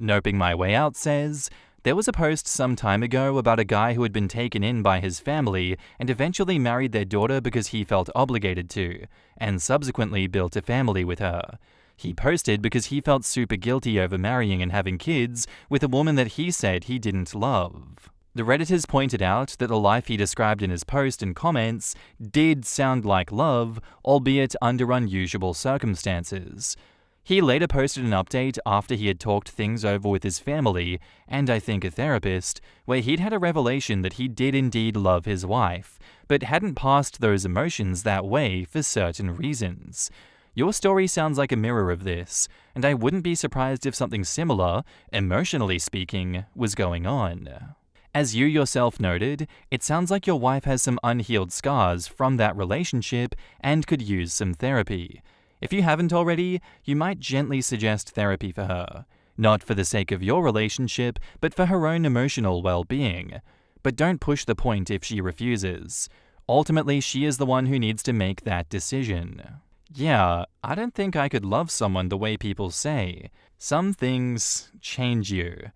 Noping My Way Out says, There was a post some time ago about a guy who had been taken in by his family and eventually married their daughter because he felt obligated to, and subsequently built a family with her. He posted because he felt super guilty over marrying and having kids with a woman that he said he didn't love. The Redditors pointed out that the life he described in his post and comments did sound like love, albeit under unusual circumstances. He later posted an update after he had talked things over with his family, and I think a therapist, where he'd had a revelation that he did indeed love his wife, but hadn't passed those emotions that way for certain reasons. Your story sounds like a mirror of this, and I wouldn't be surprised if something similar, emotionally speaking, was going on. As you yourself noted, it sounds like your wife has some unhealed scars from that relationship and could use some therapy. If you haven't already, you might gently suggest therapy for her, not for the sake of your relationship, but for her own emotional well-being. But don't push the point if she refuses. Ultimately, she is the one who needs to make that decision. Yeah, I don't think I could love someone the way people say. Some things change you.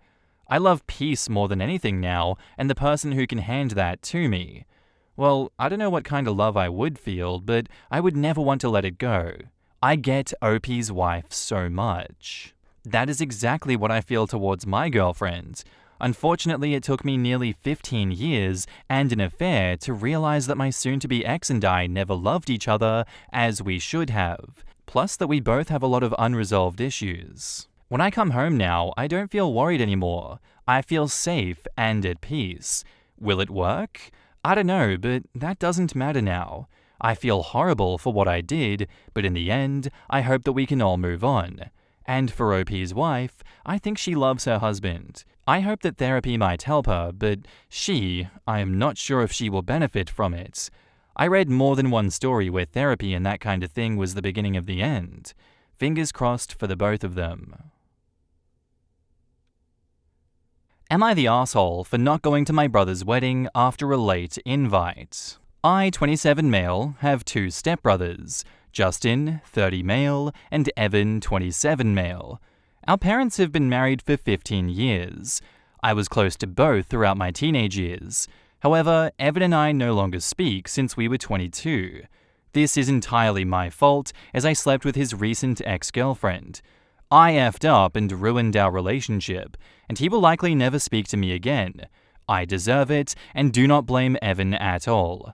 I love peace more than anything now, and the person who can hand that to me. Well, I don't know what kind of love I would feel, but I would never want to let it go. I get OP's wife so much. That is exactly what I feel towards my girlfriend. Unfortunately, it took me nearly 15 years and an affair to realize that my soon-to-be ex and I never loved each other as we should have, plus that we both have a lot of unresolved issues. When I come home now, I don't feel worried anymore. I feel safe and at peace. Will it work? I don't know, but that doesn't matter now. I feel horrible for what I did, but in the end, I hope that we can all move on. And for OP's wife, I think she loves her husband. I hope that therapy might help her, but I am not sure if she will benefit from it. I read more than one story where therapy and that kind of thing was the beginning of the end. Fingers crossed for the both of them. Am I the asshole for not going to my brother's wedding after a late invite? I, 27 male, have two stepbrothers, Justin, 30 male, and Evan, 27 male. Our parents have been married for 15 years. I was close to both throughout my teenage years. However, Evan and I no longer speak since we were 22. This is entirely my fault, as I slept with his recent ex-girlfriend. I effed up and ruined our relationship, and he will likely never speak to me again. I deserve it, and do not blame Evan at all.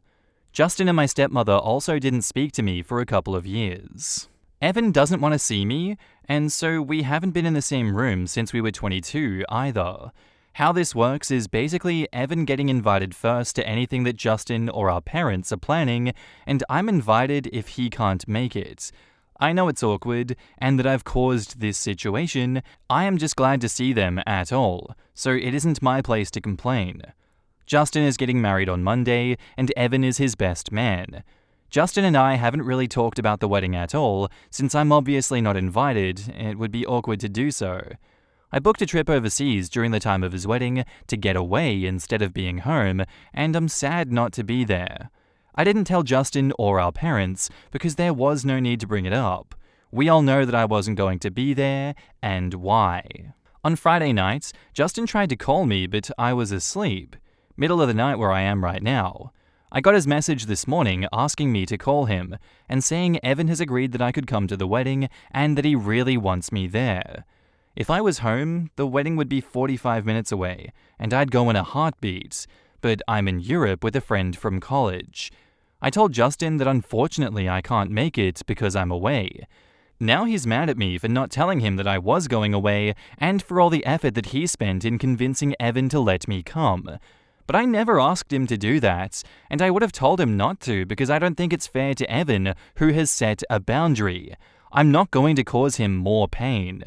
Justin and my stepmother also didn't speak to me for a couple of years. Evan doesn't want to see me, and so we haven't been in the same room since we were 22 either. How this works is basically Evan getting invited first to anything that Justin or our parents are planning, and I'm invited if he can't make it. I know it's awkward, and that I've caused this situation. I am just glad to see them at all, so it isn't my place to complain. Justin is getting married on Monday, and Evan is his best man. Justin and I haven't really talked about the wedding at all, since I'm obviously not invited. It would be awkward to do so. I booked a trip overseas during the time of his wedding to get away instead of being home, and I'm sad not to be there. I didn't tell Justin or our parents because there was no need to bring it up. We all know that I wasn't going to be there, and why. On Friday night, Justin tried to call me, but I was asleep. Middle of the night where I am right now. I got his message this morning asking me to call him, and saying Evan has agreed that I could come to the wedding and that he really wants me there. If I was home, the wedding would be 45 minutes away, and I'd go in a heartbeat, but I'm in Europe with a friend from college. I told Justin that unfortunately I can't make it because I'm away. Now he's mad at me for not telling him that I was going away and for all the effort that he spent in convincing Evan to let me come. But I never asked him to do that, and I would have told him not to because I don't think it's fair to Evan, who has set a boundary. I'm not going to cause him more pain.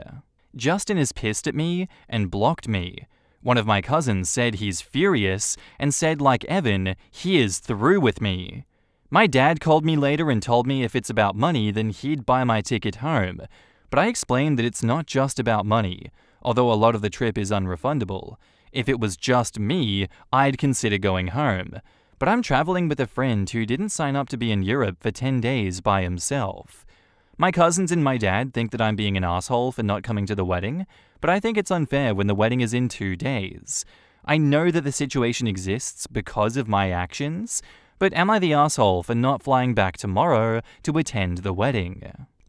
Justin is pissed at me and blocked me. One of my cousins said he's furious and said, like Evan, he is through with me. My dad called me later and told me if it's about money, then he'd buy my ticket home. But I explained that it's not just about money, although a lot of the trip is unrefundable. If it was just me, I'd consider going home. But I'm traveling with a friend who didn't sign up to be in Europe for 10 days by himself. My cousins and my dad think that I'm being an asshole for not coming to the wedding, but I think it's unfair when the wedding is in 2 days. I know that the situation exists because of my actions, but am I the asshole for not flying back tomorrow to attend the wedding?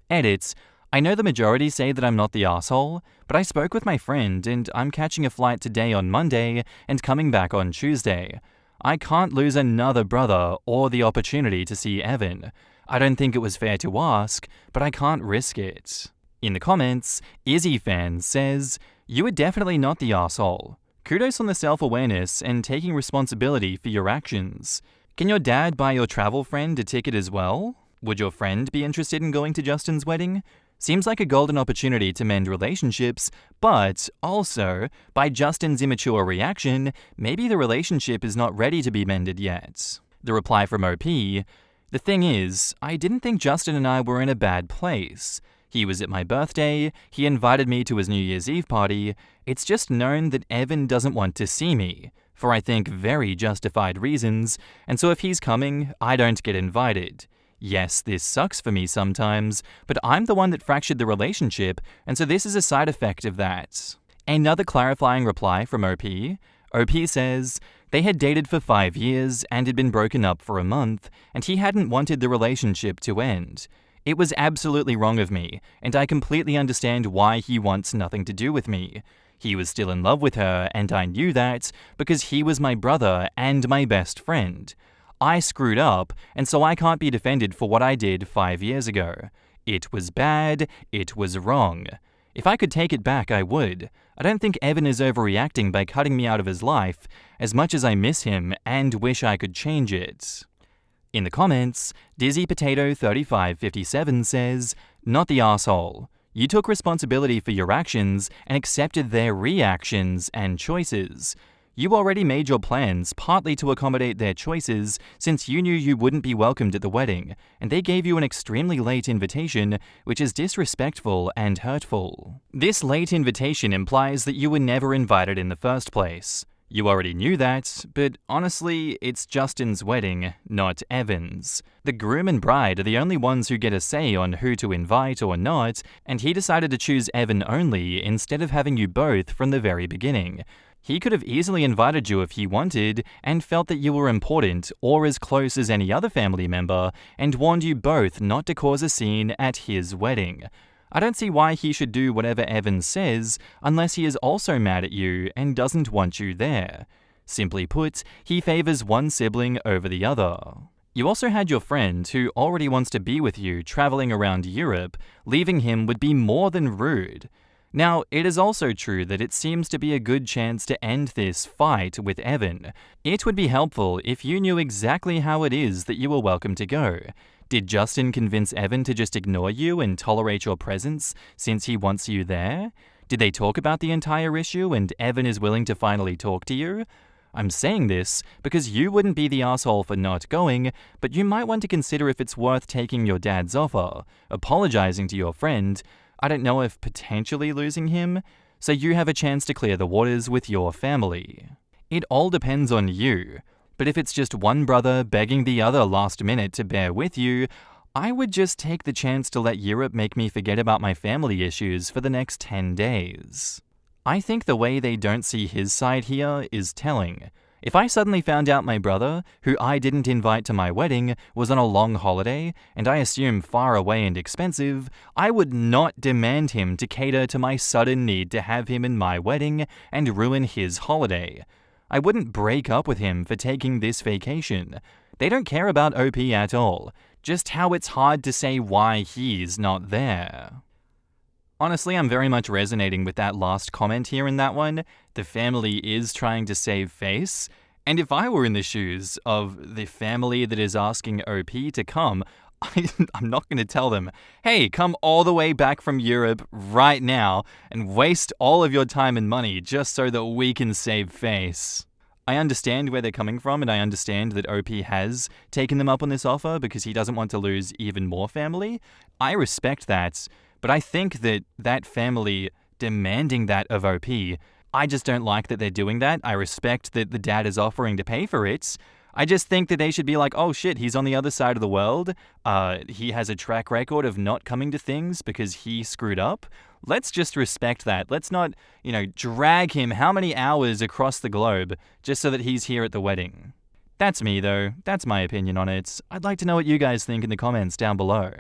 Edits. I know the majority say that I'm not the asshole, but I spoke with my friend and I'm catching a flight today on Monday and coming back on Tuesday. I can't lose another brother or the opportunity to see Evan. I don't think it was fair to ask, but I can't risk it. In the comments, Izzy Fan says, "You are definitely not the asshole. Kudos on the self-awareness and taking responsibility for your actions. Can your dad buy your travel friend a ticket as well? Would your friend be interested in going to Justin's wedding? Seems like a golden opportunity to mend relationships, but also, by Justin's immature reaction, maybe the relationship is not ready to be mended yet." The reply from OP, "The thing is, I didn't think Justin and I were in a bad place. He was at my birthday, he invited me to his New Year's Eve party. It's just known that Evan doesn't want to see me, for I think very justified reasons, and so if he's coming, I don't get invited. Yes, this sucks for me sometimes, but I'm the one that fractured the relationship, and so this is a side effect of that." Another clarifying reply from OP. OP says, "They had dated for 5 years and had been broken up for a month, and he hadn't wanted the relationship to end. It was absolutely wrong of me, and I completely understand why he wants nothing to do with me. He was still in love with her, and I knew that because he was my brother and my best friend. I screwed up, and so I can't be defended for what I did 5 years ago. It was bad, it was wrong. If I could take it back, I would. I don't think Evan is overreacting by cutting me out of his life, as much as I miss him and wish I could change it." In the comments, Dizzy Potato 3557 says, "Not the asshole. You took responsibility for your actions and accepted their reactions and choices. You already made your plans partly to accommodate their choices since you knew you wouldn't be welcomed at the wedding, and they gave you an extremely late invitation, which is disrespectful and hurtful. This late invitation implies that you were never invited in the first place. You already knew that, but honestly, it's Justin's wedding, not Evan's. The groom and bride are the only ones who get a say on who to invite or not, and he decided to choose Evan only instead of having you both from the very beginning. He could have easily invited you if he wanted and felt that you were important or as close as any other family member and warned you both not to cause a scene at his wedding. I don't see why he should do whatever Evan says unless he is also mad at you and doesn't want you there. Simply put, he favors one sibling over the other. You also had your friend who already wants to be with you traveling around Europe. Leaving him would be more than rude. Now, it is also true that it seems to be a good chance to end this fight with Evan. It would be helpful if you knew exactly how it is that you were welcome to go. Did Justin convince Evan to just ignore you and tolerate your presence since he wants you there? Did they talk about the entire issue and Evan is willing to finally talk to you? I'm saying this because you wouldn't be the asshole for not going, but you might want to consider if it's worth taking your dad's offer, apologizing to your friend, I don't know if potentially losing him, so you have a chance to clear the waters with your family. It all depends on you, but if it's just one brother begging the other last minute to bear with you, I would just take the chance to let Europe make me forget about my family issues for the next 10 days. I think the way they don't see his side here is telling. If I suddenly found out my brother, who I didn't invite to my wedding, was on a long holiday, and I assume far away and expensive, I would not demand him to cater to my sudden need to have him in my wedding and ruin his holiday. I wouldn't break up with him for taking this vacation. They don't care about OP at all, just how it's hard to say why he's not there. Honestly, I'm very much resonating with that last comment here in that one. The family is trying to save face. And if I were in the shoes of the family that is asking OP to come, I'm not going to tell them, hey, come all the way back from Europe right now and waste all of your time and money just so that we can save face. I understand where they're coming from, and I understand that OP has taken them up on this offer because he doesn't want to lose even more family. I respect that. But I think that that family demanding that of OP, I just don't like that they're doing that. I respect that the dad is offering to pay for it. I just think that they should be like, oh shit, he's on the other side of the world. He has a track record of not coming to things because he screwed up. Let's just respect that. Let's not, drag him how many hours across the globe just so that he's here at the wedding. That's me, though. That's my opinion on it. I'd like to know what you guys think in the comments down below.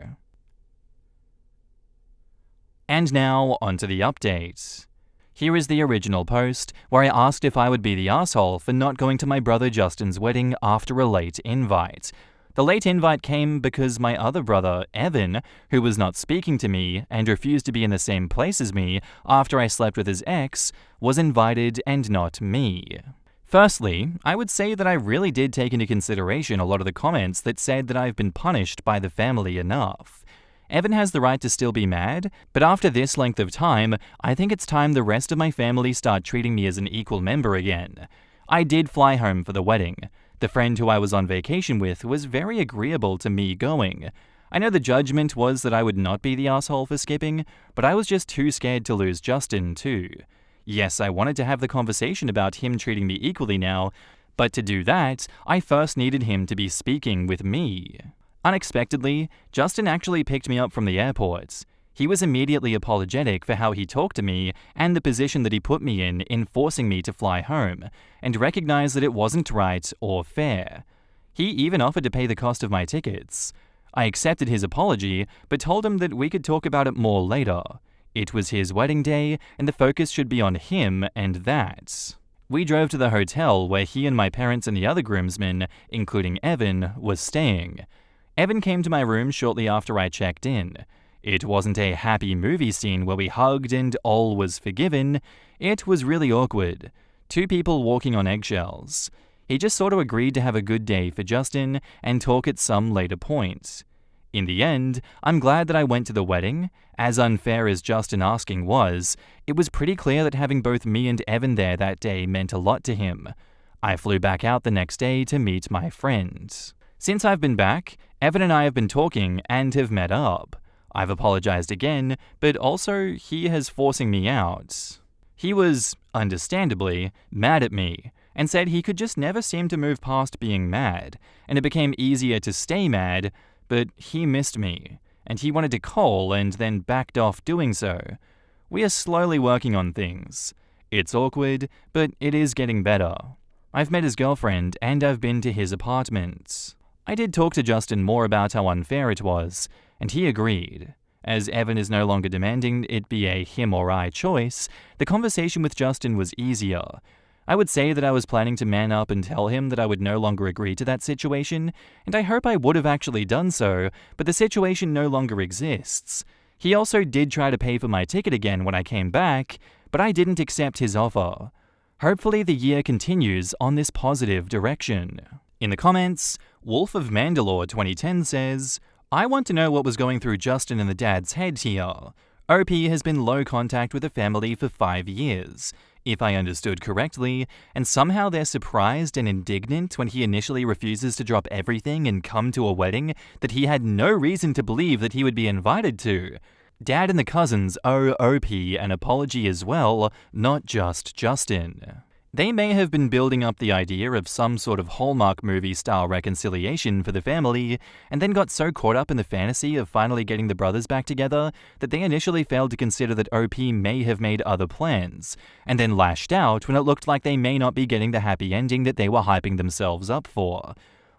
And now, onto the update. Here is the original post, where I asked if I would be the asshole for not going to my brother Justin's wedding after a late invite. The late invite came because my other brother, Evan, who was not speaking to me and refused to be in the same place as me after I slept with his ex, was invited and not me. Firstly, I would say that I really did take into consideration a lot of the comments that said that I've been punished by the family enough. Evan has the right to still be mad, but after this length of time, I think it's time the rest of my family start treating me as an equal member again. I did fly home for the wedding. The friend who I was on vacation with was very agreeable to me going. I know the judgment was that I would not be the asshole for skipping, but I was just too scared to lose Justin too. Yes, I wanted to have the conversation about him treating me equally now, but to do that, I first needed him to be speaking with me. Unexpectedly, Justin actually picked me up from the airport. He was immediately apologetic for how he talked to me and the position that he put me in forcing me to fly home, and recognized that it wasn't right or fair. He even offered to pay the cost of my tickets. I accepted his apology, but told him that we could talk about it more later. It was his wedding day, and the focus should be on him and that. We drove to the hotel where he and my parents and the other groomsmen, including Evan, was staying. Evan came to my room shortly after I checked in. It wasn't a happy movie scene where we hugged and all was forgiven. It was really awkward. Two people walking on eggshells. He just sort of agreed to have a good day for Justin and talk at some later point. In the end, I'm glad that I went to the wedding. As unfair as Justin asking was, it was pretty clear that having both me and Evan there that day meant a lot to him. I flew back out the next day to meet my friend. Since I've been back, Evan and I have been talking and have met up. I've apologized again, but also he has forcing me out. He was, understandably, mad at me, and said he could just never seem to move past being mad, and it became easier to stay mad, but he missed me, and he wanted to call and then backed off doing so. We are slowly working on things. It's awkward, but it is getting better. I've met his girlfriend and I've been to his apartment. I did talk to Justin more about how unfair it was, and he agreed. As Evan is no longer demanding it be a him or I choice, the conversation with Justin was easier. I would say that I was planning to man up and tell him that I would no longer agree to that situation, and I hope I would have actually done so, but the situation no longer exists. He also did try to pay for my ticket again when I came back, but I didn't accept his offer. Hopefully the year continues on this positive direction. In the comments, Wolf of Mandalore 2010 says, I want to know what was going through Justin and the dad's head here. OP has been low contact with the family for 5 years, if I understood correctly, and somehow they're surprised and indignant when he initially refuses to drop everything and come to a wedding that he had no reason to believe that he would be invited to. Dad and the cousins owe OP an apology as well, not just Justin. They may have been building up the idea of some sort of Hallmark movie-style reconciliation for the family, and then got so caught up in the fantasy of finally getting the brothers back together that they initially failed to consider that OP may have made other plans, and then lashed out when it looked like they may not be getting the happy ending that they were hyping themselves up for.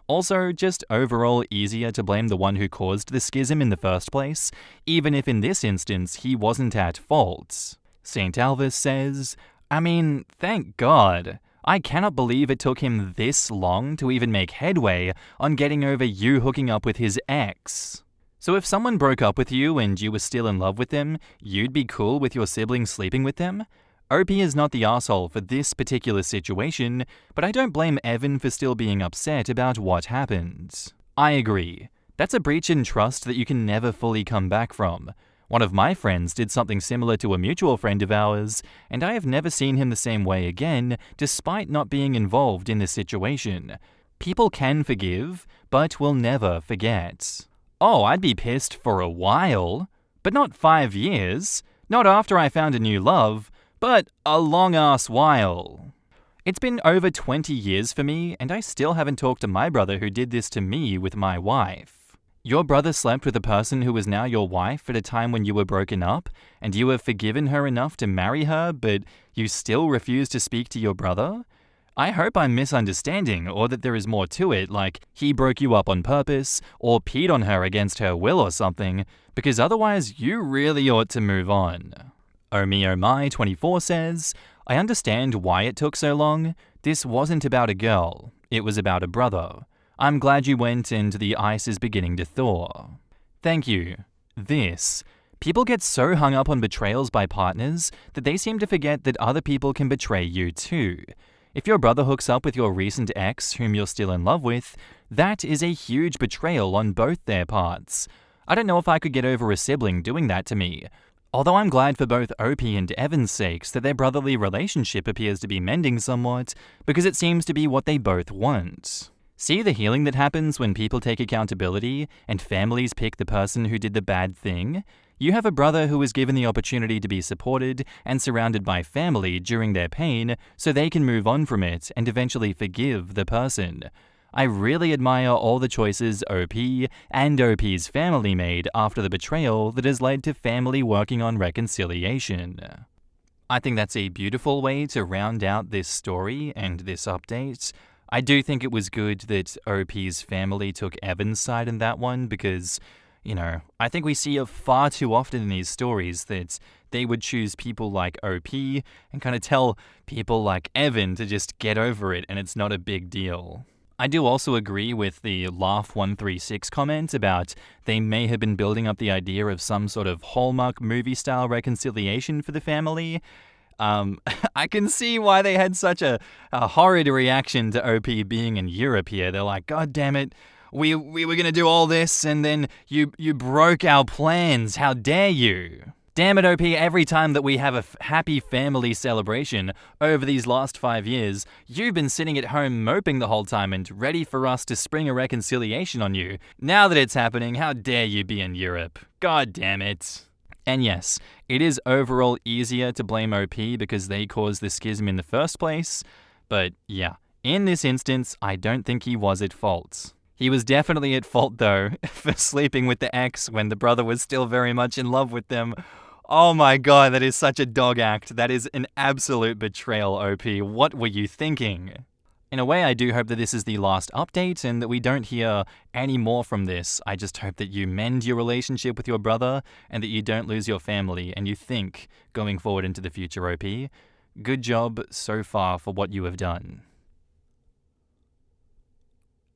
Also, just overall easier to blame the one who caused the schism in the first place, even if in this instance he wasn't at fault. St. Alvis says, I mean, thank God. I cannot believe it took him this long to even make headway on getting over you hooking up with his ex. So if someone broke up with you and you were still in love with them, you'd be cool with your siblings sleeping with them? OP is not the asshole for this particular situation, but I don't blame Evan for still being upset about what happened. I agree. That's a breach in trust that you can never fully come back from. One of my friends did something similar to a mutual friend of ours, and I have never seen him the same way again, despite not being involved in the situation. People can forgive, but will never forget. Oh, I'd be pissed for a while, but not 5 years. Not after I found a new love, but a long-ass while. It's been over 20 years for me, and I still haven't talked to my brother who did this to me with my wife. Your brother slept with a person who is now your wife at a time when you were broken up, and you have forgiven her enough to marry her, but you still refuse to speak to your brother? I hope I'm misunderstanding, or that there is more to it, like he broke you up on purpose, or peed on her against her will or something, because otherwise you really ought to move on. Oh Me Oh My 24 says, I understand why it took so long. This wasn't about a girl. It was about a brother. I'm glad you went and the ice is beginning to thaw. Thank you. People get so hung up on betrayals by partners that they seem to forget that other people can betray you too. If your brother hooks up with your recent ex whom you're still in love with, that is a huge betrayal on both their parts. I don't know if I could get over a sibling doing that to me. Although I'm glad for both Opie and Evan's sakes that their brotherly relationship appears to be mending somewhat, because it seems to be what they both want. See the healing that happens when people take accountability and families pick the person who did the bad thing? You have a brother who was given the opportunity to be supported and surrounded by family during their pain so they can move on from it and eventually forgive the person. I really admire all the choices OP and OP's family made after the betrayal that has led to family working on reconciliation. I think that's a beautiful way to round out this story and this update. I do think it was good that OP's family took Evan's side in that one because, I think we see it far too often in these stories that they would choose people like OP and kind of tell people like Evan to just get over it and it's not a big deal. I do also agree with the Laugh136 comment about they may have been building up the idea of some sort of Hallmark movie-style reconciliation for the family. I can see why they had such a horrid reaction to OP being in Europe here. They're like, God damn it, we were going to do all this and then you broke our plans. How dare you? Damn it, OP, every time that we have a happy family celebration over these last 5 years, you've been sitting at home moping the whole time and ready for us to spring a reconciliation on you. Now that it's happening, how dare you be in Europe? God damn it. And yes, it is overall easier to blame OP because they caused the schism in the first place, but yeah, in this instance, I don't think he was at fault. He was definitely at fault though, for sleeping with the ex when the brother was still very much in love with them. Oh my god, that is such a dog act. That is an absolute betrayal, OP. What were you thinking? In a way, I do hope that this is the last update and that we don't hear any more from this. I just hope that you mend your relationship with your brother and that you don't lose your family and you think going forward into the future, OP. Good job so far for what you have done.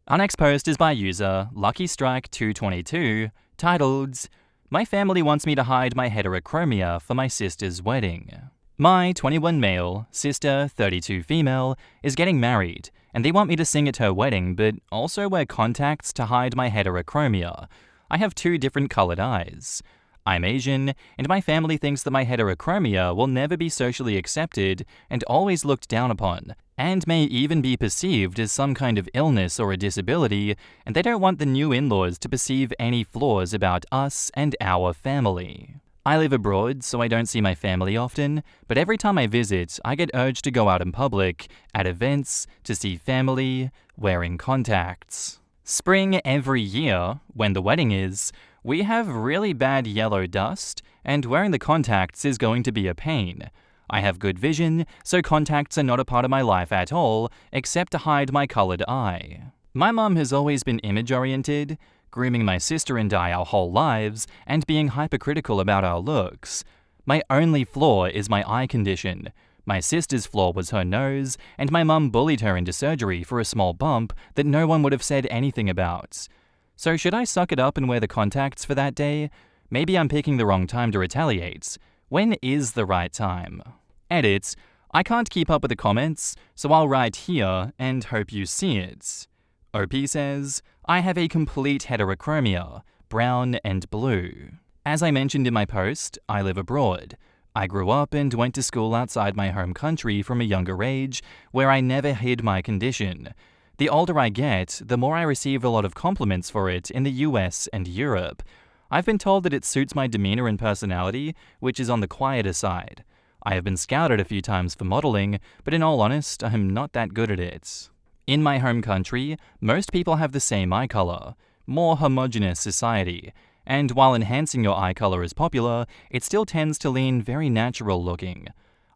Our next post is by user LuckyStrike222, titled, My family wants me to hide my heterochromia for my sister's wedding. My 21 male, sister 32 female, is getting married, and they want me to sing at her wedding but also wear contacts to hide my heterochromia. I have 2 different colored eyes. I'm Asian, and my family thinks that my heterochromia will never be socially accepted and always looked down upon, and may even be perceived as some kind of illness or a disability, and they don't want the new in-laws to perceive any flaws about us and our family. I live abroad, so I don't see my family often, but every time I visit, I get urged to go out in public, at events, to see family, wearing contacts. Spring every year, when the wedding is, we have really bad yellow dust, and wearing the contacts is going to be a pain. I have good vision, so contacts are not a part of my life at all, except to hide my colored eye. My mum has always been image-oriented, grooming my sister and I our whole lives, and being hypercritical about our looks. My only flaw is my eye condition. My sister's flaw was her nose, and my mum bullied her into surgery for a small bump that no one would have said anything about. So should I suck it up and wear the contacts for that day? Maybe I'm picking the wrong time to retaliate. When is the right time? Edit, I can't keep up with the comments, so I'll write here and hope you see it. OP says, I have a complete heterochromia, brown and blue. As I mentioned in my post, I live abroad. I grew up and went to school outside my home country from a younger age, where I never hid my condition. The older I get, the more I receive a lot of compliments for it in the US and Europe. I've been told that it suits my demeanor and personality, which is on the quieter side. I have been scouted a few times for modeling, but in all honesty, I'm not that good at it. In my home country, most people have the same eye color, more homogeneous society, and while enhancing your eye color is popular, it still tends to lean very natural looking.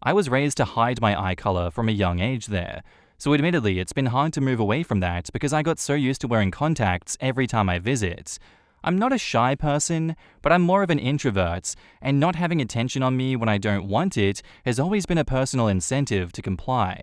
I was raised to hide my eye color from a young age there, so admittedly it's been hard to move away from that because I got so used to wearing contacts every time I visit. I'm not a shy person, but I'm more of an introvert, and not having attention on me when I don't want it has always been a personal incentive to comply.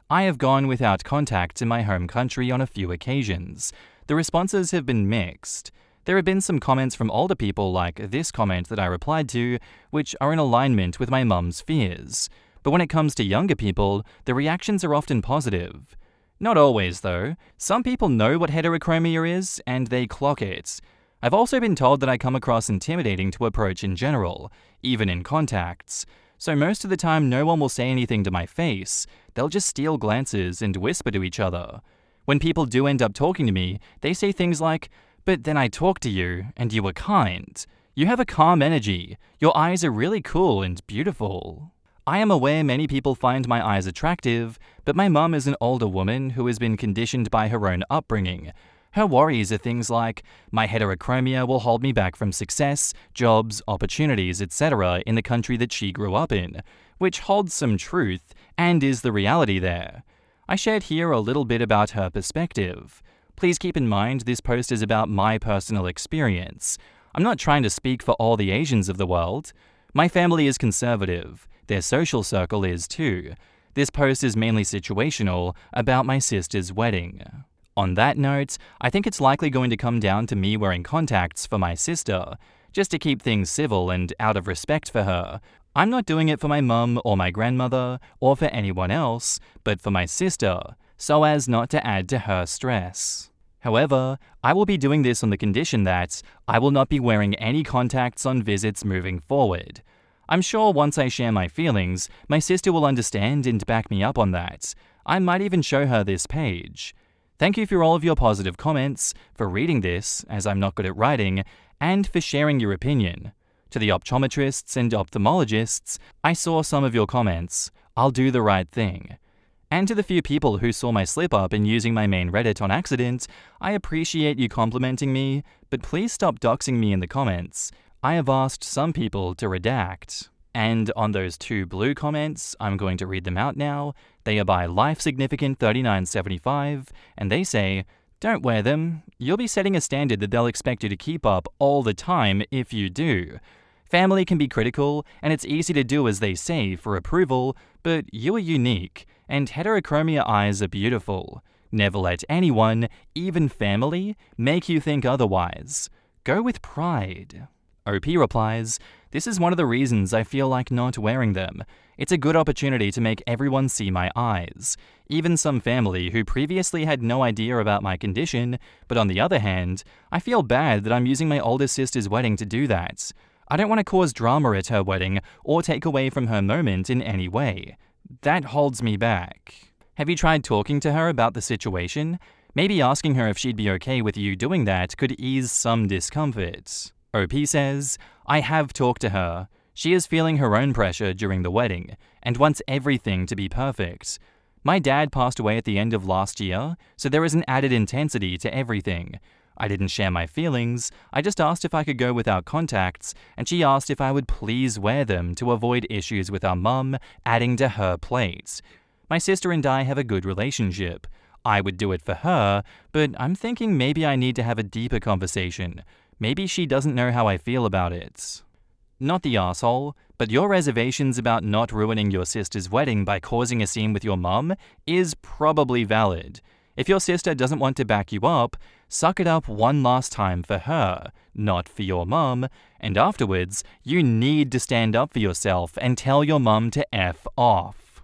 I have gone without contacts in my home country on a few occasions. The responses have been mixed. There have been some comments from older people like this comment that I replied to, which are in alignment with my mum's fears. But when it comes to younger people, the reactions are often positive. Not always, though. Some people know what heterochromia is, and they clock it. I've also been told that I come across intimidating to approach in general, even in contacts. So most of the time no one will say anything to my face, they'll just steal glances and whisper to each other. When people do end up talking to me, they say things like, "But then I talked to you, and you were kind. You have a calm energy. Your eyes are really cool and beautiful." I am aware many people find my eyes attractive, but my mum is an older woman who has been conditioned by her own upbringing. Her worries are things like, my heterochromia will hold me back from success, jobs, opportunities, etc. in the country that she grew up in, which holds some truth and is the reality there. I shared here a little bit about her perspective. Please keep in mind this post is about my personal experience. I'm not trying to speak for all the Asians of the world. My family is conservative. Their social circle is too. This post is mainly situational about my sister's wedding. On that note, I think it's likely going to come down to me wearing contacts for my sister, just to keep things civil and out of respect for her. I'm not doing it for my mum or my grandmother or for anyone else, but for my sister, so as not to add to her stress. However, I will be doing this on the condition that I will not be wearing any contacts on visits moving forward. I'm sure once I share my feelings, my sister will understand and back me up on that. I might even show her this page. Thank you for all of your positive comments, for reading this, as I'm not good at writing, and for sharing your opinion. To the optometrists and ophthalmologists, I saw some of your comments. I'll do the right thing. And to the few people who saw my slip-up in using my main Reddit on accident, I appreciate you complimenting me, but please stop doxing me in the comments. I have asked some people to redact. And on those 2 blue comments, I'm going to read them out now. They are by Life Significant 3975, and they say, "Don't wear them. You'll be setting a standard that they'll expect you to keep up all the time if you do. Family can be critical, and it's easy to do as they say for approval, but you are unique, and heterochromia eyes are beautiful. Never let anyone, even family, make you think otherwise. Go with pride." OP replies, "This is one of the reasons I feel like not wearing them. It's a good opportunity to make everyone see my eyes. Even some family who previously had no idea about my condition, but on the other hand, I feel bad that I'm using my older sister's wedding to do that. I don't want to cause drama at her wedding or take away from her moment in any way. That holds me back." Have you tried talking to her about the situation? Maybe asking her if she'd be okay with you doing that could ease some discomfort. OP says, "I have talked to her. She is feeling her own pressure during the wedding and wants everything to be perfect. My dad passed away at the end of last year, so there is an added intensity to everything. I didn't share my feelings, I just asked if I could go without contacts, and she asked if I would please wear them to avoid issues with our mum adding to her plate. My sister and I have a good relationship. I would do it for her, but I'm thinking maybe I need to have a deeper conversation. Maybe she doesn't know how I feel about it." Not the asshole, but your reservations about not ruining your sister's wedding by causing a scene with your mum is probably valid. If your sister doesn't want to back you up, suck it up one last time for her, not for your mum, and afterwards, you need to stand up for yourself and tell your mum to F off.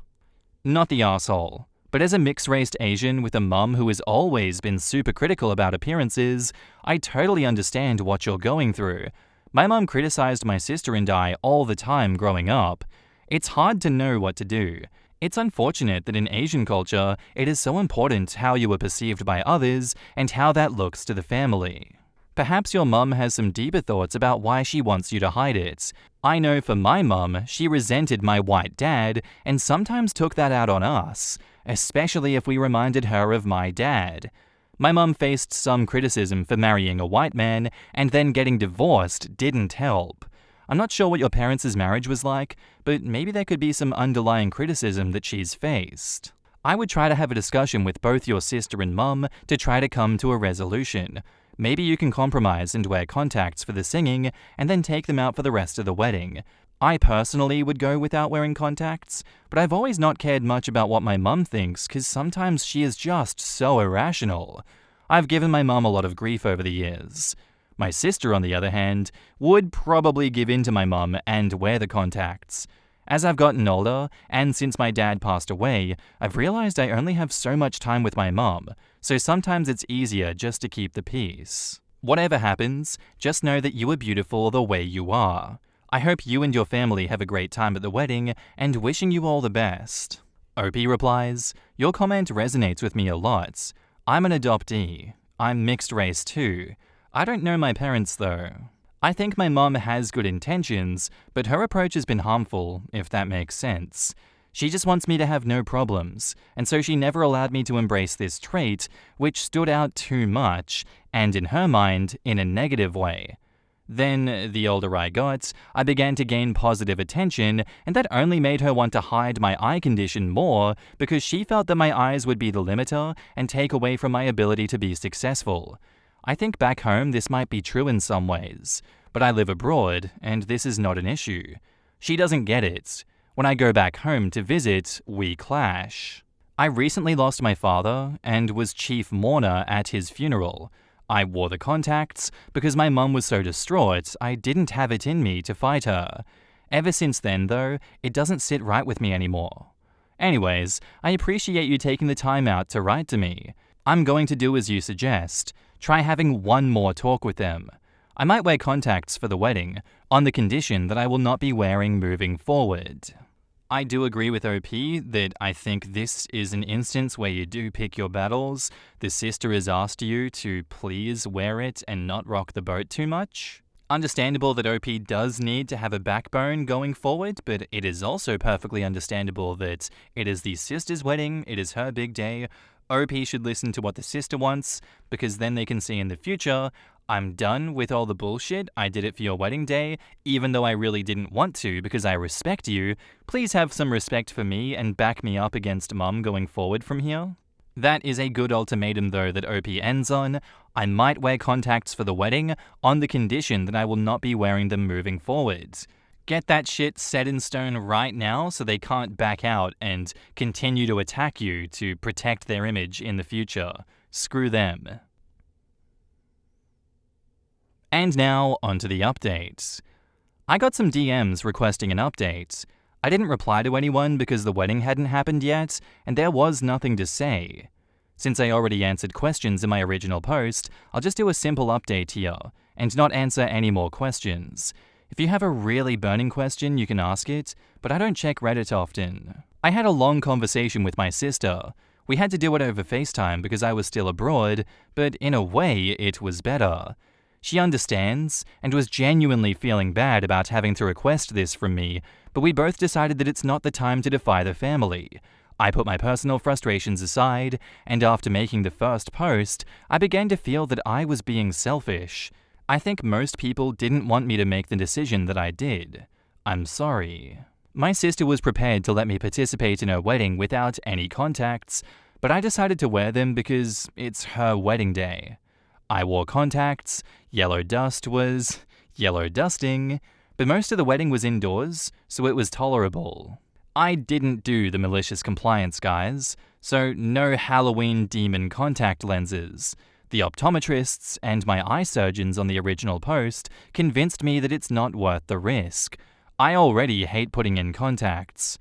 Not the asshole. But as a mixed-race Asian with a mum who has always been super critical about appearances, I totally understand what you're going through. My mum criticized my sister and I all the time growing up. It's hard to know what to do. It's unfortunate that in Asian culture, it is so important how you are perceived by others and how that looks to the family. Perhaps your mum has some deeper thoughts about why she wants you to hide it. I know for my mum, she resented my white dad and sometimes took that out on us, especially if we reminded her of my dad. My mum faced some criticism for marrying a white man, and then getting divorced didn't help. I'm not sure what your parents' marriage was like, but maybe there could be some underlying criticism that she's faced. I would try to have a discussion with both your sister and mum to try to come to a resolution. Maybe you can compromise and wear contacts for the singing, and then take them out for the rest of the wedding. I personally would go without wearing contacts, but I've always not cared much about what my mum thinks because sometimes she is just so irrational. I've given my mum a lot of grief over the years. My sister, on the other hand, would probably give in to my mum and wear the contacts. As I've gotten older, and since my dad passed away, I've realized I only have so much time with my mum, so sometimes it's easier just to keep the peace. Whatever happens, just know that you are beautiful the way you are. I hope you and your family have a great time at the wedding, and wishing you all the best. Opie replies, "Your comment resonates with me a lot. I'm an adoptee. I'm mixed race too. I don't know my parents though. I think my mum has good intentions, but her approach has been harmful, if that makes sense. She just wants me to have no problems, and so she never allowed me to embrace this trait, which stood out too much, and in her mind, in a negative way. Then, the older I got, I began to gain positive attention, and that only made her want to hide my eye condition more because she felt that my eyes would be the limiter and take away from my ability to be successful. I think back home this might be true in some ways, but I live abroad, and this is not an issue. She doesn't get it. When I go back home to visit, we clash. I recently lost my father and was chief mourner at his funeral. I wore the contacts because my mum was so distraught I didn't have it in me to fight her. Ever since then, though, it doesn't sit right with me anymore. Anyways, I appreciate you taking the time out to write to me. I'm going to do as you suggest. Try having one more talk with them. I might wear contacts for the wedding, on the condition that I will not be wearing moving forward." I do agree with OP that I think this is an instance where you do pick your battles. The sister has asked you to please wear it and not rock the boat too much. Understandable that OP does need to have a backbone going forward, but it is also perfectly understandable that it is the sister's wedding, it is her big day. OP should listen to what the sister wants, because then they can see in the future, I'm done with all the bullshit, I did it for your wedding day, even though I really didn't want to because I respect you. Please have some respect for me and back me up against mum going forward from here. That is a good ultimatum though that OP ends on. I might wear contacts for the wedding, on the condition that I will not be wearing them moving forward. Get that shit set in stone right now so they can't back out and continue to attack you to protect their image in the future. Screw them. And now, onto the updates. I got some DMs requesting an update. I didn't reply to anyone because the wedding hadn't happened yet, and there was nothing to say. Since I already answered questions in my original post, I'll just do a simple update here, and not answer any more questions. If you have a really burning question, you can ask it, but I don't check Reddit often. I had a long conversation with my sister. We had to do it over FaceTime because I was still abroad, but in a way, it was better. She understands, and was genuinely feeling bad about having to request this from me, but we both decided that it's not the time to defy the family. I put my personal frustrations aside, and after making the first post, I began to feel that I was being selfish. I think most people didn't want me to make the decision that I did. I'm sorry. My sister was prepared to let me participate in her wedding without any contacts, but I decided to wear them because it's her wedding day. I wore contacts, yellow dust was yellow dusting, but most of the wedding was indoors, so it was tolerable. I didn't do the malicious compliance, guys, so no Halloween demon contact lenses. The optometrists and my eye surgeons on the original post convinced me that it's not worth the risk. I already hate putting in contacts.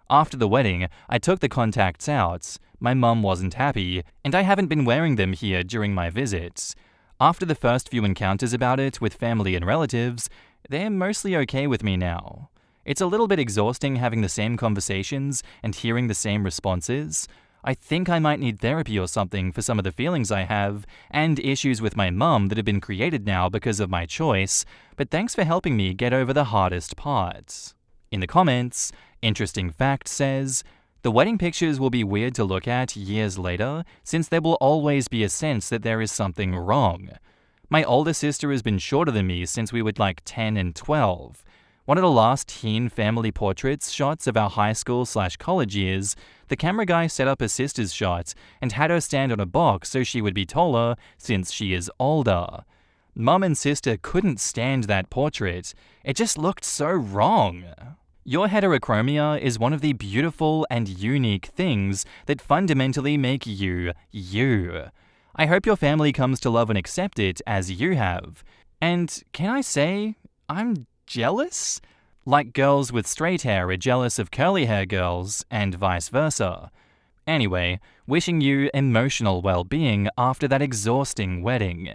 After the wedding, I took the contacts out. My mum wasn't happy, and I haven't been wearing them here during my visits. After the first few encounters about it with family and relatives, they're mostly okay with me now. It's a little bit exhausting having the same conversations and hearing the same responses. I think I might need therapy or something for some of the feelings I have and issues with my mum that have been created now because of my choice, but thanks for helping me get over the hardest parts." In the comments, Interesting Fact says, "The wedding pictures will be weird to look at years later since there will always be a sense that there is something wrong. My older sister has been shorter than me since we were like 10 and 12. One of the last teen family portraits shots of our high school/college years, the camera guy set up a sister's shot and had her stand on a box so she would be taller since she is older. Mum and sister couldn't stand that portrait. It just looked so wrong." Your heterochromia is one of the beautiful and unique things that fundamentally make you, you. I hope your family comes to love and accept it as you have. And can I say, I'm jealous? Like girls with straight hair are jealous of curly hair girls, and vice versa. Anyway, wishing you emotional well-being after that exhausting wedding.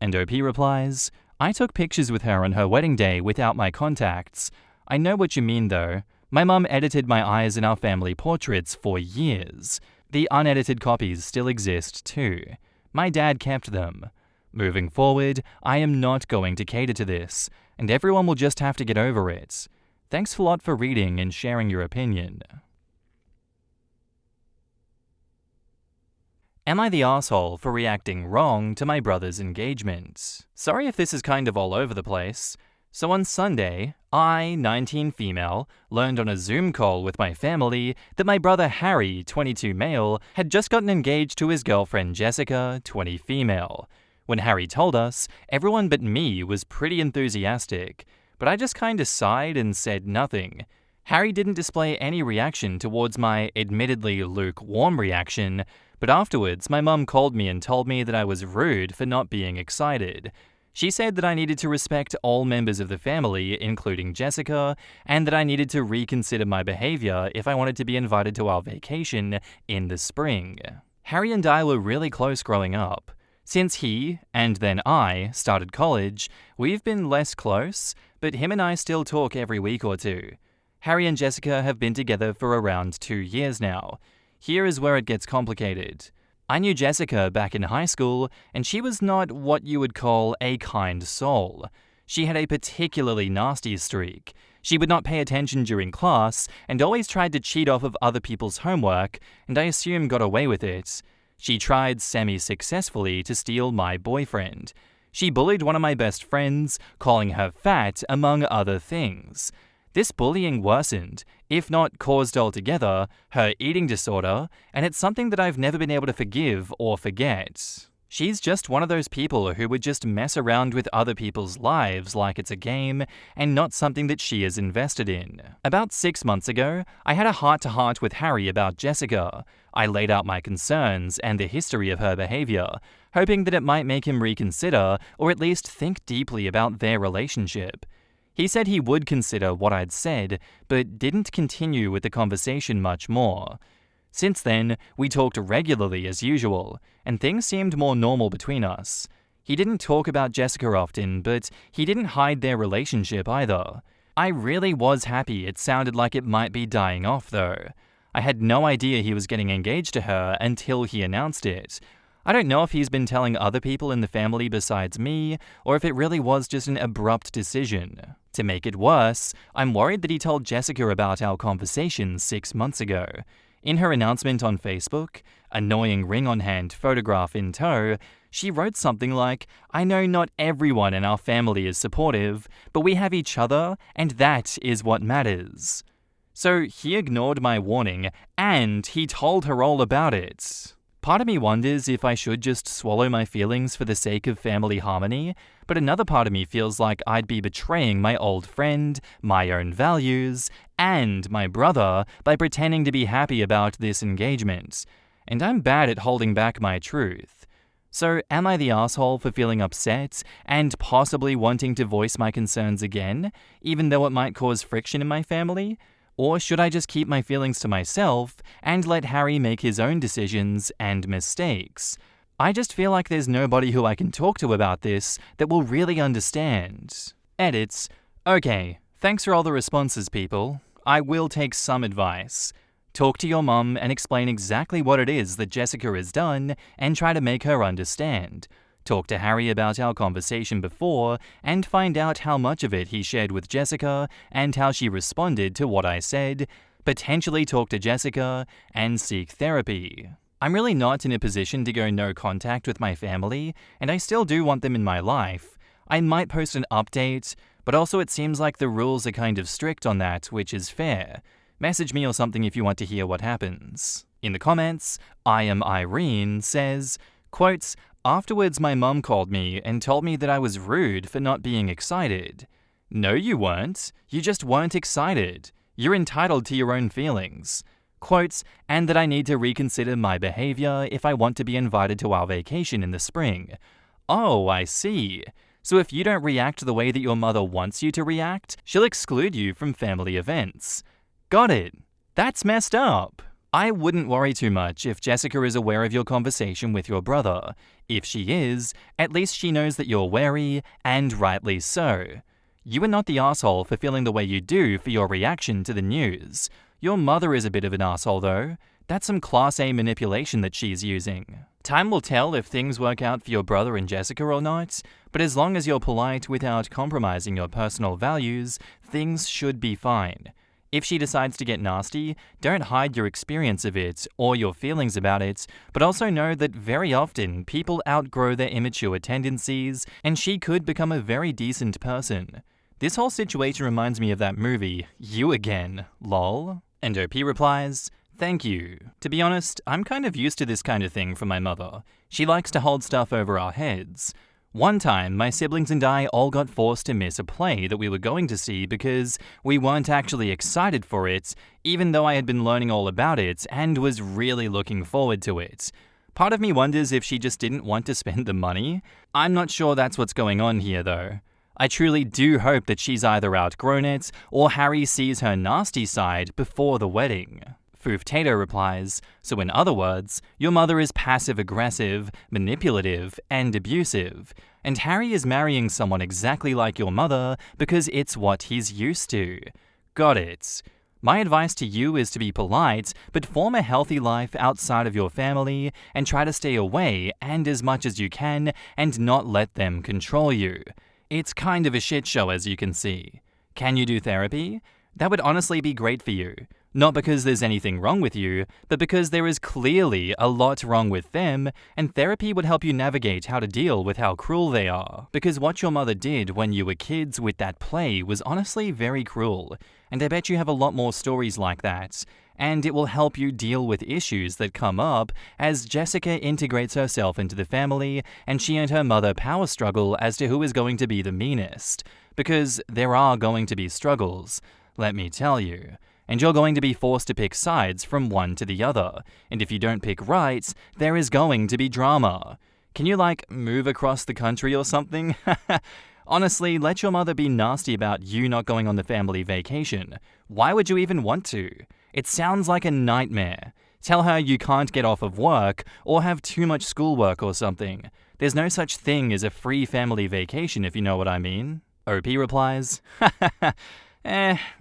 And OP replies, "I took pictures with her on her wedding day without my contacts. I know what you mean though. My mum edited my eyes in our family portraits for years. The unedited copies still exist too. My dad kept them. Moving forward, I am not going to cater to this, and everyone will just have to get over it. Thanks a lot for reading and sharing your opinion." Am I the asshole for reacting wrong to my brother's engagement? Sorry if this is kind of all over the place. So on Sunday, I, 19 female, learned on a Zoom call with my family that my brother Harry, 22 male, had just gotten engaged to his girlfriend Jessica, 20 female. When Harry told us, everyone but me was pretty enthusiastic, but I just kinda sighed and said nothing. Harry didn't display any reaction towards my admittedly lukewarm reaction, but afterwards my mum called me and told me that I was rude for not being excited. She said that I needed to respect all members of the family, including Jessica, and that I needed to reconsider my behavior if I wanted to be invited to our vacation in the spring. Harry and I were really close growing up. Since he, and then I, started college, we've been less close, but him and I still talk every week or two. Harry and Jessica have been together for around 2 years now. Here is where it gets complicated. I knew Jessica back in high school, and she was not what you would call a kind soul. She had a particularly nasty streak. She would not pay attention during class, and always tried to cheat off of other people's homework, and I assume got away with it. She tried semi-successfully to steal my boyfriend. She bullied one of my best friends, calling her fat, among other things. This bullying worsened, if not caused altogether, her eating disorder, and it's something that I've never been able to forgive or forget. She's just one of those people who would just mess around with other people's lives like it's a game, and not something that she is invested in. About 6 months ago, I had a heart-to-heart with Harry about Jessica. I laid out my concerns and the history of her behavior, hoping that it might make him reconsider or at least think deeply about their relationship. He said he would consider what I'd said, but didn't continue with the conversation much more. Since then, we talked regularly as usual, and things seemed more normal between us. He didn't talk about Jessica often, but he didn't hide their relationship either. I really was happy it sounded like it might be dying off though. I had no idea he was getting engaged to her until he announced it. I don't know if he's been telling other people in the family besides me, or if it really was just an abrupt decision. To make it worse, I'm worried that he told Jessica about our conversation 6 months ago. In her announcement on Facebook, annoying ring-on-hand photograph in tow, she wrote something like, "I know not everyone in our family is supportive, but we have each other, and that is what matters." So he ignored my warning, and he told her all about it. Part of me wonders if I should just swallow my feelings for the sake of family harmony, but another part of me feels like I'd be betraying my old friend, my own values, and my brother by pretending to be happy about this engagement. And I'm bad at holding back my truth. So am I the asshole for feeling upset and possibly wanting to voice my concerns again, even though it might cause friction in my family? Or should I just keep my feelings to myself and let Harry make his own decisions and mistakes? I just feel like there's nobody who I can talk to about this that will really understand. Edits. Okay, thanks for all the responses, people. I will take some advice. Talk to your mum and explain exactly what it is that Jessica has done and try to make her understand. Talk to Harry about our conversation before and find out how much of it he shared with Jessica and how she responded to what I said. Potentially talk to Jessica and seek therapy. I'm really not in a position to go no contact with my family, and I still do want them in my life. I might post an update, but also it seems like the rules are kind of strict on that, which is fair. Message me or something if you want to hear what happens. In the comments, I am Irene says, quotes, "Afterwards my mum called me and told me that I was rude for not being excited." No, you weren't. You just weren't excited. You're entitled to your own feelings. Quotes, "And that I need to reconsider my behavior if I want to be invited to our vacation in the spring." Oh, I see. So if you don't react the way that your mother wants you to react, she'll exclude you from family events. Got it. That's messed up. I wouldn't worry too much if Jessica is aware of your conversation with your brother. If she is, at least she knows that you're wary, and rightly so. You are not the asshole for feeling the way you do for your reaction to the news. Your mother is a bit of an asshole though. That's some class A manipulation that she's using. Time will tell if things work out for your brother and Jessica or not, but as long as you're polite without compromising your personal values, things should be fine. If she decides to get nasty, don't hide your experience of it or your feelings about it, but also know that very often people outgrow their immature tendencies and she could become a very decent person. This whole situation reminds me of that movie, You Again, lol. And OP replies, "Thank you. To be honest, I'm kind of used to this kind of thing from my mother. She likes to hold stuff over our heads. One time, my siblings and I all got forced to miss a play that we were going to see because we weren't actually excited for it, even though I had been learning all about it and was really looking forward to it. Part of me wonders if she just didn't want to spend the money. I'm not sure that's what's going on here though. I truly do hope that she's either outgrown it or Harry sees her nasty side before the wedding." Foof Tato replies, "So in other words, your mother is passive-aggressive, manipulative, and abusive, and Harry is marrying someone exactly like your mother because it's what he's used to. Got it. My advice to you is to be polite, but form a healthy life outside of your family and try to stay away and as much as you can and not let them control you. It's kind of a shit show as you can see. Can you do therapy? That would honestly be great for you. Not because there's anything wrong with you, but because there is clearly a lot wrong with them, and therapy would help you navigate how to deal with how cruel they are. Because what your mother did when you were kids with that play was honestly very cruel, and I bet you have a lot more stories like that. And it will help you deal with issues that come up as Jessica integrates herself into the family and she and her mother power struggle as to who is going to be the meanest. Because there are going to be struggles, let me tell you. And you're going to be forced to pick sides from one to the other. And if you don't pick right, there is going to be drama. Can you, move across the country or something? Honestly, let your mother be nasty about you not going on the family vacation. Why would you even want to? It sounds like a nightmare. Tell her you can't get off of work or have too much schoolwork or something. There's no such thing as a free family vacation, if you know what I mean. OP replies,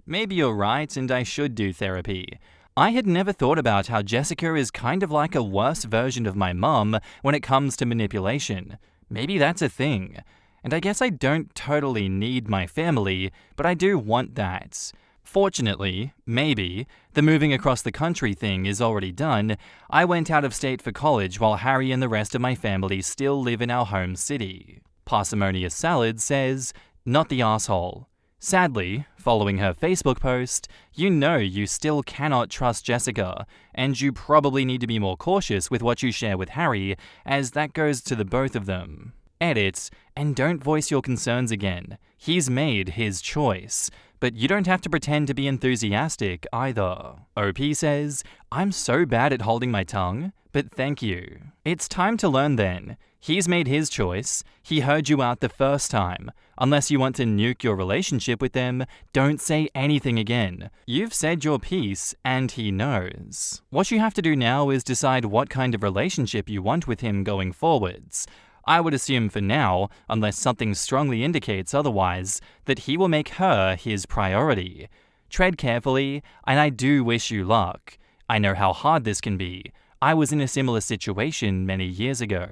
maybe you're right and I should do therapy. I had never thought about how Jessica is kind of like a worse version of my mum when it comes to manipulation. Maybe that's a thing. And I guess I don't totally need my family, but I do want that. Fortunately, maybe, the moving across the country thing is already done. I went out of state for college while Harry and the rest of my family still live in our home city. Parsimonious Salad says, "Not the asshole. Sadly, following her Facebook post, you know you still cannot trust Jessica, and you probably need to be more cautious with what you share with Harry, as that goes to the both of them. Edit, and don't voice your concerns again. He's made his choice. But you don't have to pretend to be enthusiastic either." OP says, "I'm so bad at holding my tongue, but thank you. It's time to learn then. He's made his choice. He heard you out the first time. Unless you want to nuke your relationship with them, don't say anything again. You've said your piece, and he knows. What you have to do now is decide what kind of relationship you want with him going forwards. I would assume for now, unless something strongly indicates otherwise, that he will make her his priority. Tread carefully, and I do wish you luck. I know how hard this can be. I was in a similar situation many years ago.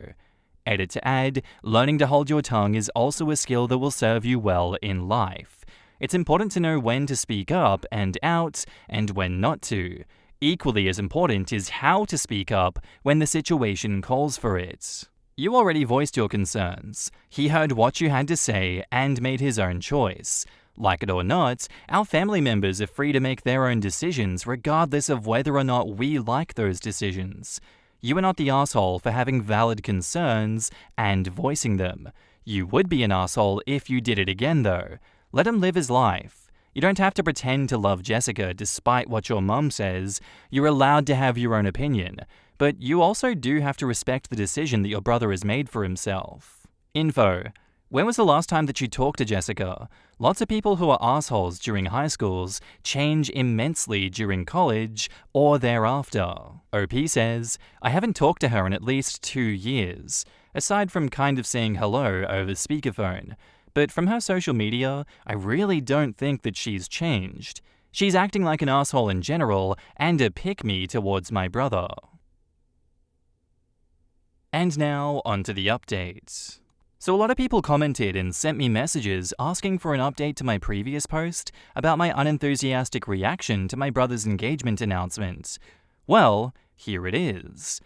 Edit to add, learning to hold your tongue is also a skill that will serve you well in life. It's important to know when to speak up and out and when not to. Equally as important is how to speak up when the situation calls for it. You already voiced your concerns. He heard what you had to say and made his own choice. Like it or not, our family members are free to make their own decisions regardless of whether or not we like those decisions. You are not the asshole for having valid concerns and voicing them. You would be an asshole if you did it again though. Let him live his life. You don't have to pretend to love Jessica despite what your mum says. You're allowed to have your own opinion. But you also do have to respect the decision that your brother has made for himself. Info. When was the last time that you talked to Jessica? Lots of people who are assholes during high schools change immensely during college or thereafter. OP says, I haven't talked to her in at least 2 years, aside from kind of saying hello over speakerphone. But from her social media, I really don't think that she's changed. She's acting like an asshole in general and a pick-me towards my brother. And now, onto the update. So a lot of people commented and sent me messages asking for an update to my previous post about my unenthusiastic reaction to my brother's engagement announcement. Well, here it is.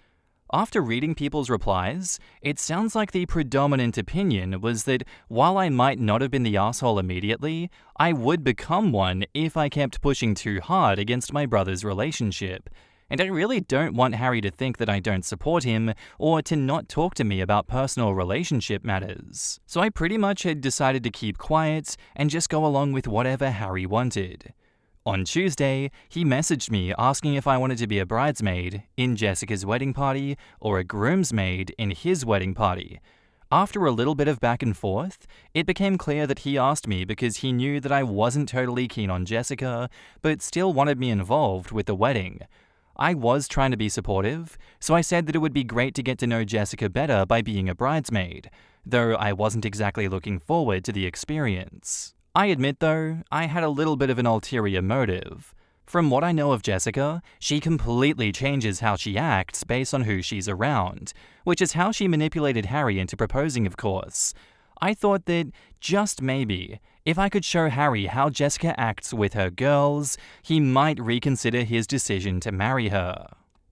After reading people's replies, it sounds like the predominant opinion was that while I might not have been the asshole immediately, I would become one if I kept pushing too hard against my brother's relationship. And I really don't want Harry to think that I don't support him or to not talk to me about personal relationship matters. So I pretty much had decided to keep quiet and just go along with whatever Harry wanted. On Tuesday, he messaged me asking if I wanted to be a bridesmaid in Jessica's wedding party or a groomsmaid in his wedding party. After a little bit of back and forth, it became clear that he asked me because he knew that I wasn't totally keen on Jessica, but still wanted me involved with the wedding. I was trying to be supportive, so I said that it would be great to get to know Jessica better by being a bridesmaid, though I wasn't exactly looking forward to the experience. I admit though, I had a little bit of an ulterior motive. From what I know of Jessica, she completely changes how she acts based on who she's around, which is how she manipulated Harry into proposing, of course. I thought that, just maybe, if I could show Harry how Jessica acts with her girls, he might reconsider his decision to marry her.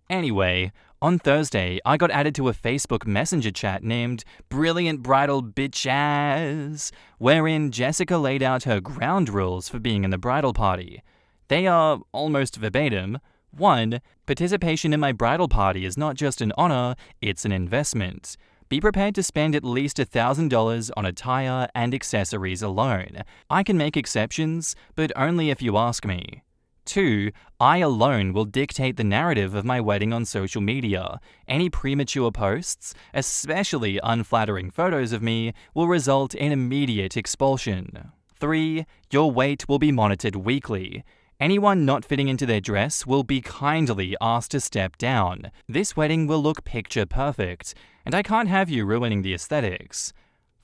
Anyway, on Thursday, I got added to a Facebook Messenger chat named Brilliant Bridal Bitches, wherein Jessica laid out her ground rules for being in the bridal party. They are almost verbatim. 1. Participation in my bridal party is not just an honor, it's an investment. Be prepared to spend at least $1,000 on attire and accessories alone. I can make exceptions, but only if you ask me. 2. I alone will dictate the narrative of my wedding on social media. Any premature posts, especially unflattering photos of me, will result in immediate expulsion. 3. Your weight will be monitored weekly. Anyone not fitting into their dress will be kindly asked to step down. This wedding will look picture perfect, and I can't have you ruining the aesthetics.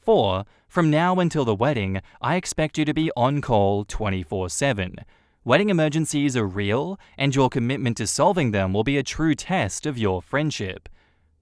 4. From now until the wedding, I expect you to be on call 24/7. Wedding emergencies are real, and your commitment to solving them will be a true test of your friendship.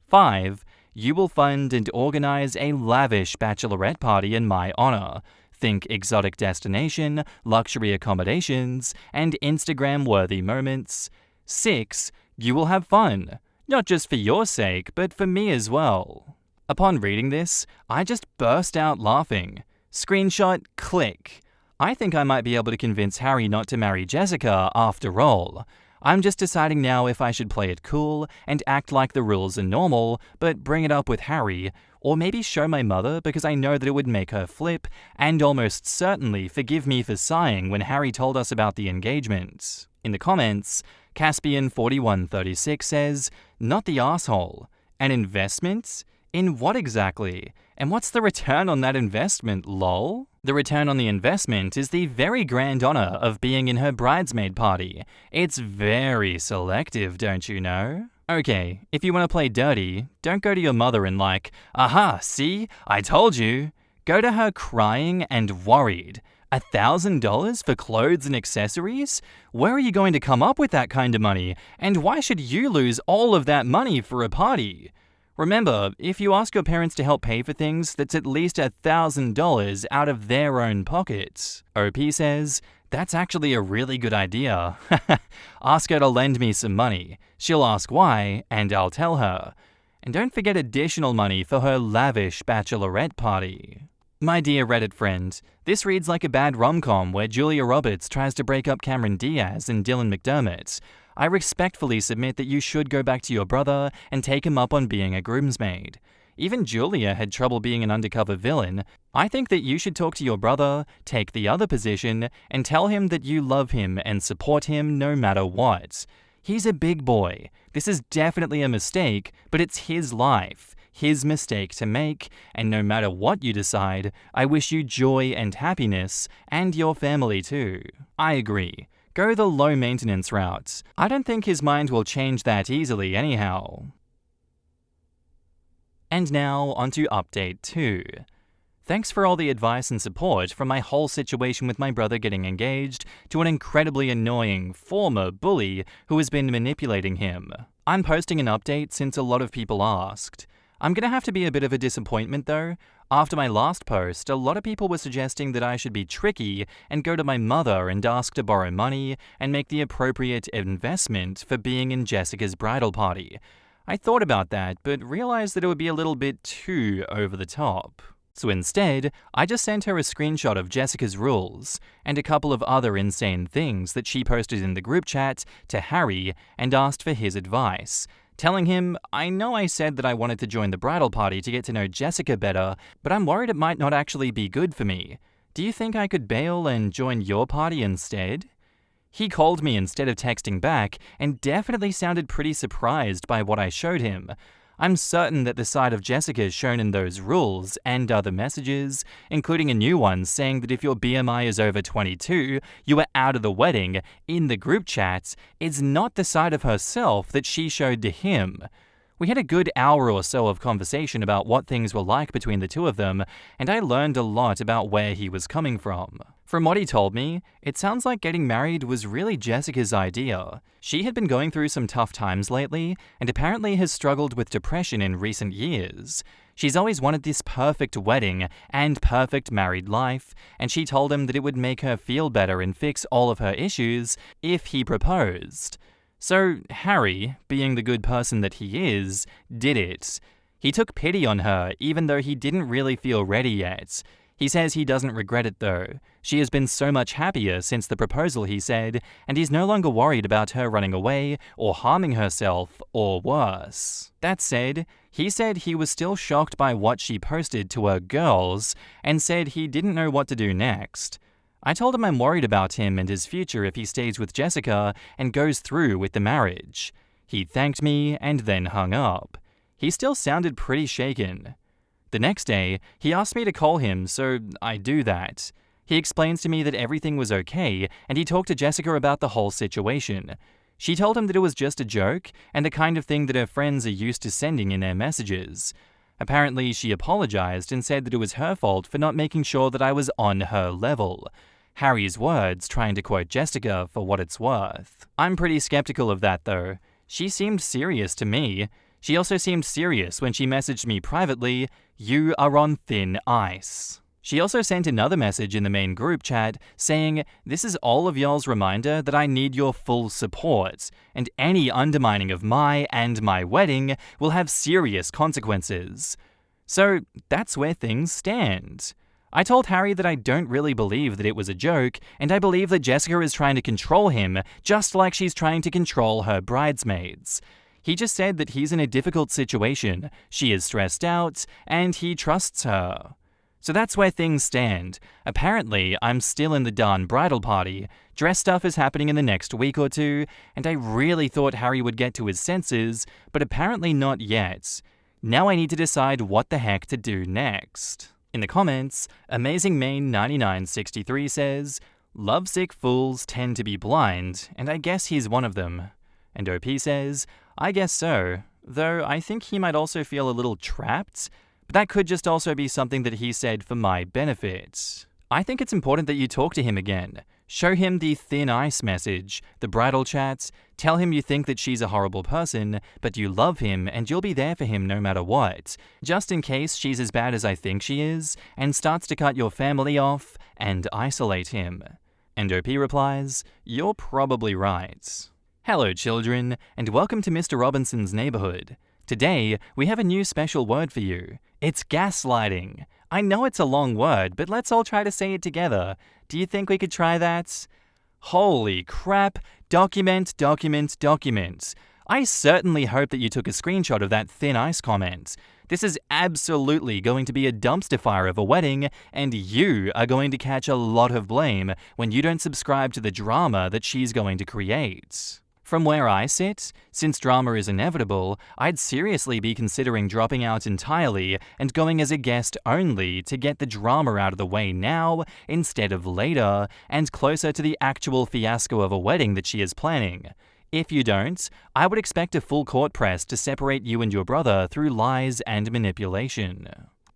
5. You will fund and organize a lavish bachelorette party in my honor. Think exotic destination, luxury accommodations, and Instagram-worthy moments. 6. You will have fun, not just for your sake, but for me as well. Upon reading this, I just burst out laughing. Screenshot, click. I think I might be able to convince Harry not to marry Jessica after all. I'm just deciding now if I should play it cool and act like the rules are normal, but bring it up with Harry, or maybe show my mother because I know that it would make her flip and almost certainly forgive me for sighing when Harry told us about the engagement. In the comments, Caspian4136 says, not the asshole. An investment? In what exactly? And what's the return on that investment, lol? The return on the investment is the very grand honor of being in her bridesmaid party. It's very selective, don't you know? Okay, if you want to play dirty, don't go to your mother and like, aha, see, I told you. Go to her crying and worried. $1,000 for clothes and accessories? Where are you going to come up with that kind of money? And why should you lose all of that money for a party? Remember, if you ask your parents to help pay for things, that's at least $1,000 out of their own pockets. OP says, that's actually a really good idea. Ask her to lend me some money. She'll ask why, and I'll tell her. And don't forget additional money for her lavish bachelorette party. My dear Reddit friend, this reads like a bad rom-com where Julia Roberts tries to break up Cameron Diaz and Dylan McDermott. I respectfully submit that you should go back to your brother and take him up on being a groomsmaid. Even Julia had trouble being an undercover villain. I think that you should talk to your brother, take the other position, and tell him that you love him and support him no matter what. He's a big boy. This is definitely a mistake, but it's his life, his mistake to make, and no matter what you decide, I wish you joy and happiness, and your family too. I agree. Go the low-maintenance route. I don't think his mind will change that easily anyhow. And now, onto update 2. Thanks for all the advice and support from my whole situation with my brother getting engaged to an incredibly annoying former bully who has been manipulating him. I'm posting an update since a lot of people asked. I'm gonna have to be a bit of a disappointment though. After my last post, a lot of people were suggesting that I should be tricky and go to my mother and ask to borrow money and make the appropriate investment for being in Jessica's bridal party. I thought about that, but realized that it would be a little bit too over the top. So instead, I just sent her a screenshot of Jessica's rules and a couple of other insane things that she posted in the group chat to Harry and asked for his advice, telling him, I know I said that I wanted to join the bridal party to get to know Jessica better, but I'm worried it might not actually be good for me. Do you think I could bail and join your party instead? He called me instead of texting back and definitely sounded pretty surprised by what I showed him. I'm certain that the side of Jessica shown in those rules and other messages, including a new one saying that if your BMI is over 22, you are out of the wedding, in the group chat, is not the side of herself that she showed to him. We had a good hour or so of conversation about what things were like between the two of them, and I learned a lot about where he was coming from. From what he told me, it sounds like getting married was really Jessica's idea. She had been going through some tough times lately, and apparently has struggled with depression in recent years. She's always wanted this perfect wedding and perfect married life, and she told him that it would make her feel better and fix all of her issues if he proposed. So Harry, being the good person that he is, did it. He took pity on her even though he didn't really feel ready yet. He says he doesn't regret it though. She has been so much happier since the proposal, he said, and he's no longer worried about her running away or harming herself or worse. That said, he said he was still shocked by what she posted to her girls and said he didn't know what to do next. I told him I'm worried about him and his future if he stays with Jessica and goes through with the marriage. He thanked me and then hung up. He still sounded pretty shaken. The next day, he asked me to call him, so I do that. He explains to me that everything was okay, and he talked to Jessica about the whole situation. She told him that it was just a joke, and the kind of thing that her friends are used to sending in their messages. Apparently, she apologized and said that it was her fault for not making sure that I was on her level. Harry's words trying to quote Jessica for what it's worth. I'm pretty skeptical of that though. She seemed serious to me. She also seemed serious when she messaged me privately, "You are on thin ice." She also sent another message in the main group chat saying, "This is all of y'all's reminder that I need your full support, and any undermining of my wedding will have serious consequences." So that's where things stand. I told Harry that I don't really believe that it was a joke, and I believe that Jessica is trying to control him just like she's trying to control her bridesmaids. He just said that he's in a difficult situation, she is stressed out, and he trusts her. So that's where things stand. Apparently, I'm still in the darn bridal party. Dress stuff is happening in the next week or two, and I really thought Harry would get to his senses, but apparently not yet. Now I need to decide what the heck to do next. In the comments, AmazingMain9963 says, "Lovesick fools tend to be blind, and I guess he's one of them." And OP says, "I guess so, though I think he might also feel a little trapped, but that could just also be something that he said for my benefit." I think it's important that you talk to him again. Show him the thin ice message, the bridal chat, tell him you think that she's a horrible person, but you love him and you'll be there for him no matter what, just in case she's as bad as I think she is, and starts to cut your family off and isolate him. And OP replies, "You're probably right." Hello children, and welcome to Mr. Robinson's Neighborhood. Today, we have a new special word for you. It's gaslighting. I know it's a long word, but let's all try to say it together. Do you think we could try that? Holy crap! Document, document, document. I certainly hope that you took a screenshot of that thin ice comment. This is absolutely going to be a dumpster fire of a wedding, and you are going to catch a lot of blame when you don't subscribe to the drama that she's going to create. From where I sit, since drama is inevitable, I'd seriously be considering dropping out entirely and going as a guest only to get the drama out of the way now instead of later and closer to the actual fiasco of a wedding that she is planning. If you don't, I would expect a full court press to separate you and your brother through lies and manipulation.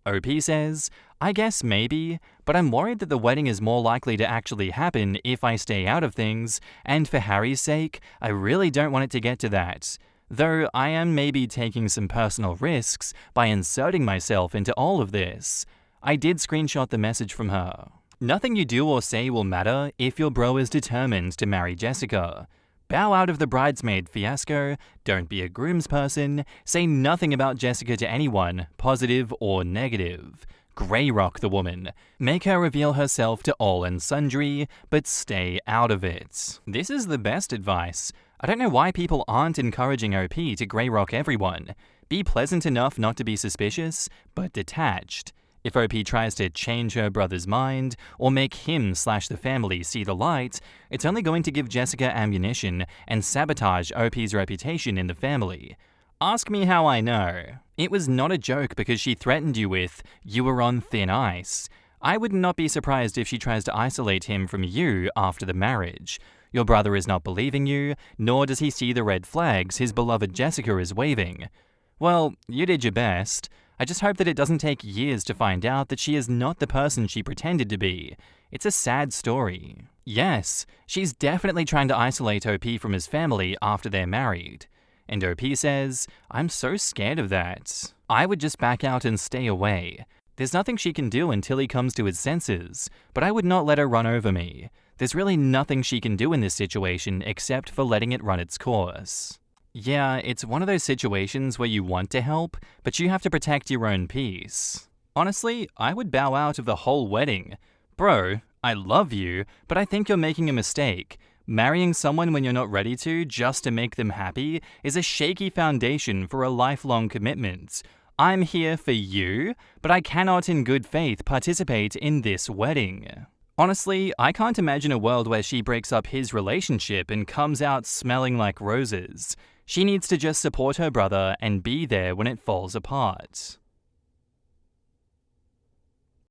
OP says, "I guess maybe, but I'm worried that the wedding is more likely to actually happen if I stay out of things, and for Harry's sake, I really don't want it to get to that. Though I am maybe taking some personal risks by inserting myself into all of this." I did screenshot the message from her. Nothing you do or say will matter if your bro is determined to marry Jessica. Bow out of the bridesmaid fiasco, don't be a groomsperson, say nothing about Jessica to anyone, positive or negative. Grey rock the woman. Make her reveal herself to all and sundry, but stay out of it. This is the best advice. I don't know why people aren't encouraging OP to grey rock everyone. Be pleasant enough not to be suspicious, but detached. If OP tries to change her brother's mind or make him/the family see the light, it's only going to give Jessica ammunition and sabotage OP's reputation in the family. Ask me how I know. It was not a joke because she threatened you with, "You were on thin ice." I would not be surprised if she tries to isolate him from you after the marriage. Your brother is not believing you, nor does he see the red flags his beloved Jessica is waving. Well, you did your best. I just hope that it doesn't take years to find out that she is not the person she pretended to be. It's a sad story. Yes, she's definitely trying to isolate OP from his family after they're married. And OP says, "I'm so scared of that. I would just back out and stay away. There's nothing she can do until he comes to his senses, but I would not let her run over me. There's really nothing she can do in this situation except for letting it run its course." Yeah, it's one of those situations where you want to help, but you have to protect your own peace. Honestly, I would bow out of the whole wedding. Bro, I love you, but I think you're making a mistake. Marrying someone when you're not ready to, just to make them happy, is a shaky foundation for a lifelong commitment. I'm here for you, but I cannot in good faith participate in this wedding. Honestly, I can't imagine a world where she breaks up his relationship and comes out smelling like roses. She needs to just support her brother and be there when it falls apart.